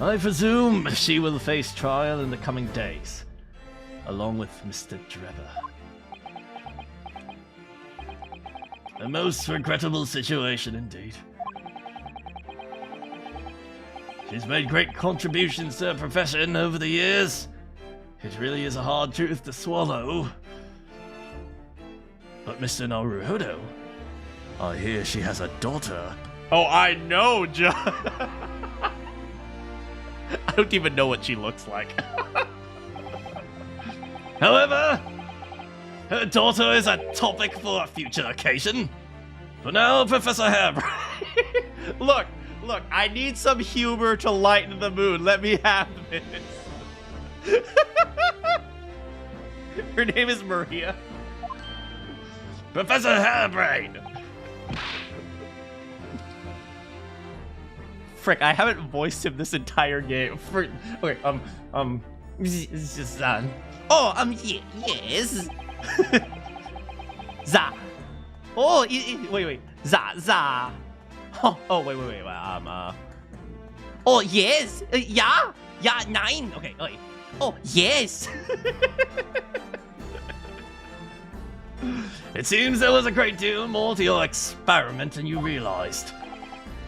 I presume she will face trial in the coming days, along with Mr. Drebber. A most regrettable situation indeed. She's made great contributions to her profession over the years. It really is a hard truth to swallow. But Mr. Naruhodo, I hear she has a daughter. Oh, I know, John. I don't even know what she looks like. However, her daughter is a topic for a future occasion. For now, Professor Harebrained. Look, I need some humor to lighten the mood. Let me have this. Her name is Maria. Professor Harebrained. Frick, I haven't voiced him this entire game. Yes. Za. Oh, wait. Za. Oh, wait. Oh, yes. Ja, nein. Okay. Oh, yes. It seems there was a great deal more to your experiment than you realized.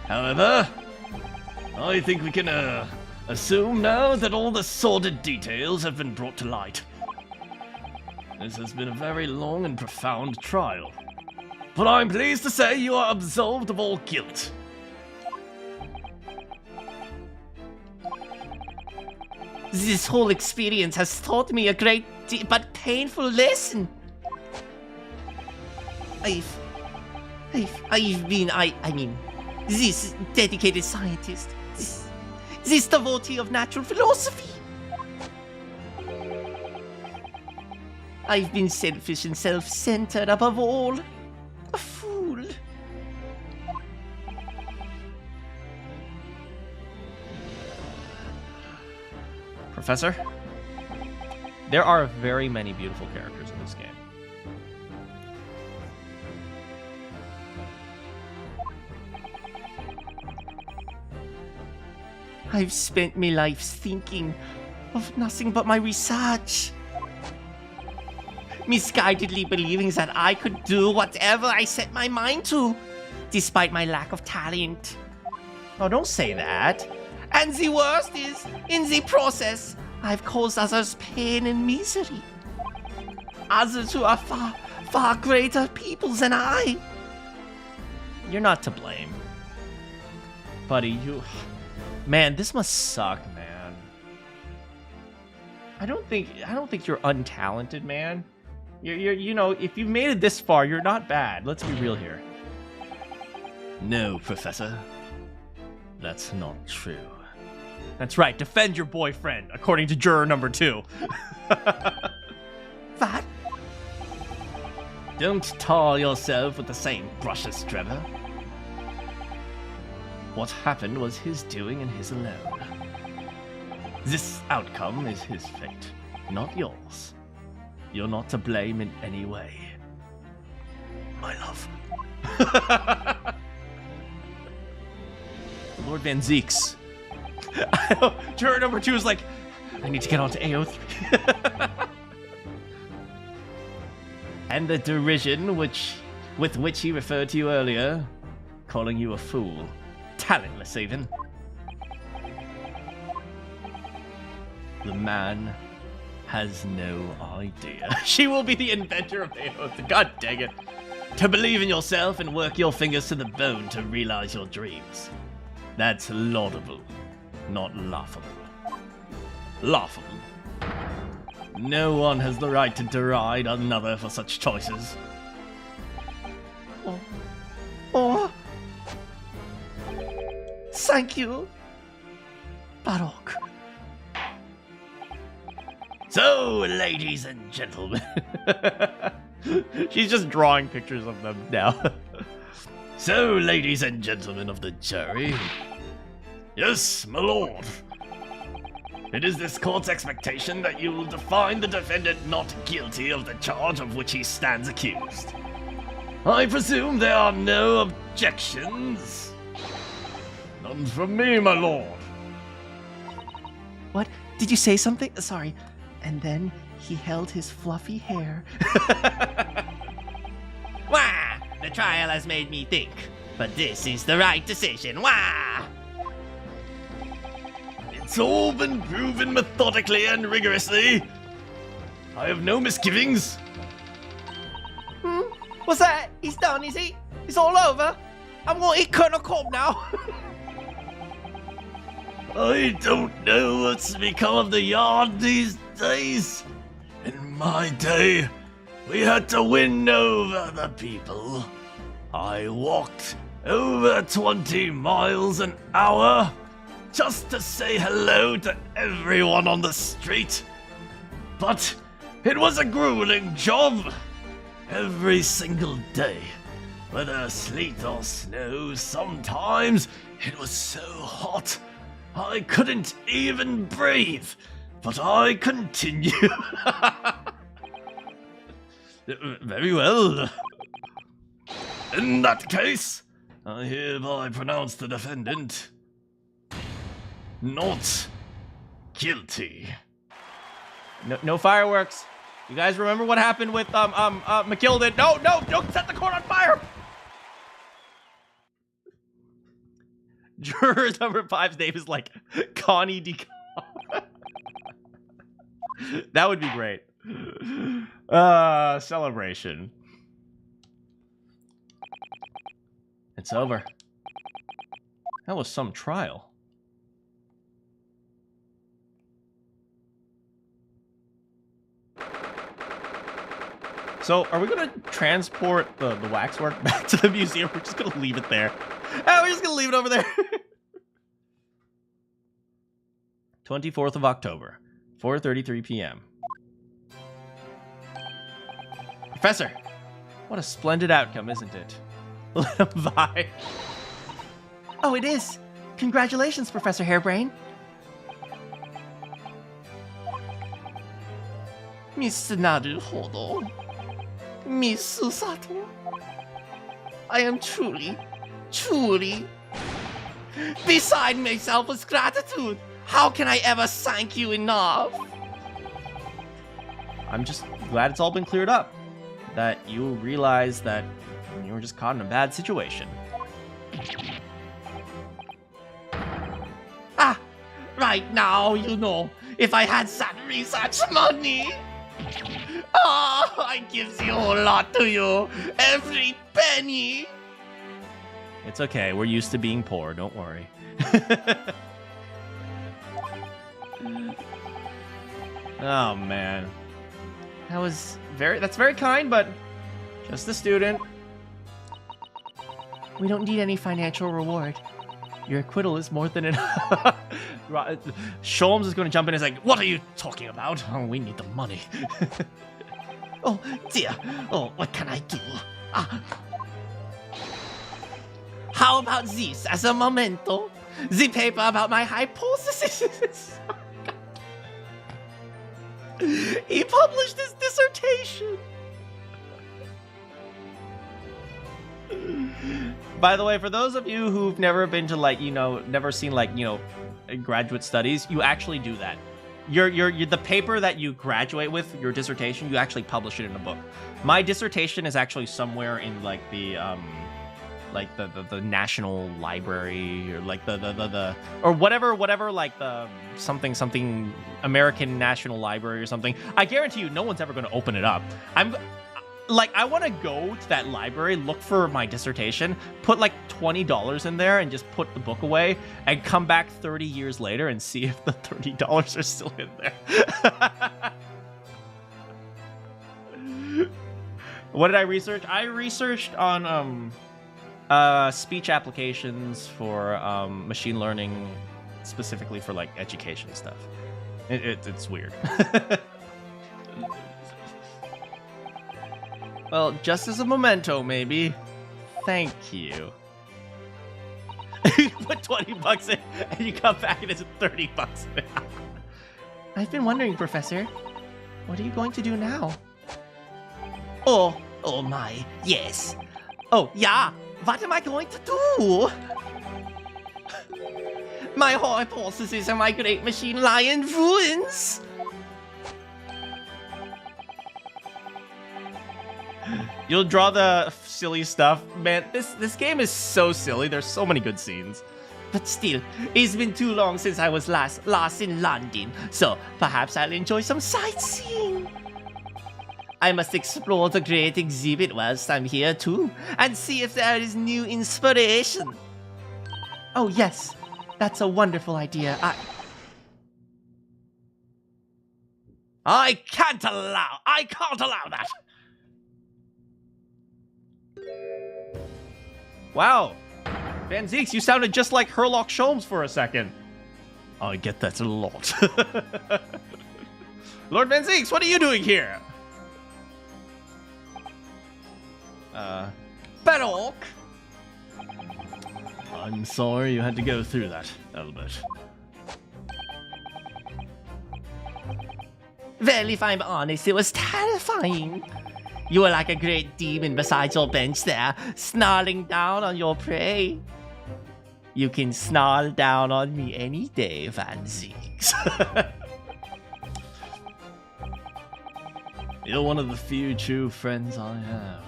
However, I think we can assume now that all the sordid details have been brought to light. This has been a very long and profound trial, but I'm pleased to say you are absolved of all guilt. This whole experience has taught me a great but painful lesson. I mean, this dedicated scientist, this devotee of natural philosophy. I've been selfish and self-centered above all. A fool. Professor, there are very many beautiful characters in this game. I've spent my life thinking of nothing but my research. Misguidedly believing that I could do whatever I set my mind to, despite my lack of talent. Oh, don't say that. And the worst is, in the process, I've caused others pain and misery. Others who are far, far greater people than I. You're not to blame. Buddy, Man, this must suck, man. I don't think you're untalented, man. You're you know, if you've made it this far, you're not bad. Let's be real here. No, Professor. That's not true. That's right. Defend your boyfriend, according to juror number 2. What? Don't tar yourself with the same brush as Trevor. What happened was his doing and his alone. This outcome is his fate, not yours. You're not to blame in any way. My love. Lord Van Zeeks. Juror number 2 is like, I need to get onto AO3. And the derision with which he referred to you earlier, calling you a fool. Talentless, even. The man has no idea. She will be the inventor of AO3. God dang it. To believe in yourself and work your fingers to the bone to realize your dreams. That's laudable, not laughable. Laughable. No one has the right to deride another for such choices. Oh. Thank you, Baroque. So, ladies and gentlemen. She's just drawing pictures of them now. So, ladies and gentlemen of the jury. Yes, my lord. It is this court's expectation that you will find the defendant not guilty of the charge of which he stands accused. I presume there are no objections. None from me, my lord. What? Did you say something? Sorry. And then he held his fluffy hair. Wah! The trial has made me think, but this is the right decision. Wah! It's all been proven methodically and rigorously. I have no misgivings. What's that? He's done, is he? It's all over? I'm going to eat Colonel Cobb now. I don't know what's become of the yard these days. In my day, we had to win over the people. I walked over 20 miles an hour just to say hello to everyone on the street. But it was a grueling job. Every single day, whether sleet or snow, sometimes it was so hot I couldn't even breathe, but I continue. Very well. In that case, I hereby pronounce the defendant not guilty. No fireworks. You guys remember what happened with McKilden? No, don't set the court on fire. Juror number 5's name is like Connie D. That would be great. Celebration. It's over. That was some trial. So, are we going to transport the waxwork back to the museum? We're just going to leave it there. We're just going to leave it over there. 24th of October, 4:33 p.m. Professor, what a splendid outcome, isn't it? Let him vibe. Oh, it is. Congratulations, Professor Hairbrain. Miss Naruhodo. Miss Susato. I am truly beside myself with gratitude. How can I ever thank you enough? I'm just glad it's all been cleared up. That you realize that you were just caught in a bad situation. Ah, right now, you know, if I had such money. Oh, I gives the whole lot to you. Every penny. It's okay. We're used to being poor. Don't worry. Oh, man. That's very kind, but just a student. We don't need any financial reward. Your acquittal is more than enough. Sholmes is going to jump in and is like, what are you talking about? Oh, we need the money. Oh, dear. Oh, what can I do? How about this as a memento? The paper about my hypothesis. He published his dissertation. By the way, for those of you who've never been to, like, never seen, like, graduate studies, you actually do that. You're the paper that you graduate with, your dissertation, you actually publish it in a book. My dissertation is actually somewhere in, like, the National Library, or like or whatever, like the something American National Library or something. I guarantee you no one's ever going to open it up. I want to go to that library, look for my dissertation, put like $20 in there and just put the book away and come back 30 years later and see if the $30 are still in there. What did I research? I researched on speech applications for machine learning, specifically for like education stuff. It's weird. Well, just as a memento, maybe. Thank you. You put $20 in, and you come back and it's $30 in. I've been wondering, Professor, what are you going to do now? Oh my, yes. Oh, yeah. What am I going to do? My hypothesis and my great machine lie in ruins. You'll draw the silly stuff. Man, this game is so silly. There's so many good scenes. But still, it's been too long since I was last in London, so perhaps I'll enjoy some sightseeing. I must explore the great exhibit whilst I'm here too, and see if there is new inspiration. Oh yes, that's a wonderful idea. I can't allow that. Wow. Van Zeeks, you sounded just like Herlock Sholmes for a second. I get that a lot. Lord Van Zeeks, what are you doing here? Baroque. I'm sorry you had to go through that, Albert. Well, if I'm honest, it was terrifying. You were like a great demon beside your bench there, snarling down on your prey. You can snarl down on me any day, Van Zeeks. You're one of the few true friends I have.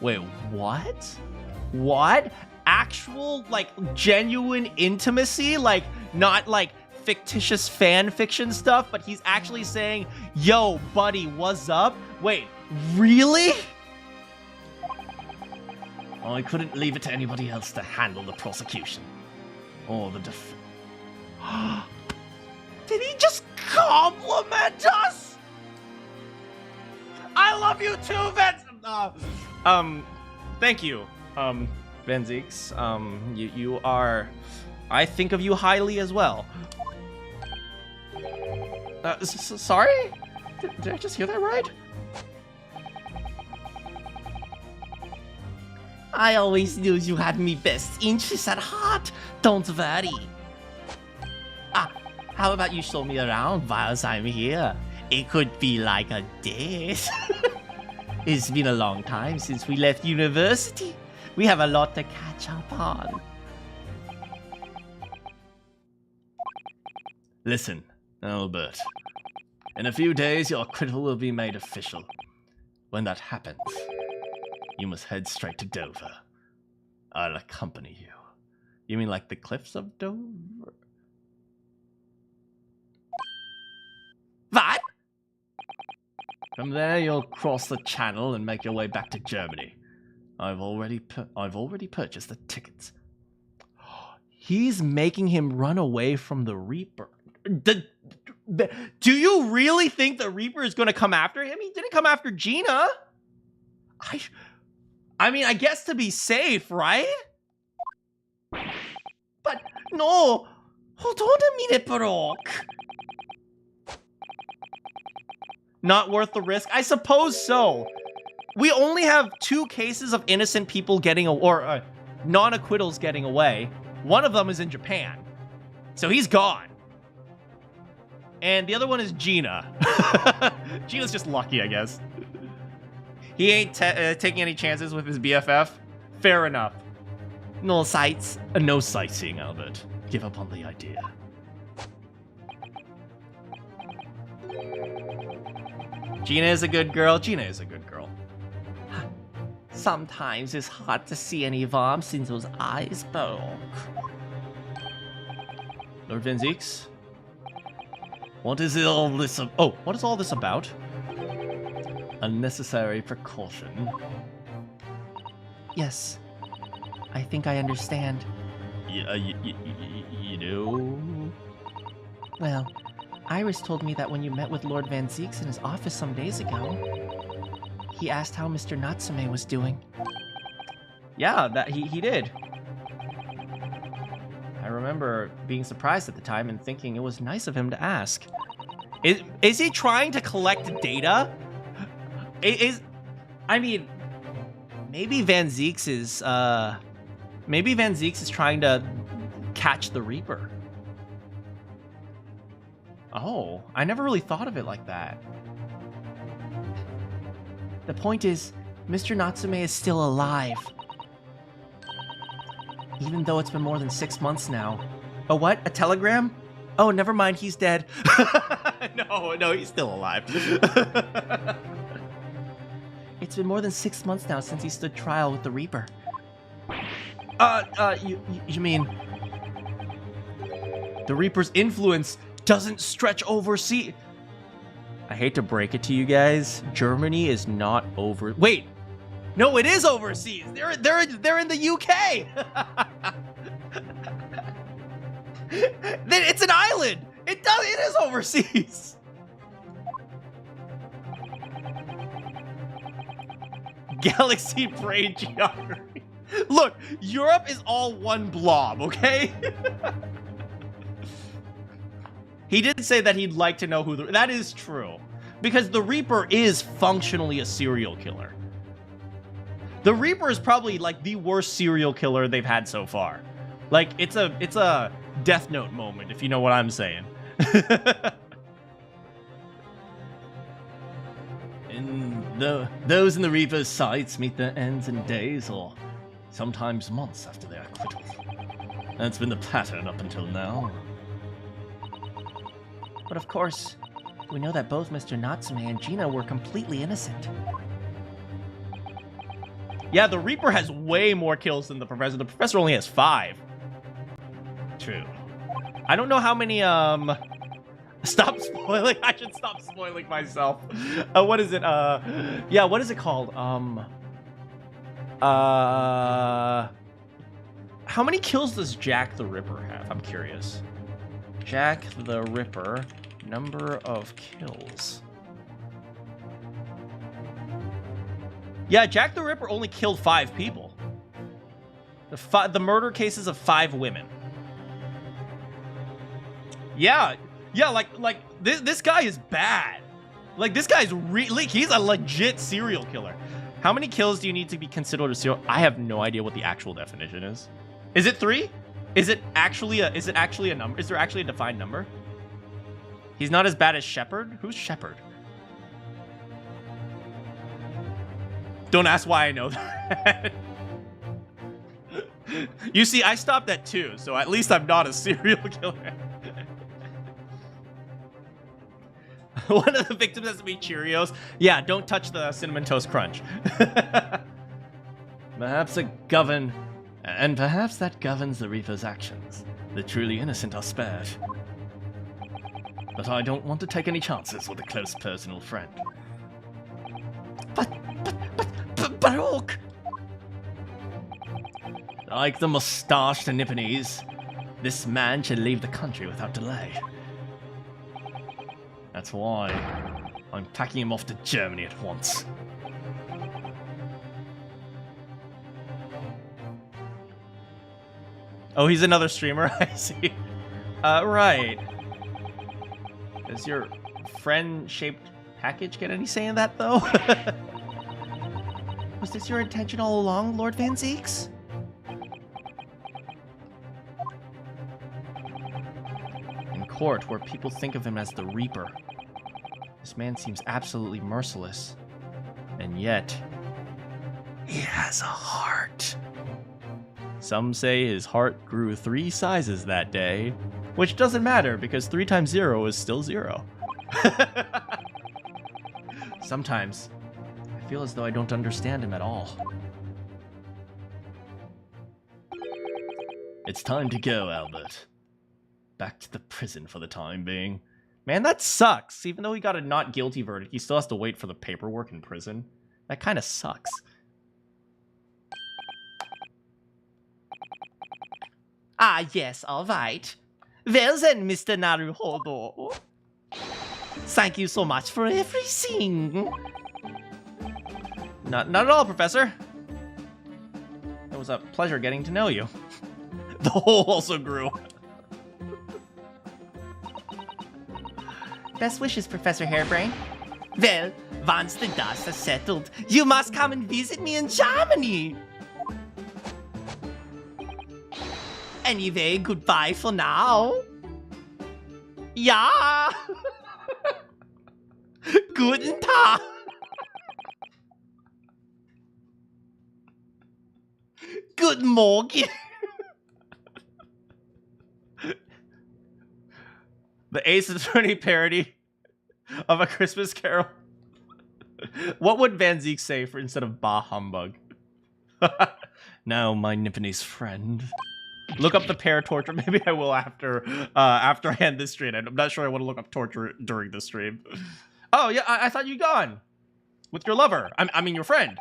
Wait, what? What? Actual, like, genuine intimacy? Like, not, like, fictitious fan fiction stuff, but he's actually saying, yo, buddy, what's up? Wait, really? I couldn't leave it to anybody else to handle the prosecution. Or the Did he just compliment us? I love you too, thank you, Van Zeeks. You are... I think of you highly as well. Sorry? Did I just hear that right? I always knew you had me best interests at heart. Don't worry. How about you show me around whilst I'm here? It could be like a date. It's been a long time since we left university. We have a lot to catch up on. Listen, Albert. In a few days, your acquittal will be made official. When that happens, you must head straight to Dover. I'll accompany you. You mean like the cliffs of Dover? What? From there, you'll cross the channel and make your way back to Germany. I've already purchased the tickets. He's making him run away from the Reaper. Do you really think the Reaper is going to come after him? He didn't come after Gina. I mean, I guess to be safe, right? But no. Hold on a minute, Baroque. Not worth the risk? I suppose so. We only have 2 cases of innocent people getting or non-acquittals getting away. One of them is in Japan. So he's gone. And the other one is Gina. Gina's just lucky, I guess. He ain't taking any chances with his BFF. Fair enough. No sightseeing, Albert. Give up on the idea. Gina is a good girl. Gina is a good girl. Sometimes it's hard to see any warmth in those eyes, Baroque. Lord Van Zeeks? What is all this? What is all this about? Unnecessary precaution. Yes, I think I understand. You do? Well, Iris told me that when you met with Lord Van Zeeks in his office some days ago, he asked how Mr. Natsume was doing. Yeah, that he did. I remember being surprised at the time and thinking it was nice of him to ask. Is he trying to collect data? I mean, maybe Van Zeeks is trying to catch the Reaper. Oh, I never really thought of it like that. The point is, Mr. Natsume is still alive. Even though it's been more than 6 months now. A what? A telegram? Oh, never mind, he's dead. No, he's still alive. It's been more than 6 months now since he stood trial with the Reaper. You mean... The Reaper's influence doesn't stretch overseas? I hate to break it to you guys, Germany is not over... Wait! No, it is overseas! They're in the UK! It's an island! It is overseas! Galaxy brain geography. Look, Europe is all one blob, okay? He did say that he'd like to know who that is true. Because the Reaper is functionally a serial killer. The Reaper is probably like the worst serial killer they've had so far. Like, it's a Death Note moment, if you know what I'm saying. Those in the Reaper's sights meet their ends in days or sometimes months after their acquittal. That's been the pattern up until now. But of course, we know that both Mr. Natsume and Gina were completely innocent. Yeah, the Reaper has way more kills than the Professor. The Professor only has 5. True. I don't know how many, Stop spoiling. I should stop spoiling myself. What is it? Yeah, what is it called? How many kills does Jack the Ripper have? I'm curious. Jack the Ripper, number of kills. Yeah, Jack the Ripper only killed 5 people. The murder cases of 5 women. Yeah, like this guy is bad. Like this guy's he's a legit serial killer. How many kills do you need to be considered a serial? I have no idea what the actual definition is. Is it 3? Is it actually a number? Is there actually a defined number? He's not as bad as Shepard? Who's Shepard? Don't ask why I know that. You see, I stopped at 2, so at least I'm not a serial killer. One of the victims has to be Cheerios. Yeah, don't touch the Cinnamon Toast Crunch. Perhaps that governs the Reaper's actions. The truly innocent are spared. But I don't want to take any chances with a close personal friend. But Baroque! Like the mustached Nipponese, this man should leave the country without delay. That's why I'm packing him off to Germany at once. Oh, he's another streamer? I see. Right. Does your friend-shaped package get any say in that, though? Was this your intention all along, Lord Van Zeeks? In court, where people think of him as the Reaper, this man seems absolutely merciless. And yet, he has a heart. Some say his heart grew 3 sizes that day, which doesn't matter because 3 times 0 is still 0. Sometimes, I feel as though I don't understand him at all. It's time to go, Albert. Back to the prison for the time being. Man, that sucks. Even though he got a not guilty verdict, he still has to wait for the paperwork in prison. That kind of sucks. Ah, yes, all right. Well then, Mr. Naruhodo. Thank you so much for everything. Not at all, Professor. It was a pleasure getting to know you. The hole also grew. Best wishes, Professor Hairbrain. Well, once the dust has settled, you must come and visit me in Germany. Anyway, goodbye for now. Ja. Guten Tag. Guten Morgen. The Ace Attorney parody of A Christmas Carol. What would Van Zeek say for instead of bah humbug? Now, my Nipponese friend. Look up the pair torture. Maybe I will after I end this stream. I'm not sure I want to look up torture during the stream. Oh yeah, I thought you gone with your lover. I mean your friend.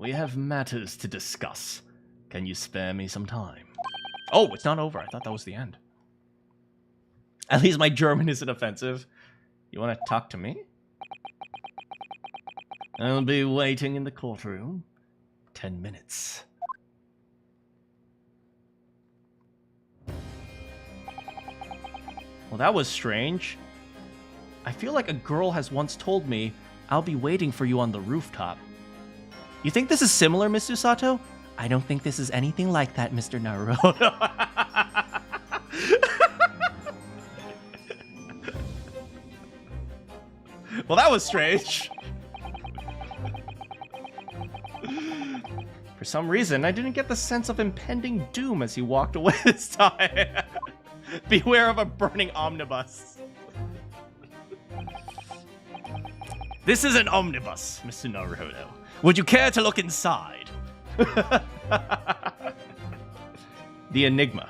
We have matters to discuss. Can you spare me some time? Oh, it's not over. I thought that was the end. At least my German isn't offensive. You want to talk to me? I'll be waiting in the courtroom. 10 minutes. Well, that was strange. I feel like a girl has once told me, I'll be waiting for you on the rooftop. You think this is similar, Miss Susato? I don't think this is anything like that, Mr. Naruhodo. Well, that was strange. For some reason, I didn't get the sense of impending doom as he walked away this time. Beware of a burning omnibus. This is an omnibus, Mr. Naruhodo. Would you care to look inside? The Enigma.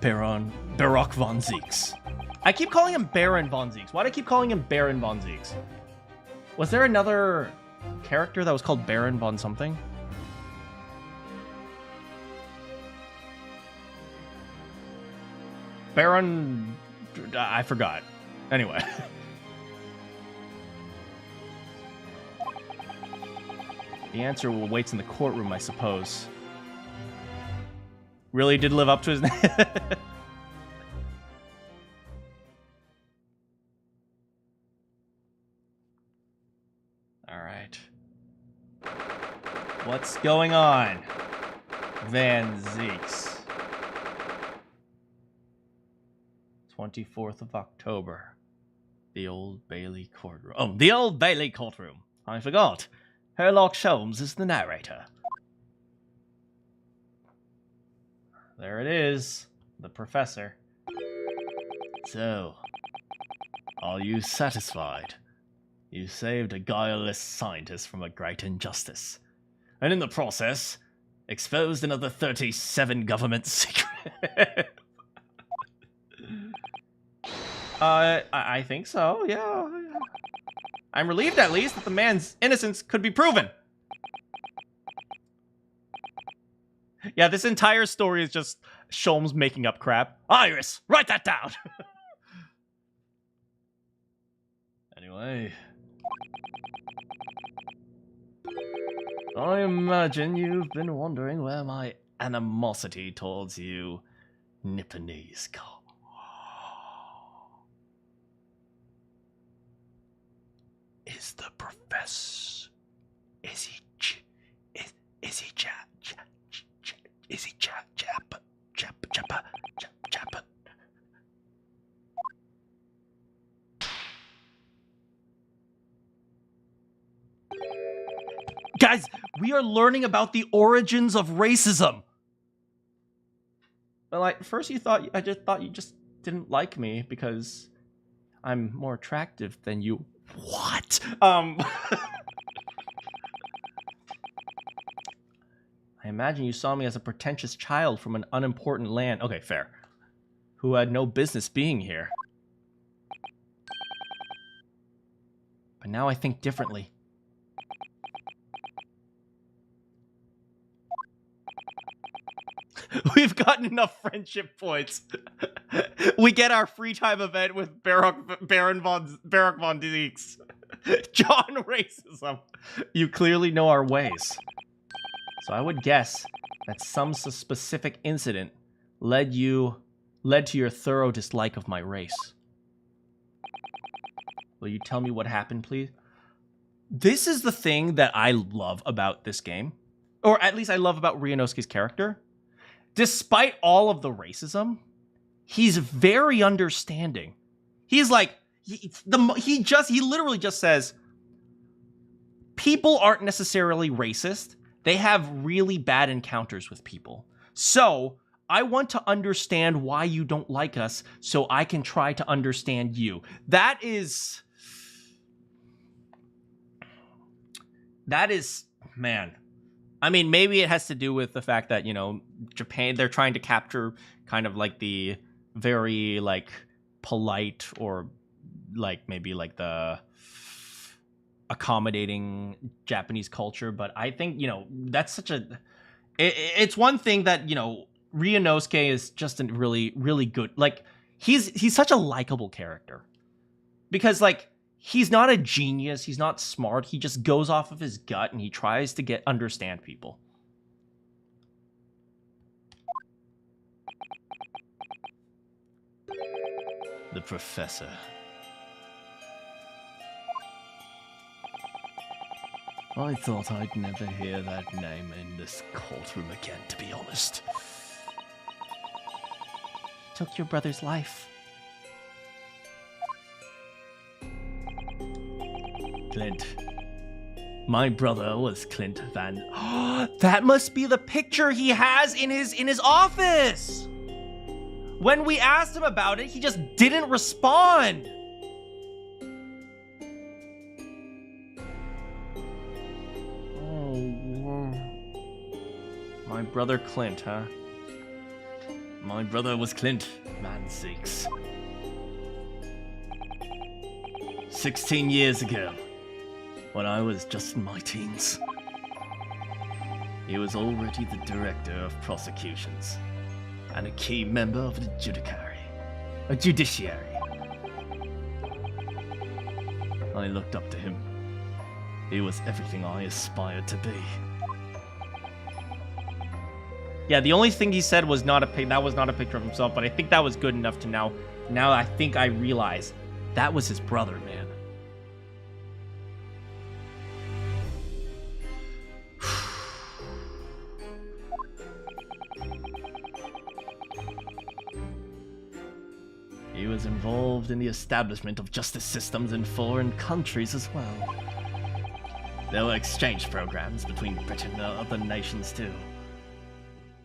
Barock von Zeeks. I keep calling him Baron von Zeeks. Why do I keep calling him Baron von Zeeks? Was there another character that was called Baron von something? Baron... I forgot. Anyway. The answer waits in the courtroom, I suppose. Really did live up to his name. Alright. What's going on? Van Zeeks. 24th of October. The Old Bailey courtroom. Oh, the Old Bailey courtroom. I forgot. Herlock Sholmes is the narrator. There it is. The professor. So, are you satisfied? You saved a guileless scientist from a great injustice. And in the process, exposed another 37 government secrets. I think so, yeah. I'm relieved at least that the man's innocence could be proven. Yeah, this entire story is just Sholmes making up crap. Iris, write that down. Anyway, I imagine you've been wondering where my animosity towards you Nipponese come. Is the professor? Is he Jap? Guys, we are learning about the origins of racism. Well, I just thought you just didn't like me because I'm more attractive than you. What? I imagine you saw me as a pretentious child from an unimportant land. Okay, fair. Who had no business being here. But now I think differently. We've gotten enough friendship points. We get our free time event with Baron von Deeks. John racism. You clearly know our ways. So I would guess that some specific incident led to your thorough dislike of my race. Will you tell me what happened, please? This is the thing that I love about this game. Or at least I love about Ryunosuke's character. Despite all of the racism, he's very understanding. He's like, he literally just says, people aren't necessarily racist. They have really bad encounters with people. So I want to understand why you don't like us so I can try to understand you. That is, man. I mean, maybe it has to do with the fact that, you know, Japan, they're trying to capture kind of like the very like polite or like maybe like the accommodating Japanese culture. But I think, you know, that's such a, it's one thing that, you know, Ryunosuke is just a really, really good, like he's such a likable character because like, he's not a genius. He's not smart. He just goes off of his gut and he tries to understand people. The professor. I thought I'd never hear that name in this courtroom again, to be honest. Took your brother's life. Clint. My brother was Clint Van... That must be the picture he has in his office! When we asked him about it, he just didn't respond! Oh, my brother Clint, huh? My brother was Clint Van Sakes. 16 years ago. When I was just in my teens. He was already the director of prosecutions and a key member of the judiciary. I looked up to him. He was everything I aspired to be. Yeah, the only thing he said was that was not a picture of himself, but I think that was good enough to now I think I realize that was his brother, man. He was involved in the establishment of justice systems in foreign countries as well. There were exchange programs between Britain and other nations too,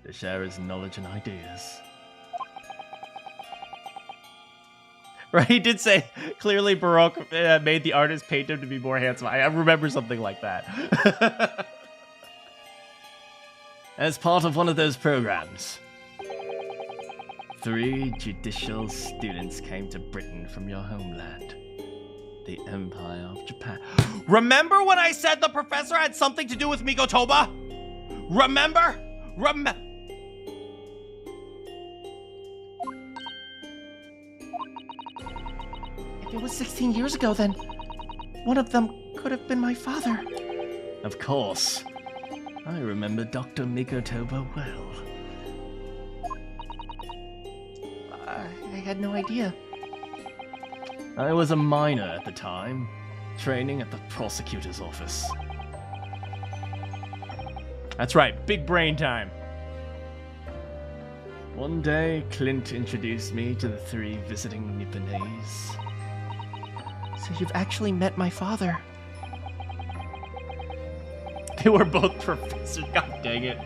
to share his knowledge and ideas. Right, he did say, clearly Baroque made the artist paint him to be more handsome. I remember something like that. As part of one of those programs, 3 judicial students came to Britain from your homeland, the Empire of Japan. Remember when I said the professor had something to do with Mikotoba? Remember? If it was 16 years ago, then one of them could have been my father. Of course. I remember Dr. Mikotoba well. I had no idea. I was a minor at the time, training at the prosecutor's office. That's right, big brain time. One day, Clint introduced me to the 3 visiting Nipponese. So you've actually met my father. They were both professors, god dang it.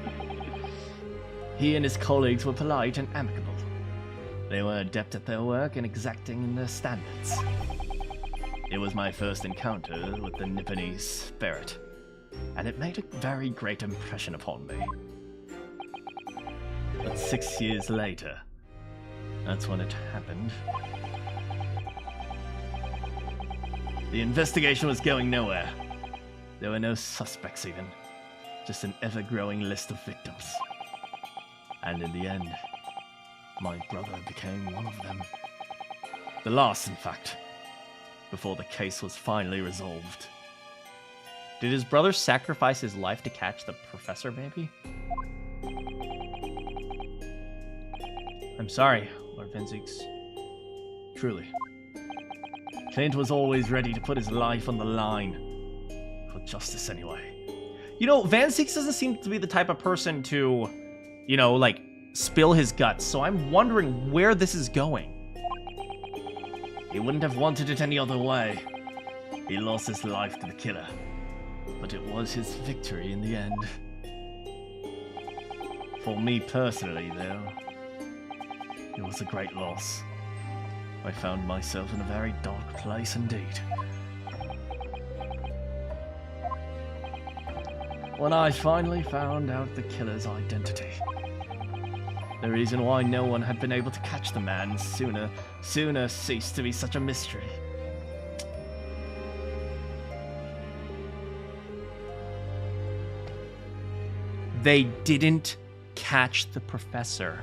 He and his colleagues were polite and amicable. They were adept at their work and exacting in their standards. It was my first encounter with the Nipponese spirit, and it made a very great impression upon me. But 6 years later, that's when it happened. The investigation was going nowhere. There were no suspects even, just an ever-growing list of victims. And in the end, my brother became one of them. The last, in fact, before the case was finally resolved. Did his brother sacrifice his life to catch the professor, maybe? I'm sorry, Lord Van Zieks. Truly. Clint was always ready to put his life on the line. For justice, anyway. You know, Van Zieks doesn't seem to be the type of person to, you know, like, spill his guts, so I'm wondering where this is going. He wouldn't have wanted it any other way. He lost his life to the killer. But it was his victory in the end. For me personally, though, it was a great loss. I found myself in a very dark place indeed. When I finally found out the killer's identity. The reason why no one had been able to catch the man sooner ceased to be such a mystery. They didn't catch the professor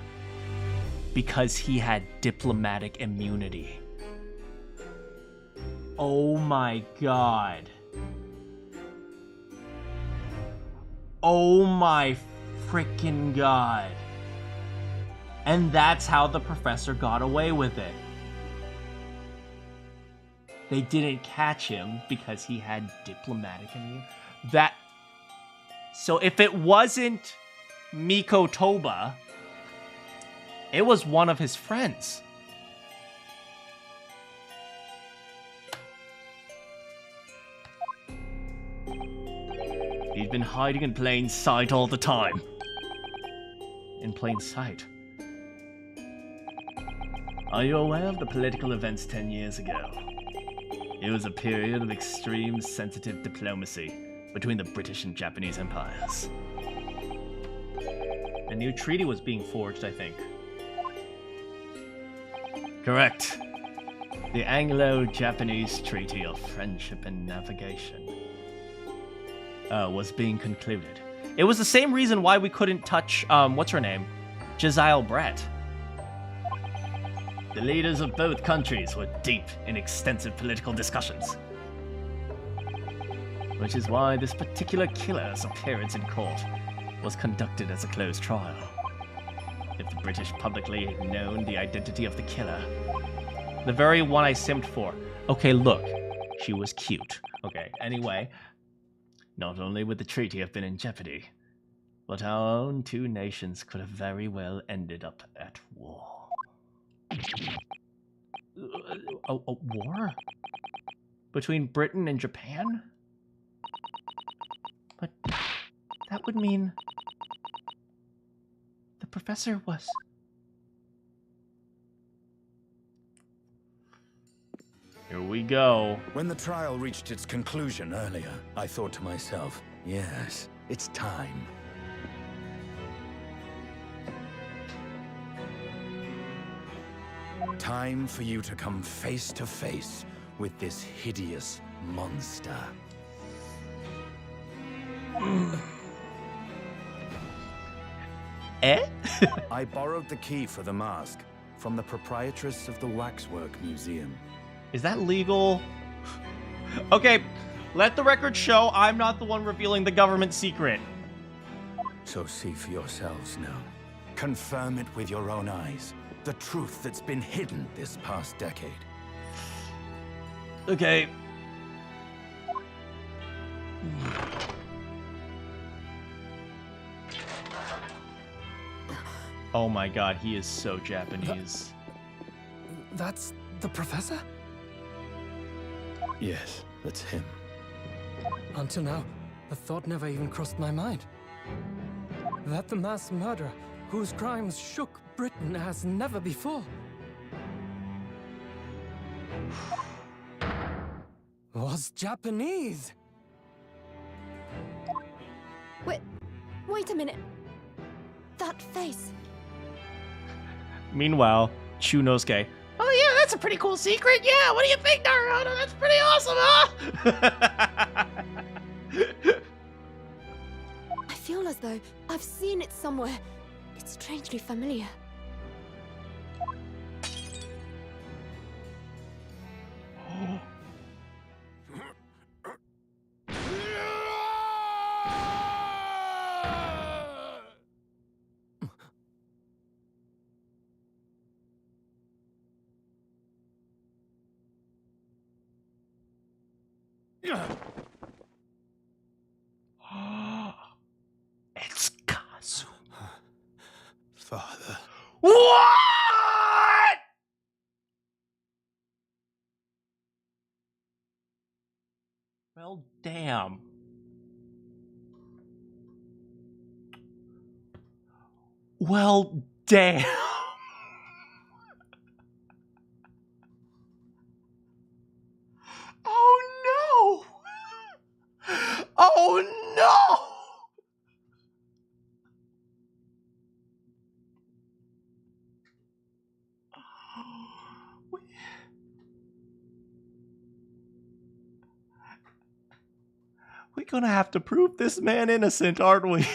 because he had diplomatic immunity. Oh my god. Oh my freaking god. And that's how the professor got away with it. They didn't catch him because he had diplomatic immunity. So if it wasn't Mikotoba, it was one of his friends. He'd been hiding in plain sight all the time. In plain sight. Are you aware of the political events 10 years ago? It was a period of extreme sensitive diplomacy between the British and Japanese empires. A new treaty was being forged, I think. Correct. The Anglo-Japanese Treaty of Friendship and Navigation was being concluded. It was the same reason why we couldn't touch, what's her name? Jezile Brett. The leaders of both countries were deep in extensive political discussions. Which is why this particular killer's appearance in court was conducted as a closed trial. If the British publicly had known the identity of the killer, the very one I simped for. Okay, look. She was cute. Okay, anyway. Not only would the treaty have been in jeopardy, but our own two nations could have very well ended up at war. A war? Between Britain and Japan? But that would mean the professor was... Here we go. When the trial reached its conclusion earlier, I thought to myself, yes, it's time. Time for you to come face to face with this hideous monster. Eh? I borrowed the key for the mask from the proprietress of the Waxwork Museum. Is that legal? Okay, let the record show I'm not the one revealing the government secret. So see for yourselves now. Confirm it with your own eyes. The truth that's been hidden this past decade. Okay. Oh my god, he is so Japanese. That's the professor? Yes, that's him. Until now, the thought never even crossed my mind. That the mass murderer, whose crimes shook Britain as never before, was Japanese. Wait a minute. That face. Meanwhile, Ryunosuke. Oh yeah, that's a pretty cool secret. Yeah, what do you think, Naruto? That's pretty awesome, huh? I feel as though I've seen it somewhere. It's strangely familiar. It's Kazu. Father. What? Well, damn. Well, damn. Oh no! Oh no! We're gonna have to prove this man innocent, aren't we?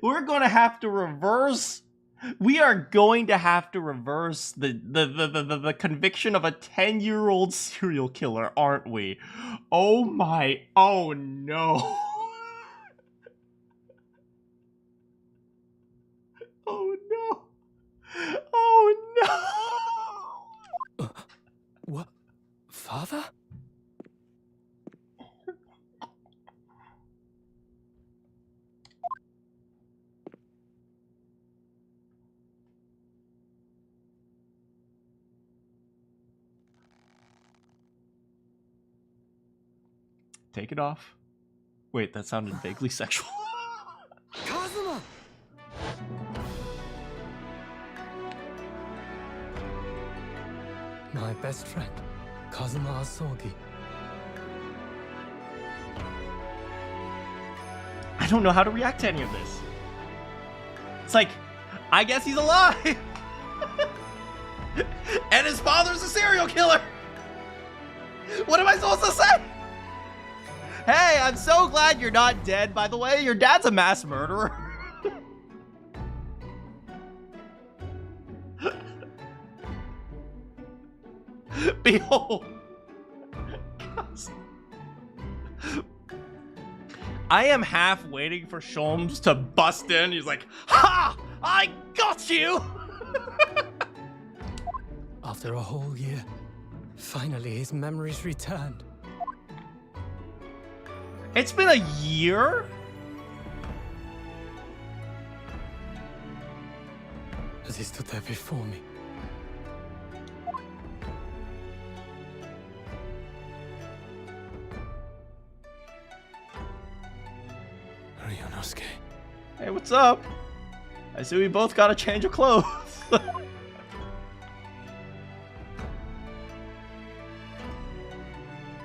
We're gonna have to reverse. We are going to have to reverse the conviction of a 10-year-old serial killer, aren't we? Oh my! Oh no! Oh no! Oh no! What? Father? Take it off. Wait, that sounded vaguely sexual. Kazuma! My best friend, Kazuma Asogi. I don't know how to react to any of this. It's like, I guess he's alive! And his father's a serial killer! What am I supposed to say? Hey, I'm so glad you're not dead, by the way. Your dad's a mass murderer. Behold. I am half waiting for Sholmes to bust in. He's like, ha! I got you! After a whole year, finally his memories returned. It's been a year? As he stood there before me. Ryunosuke. Hey, what's up? I see we both got a change of clothes.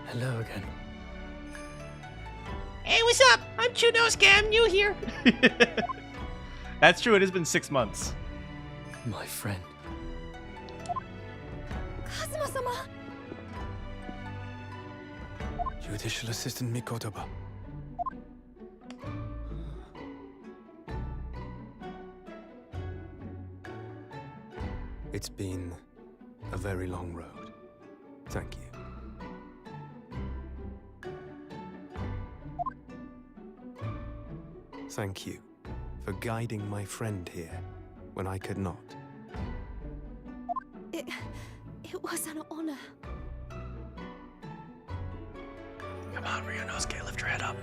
Hello again. Hey, what's up? I'm Ryunosuke. I'm new here. That's true. It has been 6 months. My friend. Kazuma-sama! Judicial Assistant Mikotoba. It's been a very long road. Thank you. Thank you for guiding my friend here when I could not. It was an honor. Come on, Ryunosuke, lift your head up.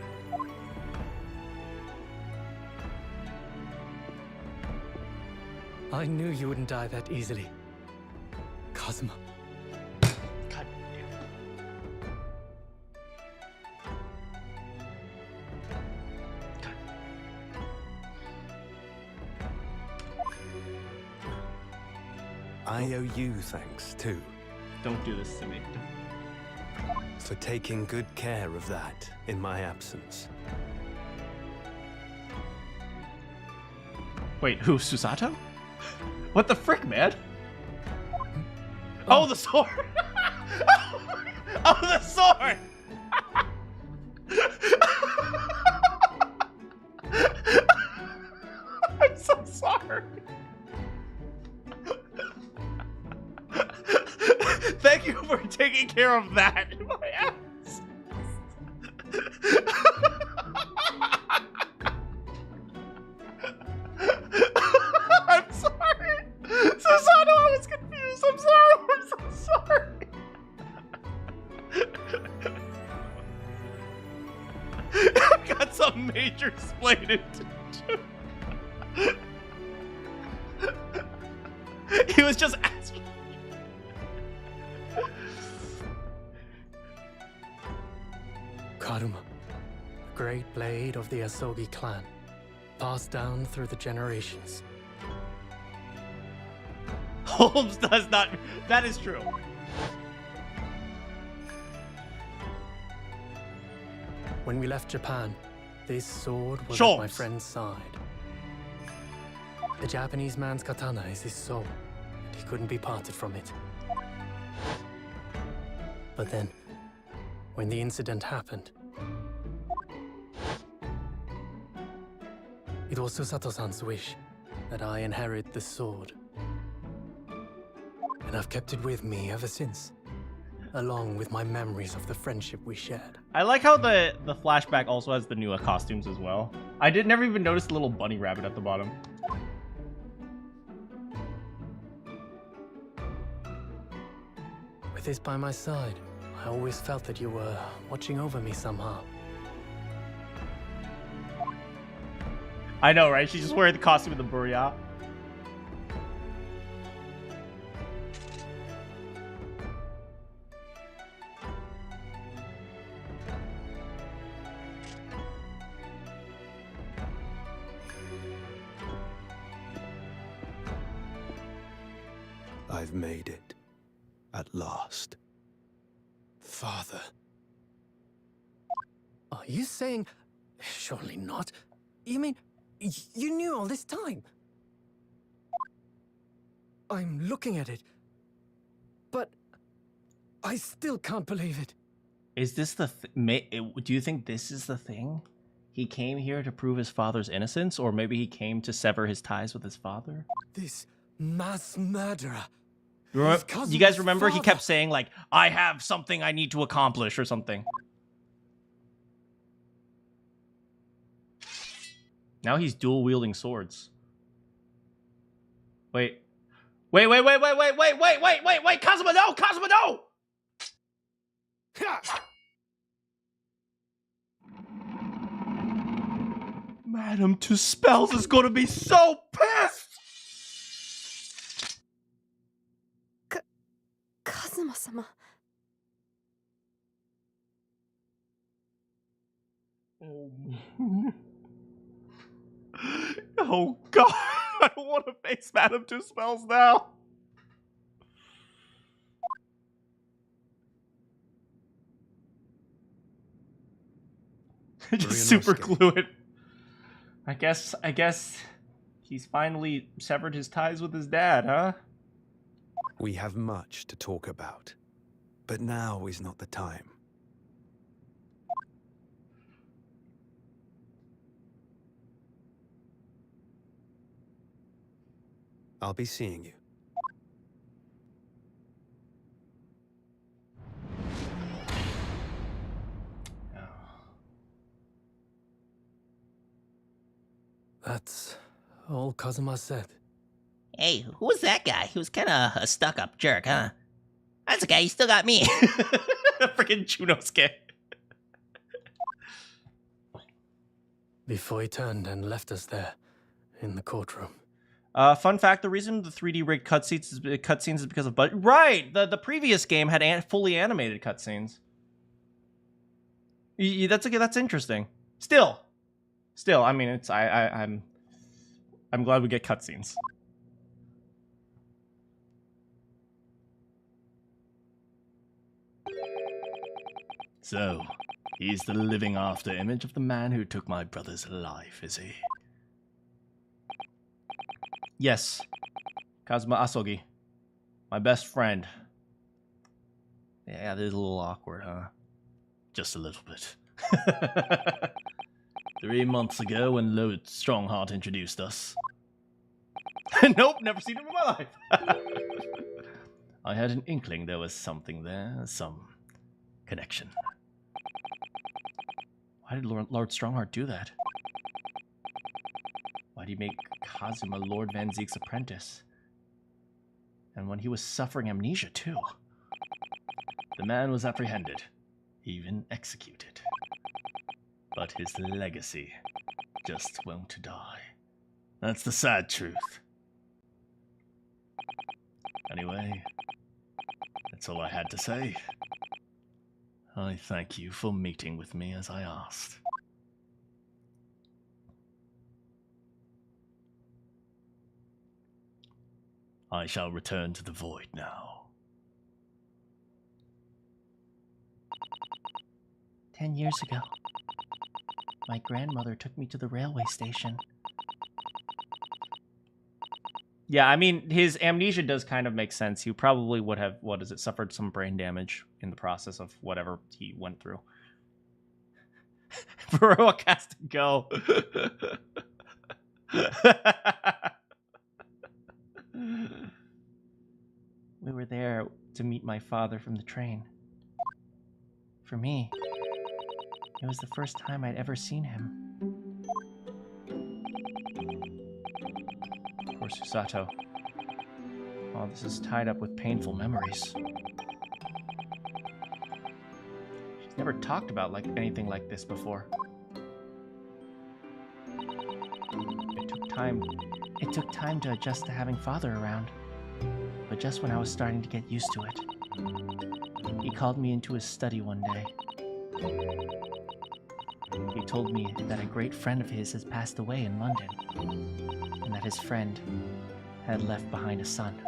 I knew you wouldn't die that easily. Kazuma. God I owe you thanks, too, Don't do this to me. for taking good care of that in my absence. Wait, who, Susato? What the frick, man? Oh, the sword! Oh, the sword! I'm so sorry. Thank you for taking care of that in my absence. I'm sorry. Susanna, I was confused. I'm sorry. I'm so sorry. I've got some major splaining to do. He was just asking. Karuma, the great blade of the Asogi clan, passed down through the generations. Holmes does not. That is true. When we left Japan, this sword was Schultz. at my friend's side. The Japanese man's katana is his soul, and he couldn't be parted from it. But then, when the incident happened, it was Susato-san's wish that I inherit the sword. And I've kept it with me ever since, along with my memories of the friendship we shared. I like how the flashback also has the newer costumes as well. I never even notice the little bunny rabbit at the bottom. With this by my side, I always felt that you were watching over me somehow. I know, right? She's just wearing the costume of the Burya. I've made it. At last. Father. Are you saying... Surely not. You mean, you knew all this time? I'm looking at it, but I still can't believe it. Is this the... do you think this is the thing? He came here to prove his father's innocence, or maybe he came to sever his ties with his father? This mass murderer. You guys remember he kept saying, like, I have something I need to accomplish or something. Now he's dual wielding swords. Wait, Kazuma, no! Kazuma, no! Madame Two Spells is gonna be so pissed! Kazuma-sama. Oh god, I don't want to face Madame Two Spells now. Just super glue it. I guess he's finally severed his ties with his dad, huh? We have much to talk about, but now is not the time. I'll be seeing you. all Kazuma said. Hey, who was that guy? He was kind of a stuck-up jerk, huh? That's okay, you still got me. Freaking Ryunosuke. Before he turned and left us there, in the courtroom. Fun fact, the reason the 3D rigged cutscenes is because of budget. Right! The previous game had fully animated cutscenes. That's interesting. Still, I mean, it's I'm glad we get cutscenes. So, he's the living after image of the man who took my brother's life, is he? Yes, Kazuma Asogi, my best friend. Yeah, this is a little awkward, huh? Just a little bit. 3 months ago when Lord Strongheart introduced us. Nope, never seen him in my life. I had an inkling there was something there, some connection. Why did Lord Strongheart do that? Why did he make Kazuma Lord Van Zeek's apprentice? And when he was suffering amnesia, too. The man was apprehended, even executed. But his legacy just won't die. That's the sad truth. Anyway, that's all I had to say. I thank you for meeting with me as I asked. I shall return to the void now. 10 years ago, my grandmother took me to the railway station. Yeah, I mean, his amnesia does kind of make sense. He probably would have, suffered some brain damage in the process of whatever he went through. Baroque has to go. We were there to meet my father from the train. For me, it was the first time I'd ever seen him. Poor Susato. Oh, this is tied up with painful memories. She's never talked about anything like this before. It took time to adjust to having father around. But just when I was starting to get used to it, he called me into his study one day. He told me that a great friend of his has passed away in London, and that his friend had left behind a son.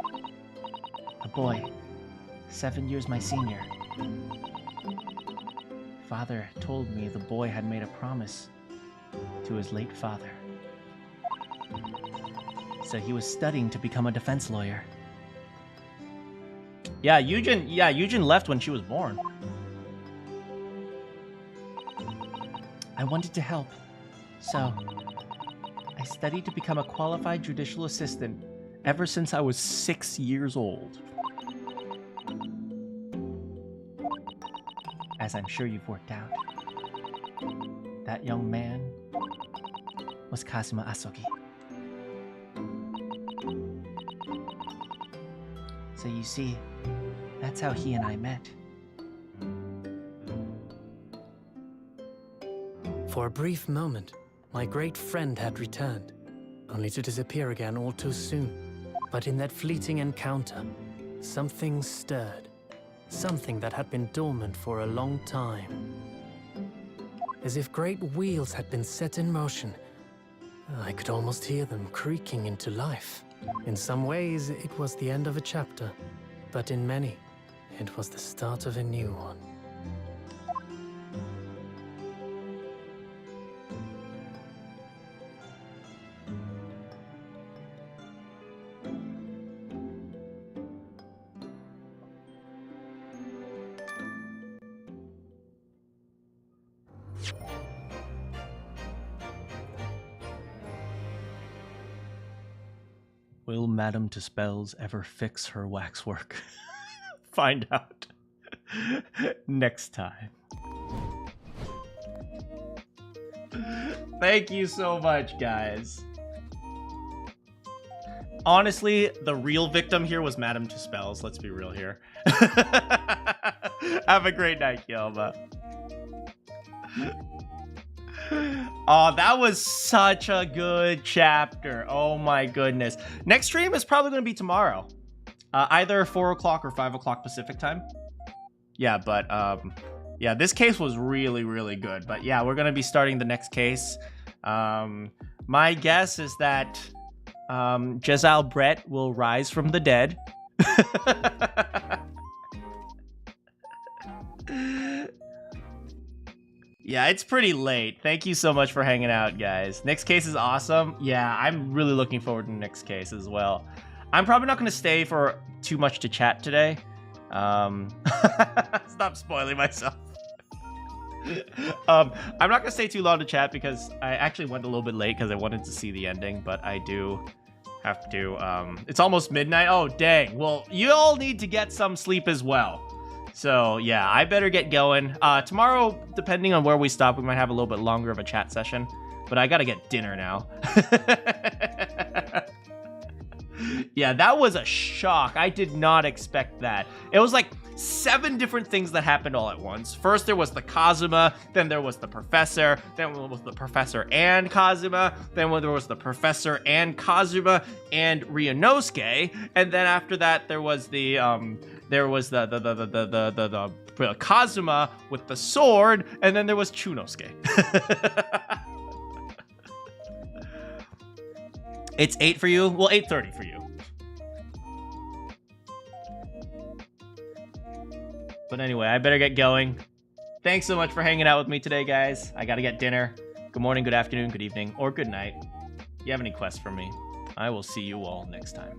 A boy, 7 years my senior. Father told me the boy had made a promise to his late father. Said he was studying to become a defense lawyer. Yeah, Yujin left when she was born. I wanted to help, so I studied to become a qualified judicial assistant Ever since I was 6 years old. as I'm sure you've worked out. That young man was Kazuma Asogi. So you see, that's how he and I met. For a brief moment, my great friend had returned, only to disappear again all too soon. But in that fleeting encounter, something stirred. Something that had been dormant for a long time. As if great wheels had been set in motion, I could almost hear them creaking into life. In some ways, it was the end of a chapter, but in many, it was the start of a new one. Will Madame Tuspells ever fix her waxwork? Find out next time. Thank you so much, guys. honestly, the real victim here was Madame Tuspells. Let's be real here. Have a great night, Kielma. Oh, that was such a good chapter. Oh my goodness. Next stream is probably going to be tomorrow. Either 4 o'clock or 5 o'clock Pacific time. Yeah, but yeah, this case was really, really good. But yeah, we're going to be starting the next case. My guess is that Jezal Brett will rise from the dead. Yeah, it's pretty late. Thank you so much for hanging out, guys. Next case is awesome. Yeah, I'm really looking forward to the next case as well. I'm probably not going to stay for too much to chat today. Stop spoiling myself. I'm not going to stay too long to chat because I actually went a little bit late because I wanted to see the ending, but I do have to. It's almost midnight. Oh, dang. Well, you all need to get some sleep as well. So, yeah, I better get going. Tomorrow, depending on where we stop, we might have a little bit longer of a chat session. But I gotta get dinner now. Yeah, that was a shock. I did not expect that. It was like 7 different things that happened all at once. First, there was the Kazuma. Then there was the professor. Then there was the professor and Kazuma. Then there was the professor and Kazuma and Ryunosuke. And then after that, there was the Kazuma with the sword, and then there was Chunosuke. It's 8 for you? Well, 8:30 for you. But anyway, I better get going. Thanks so much for hanging out with me today, guys. I gotta get dinner. Good morning, good afternoon, good evening, or good night. If you have any quests for me, I will see you all next time.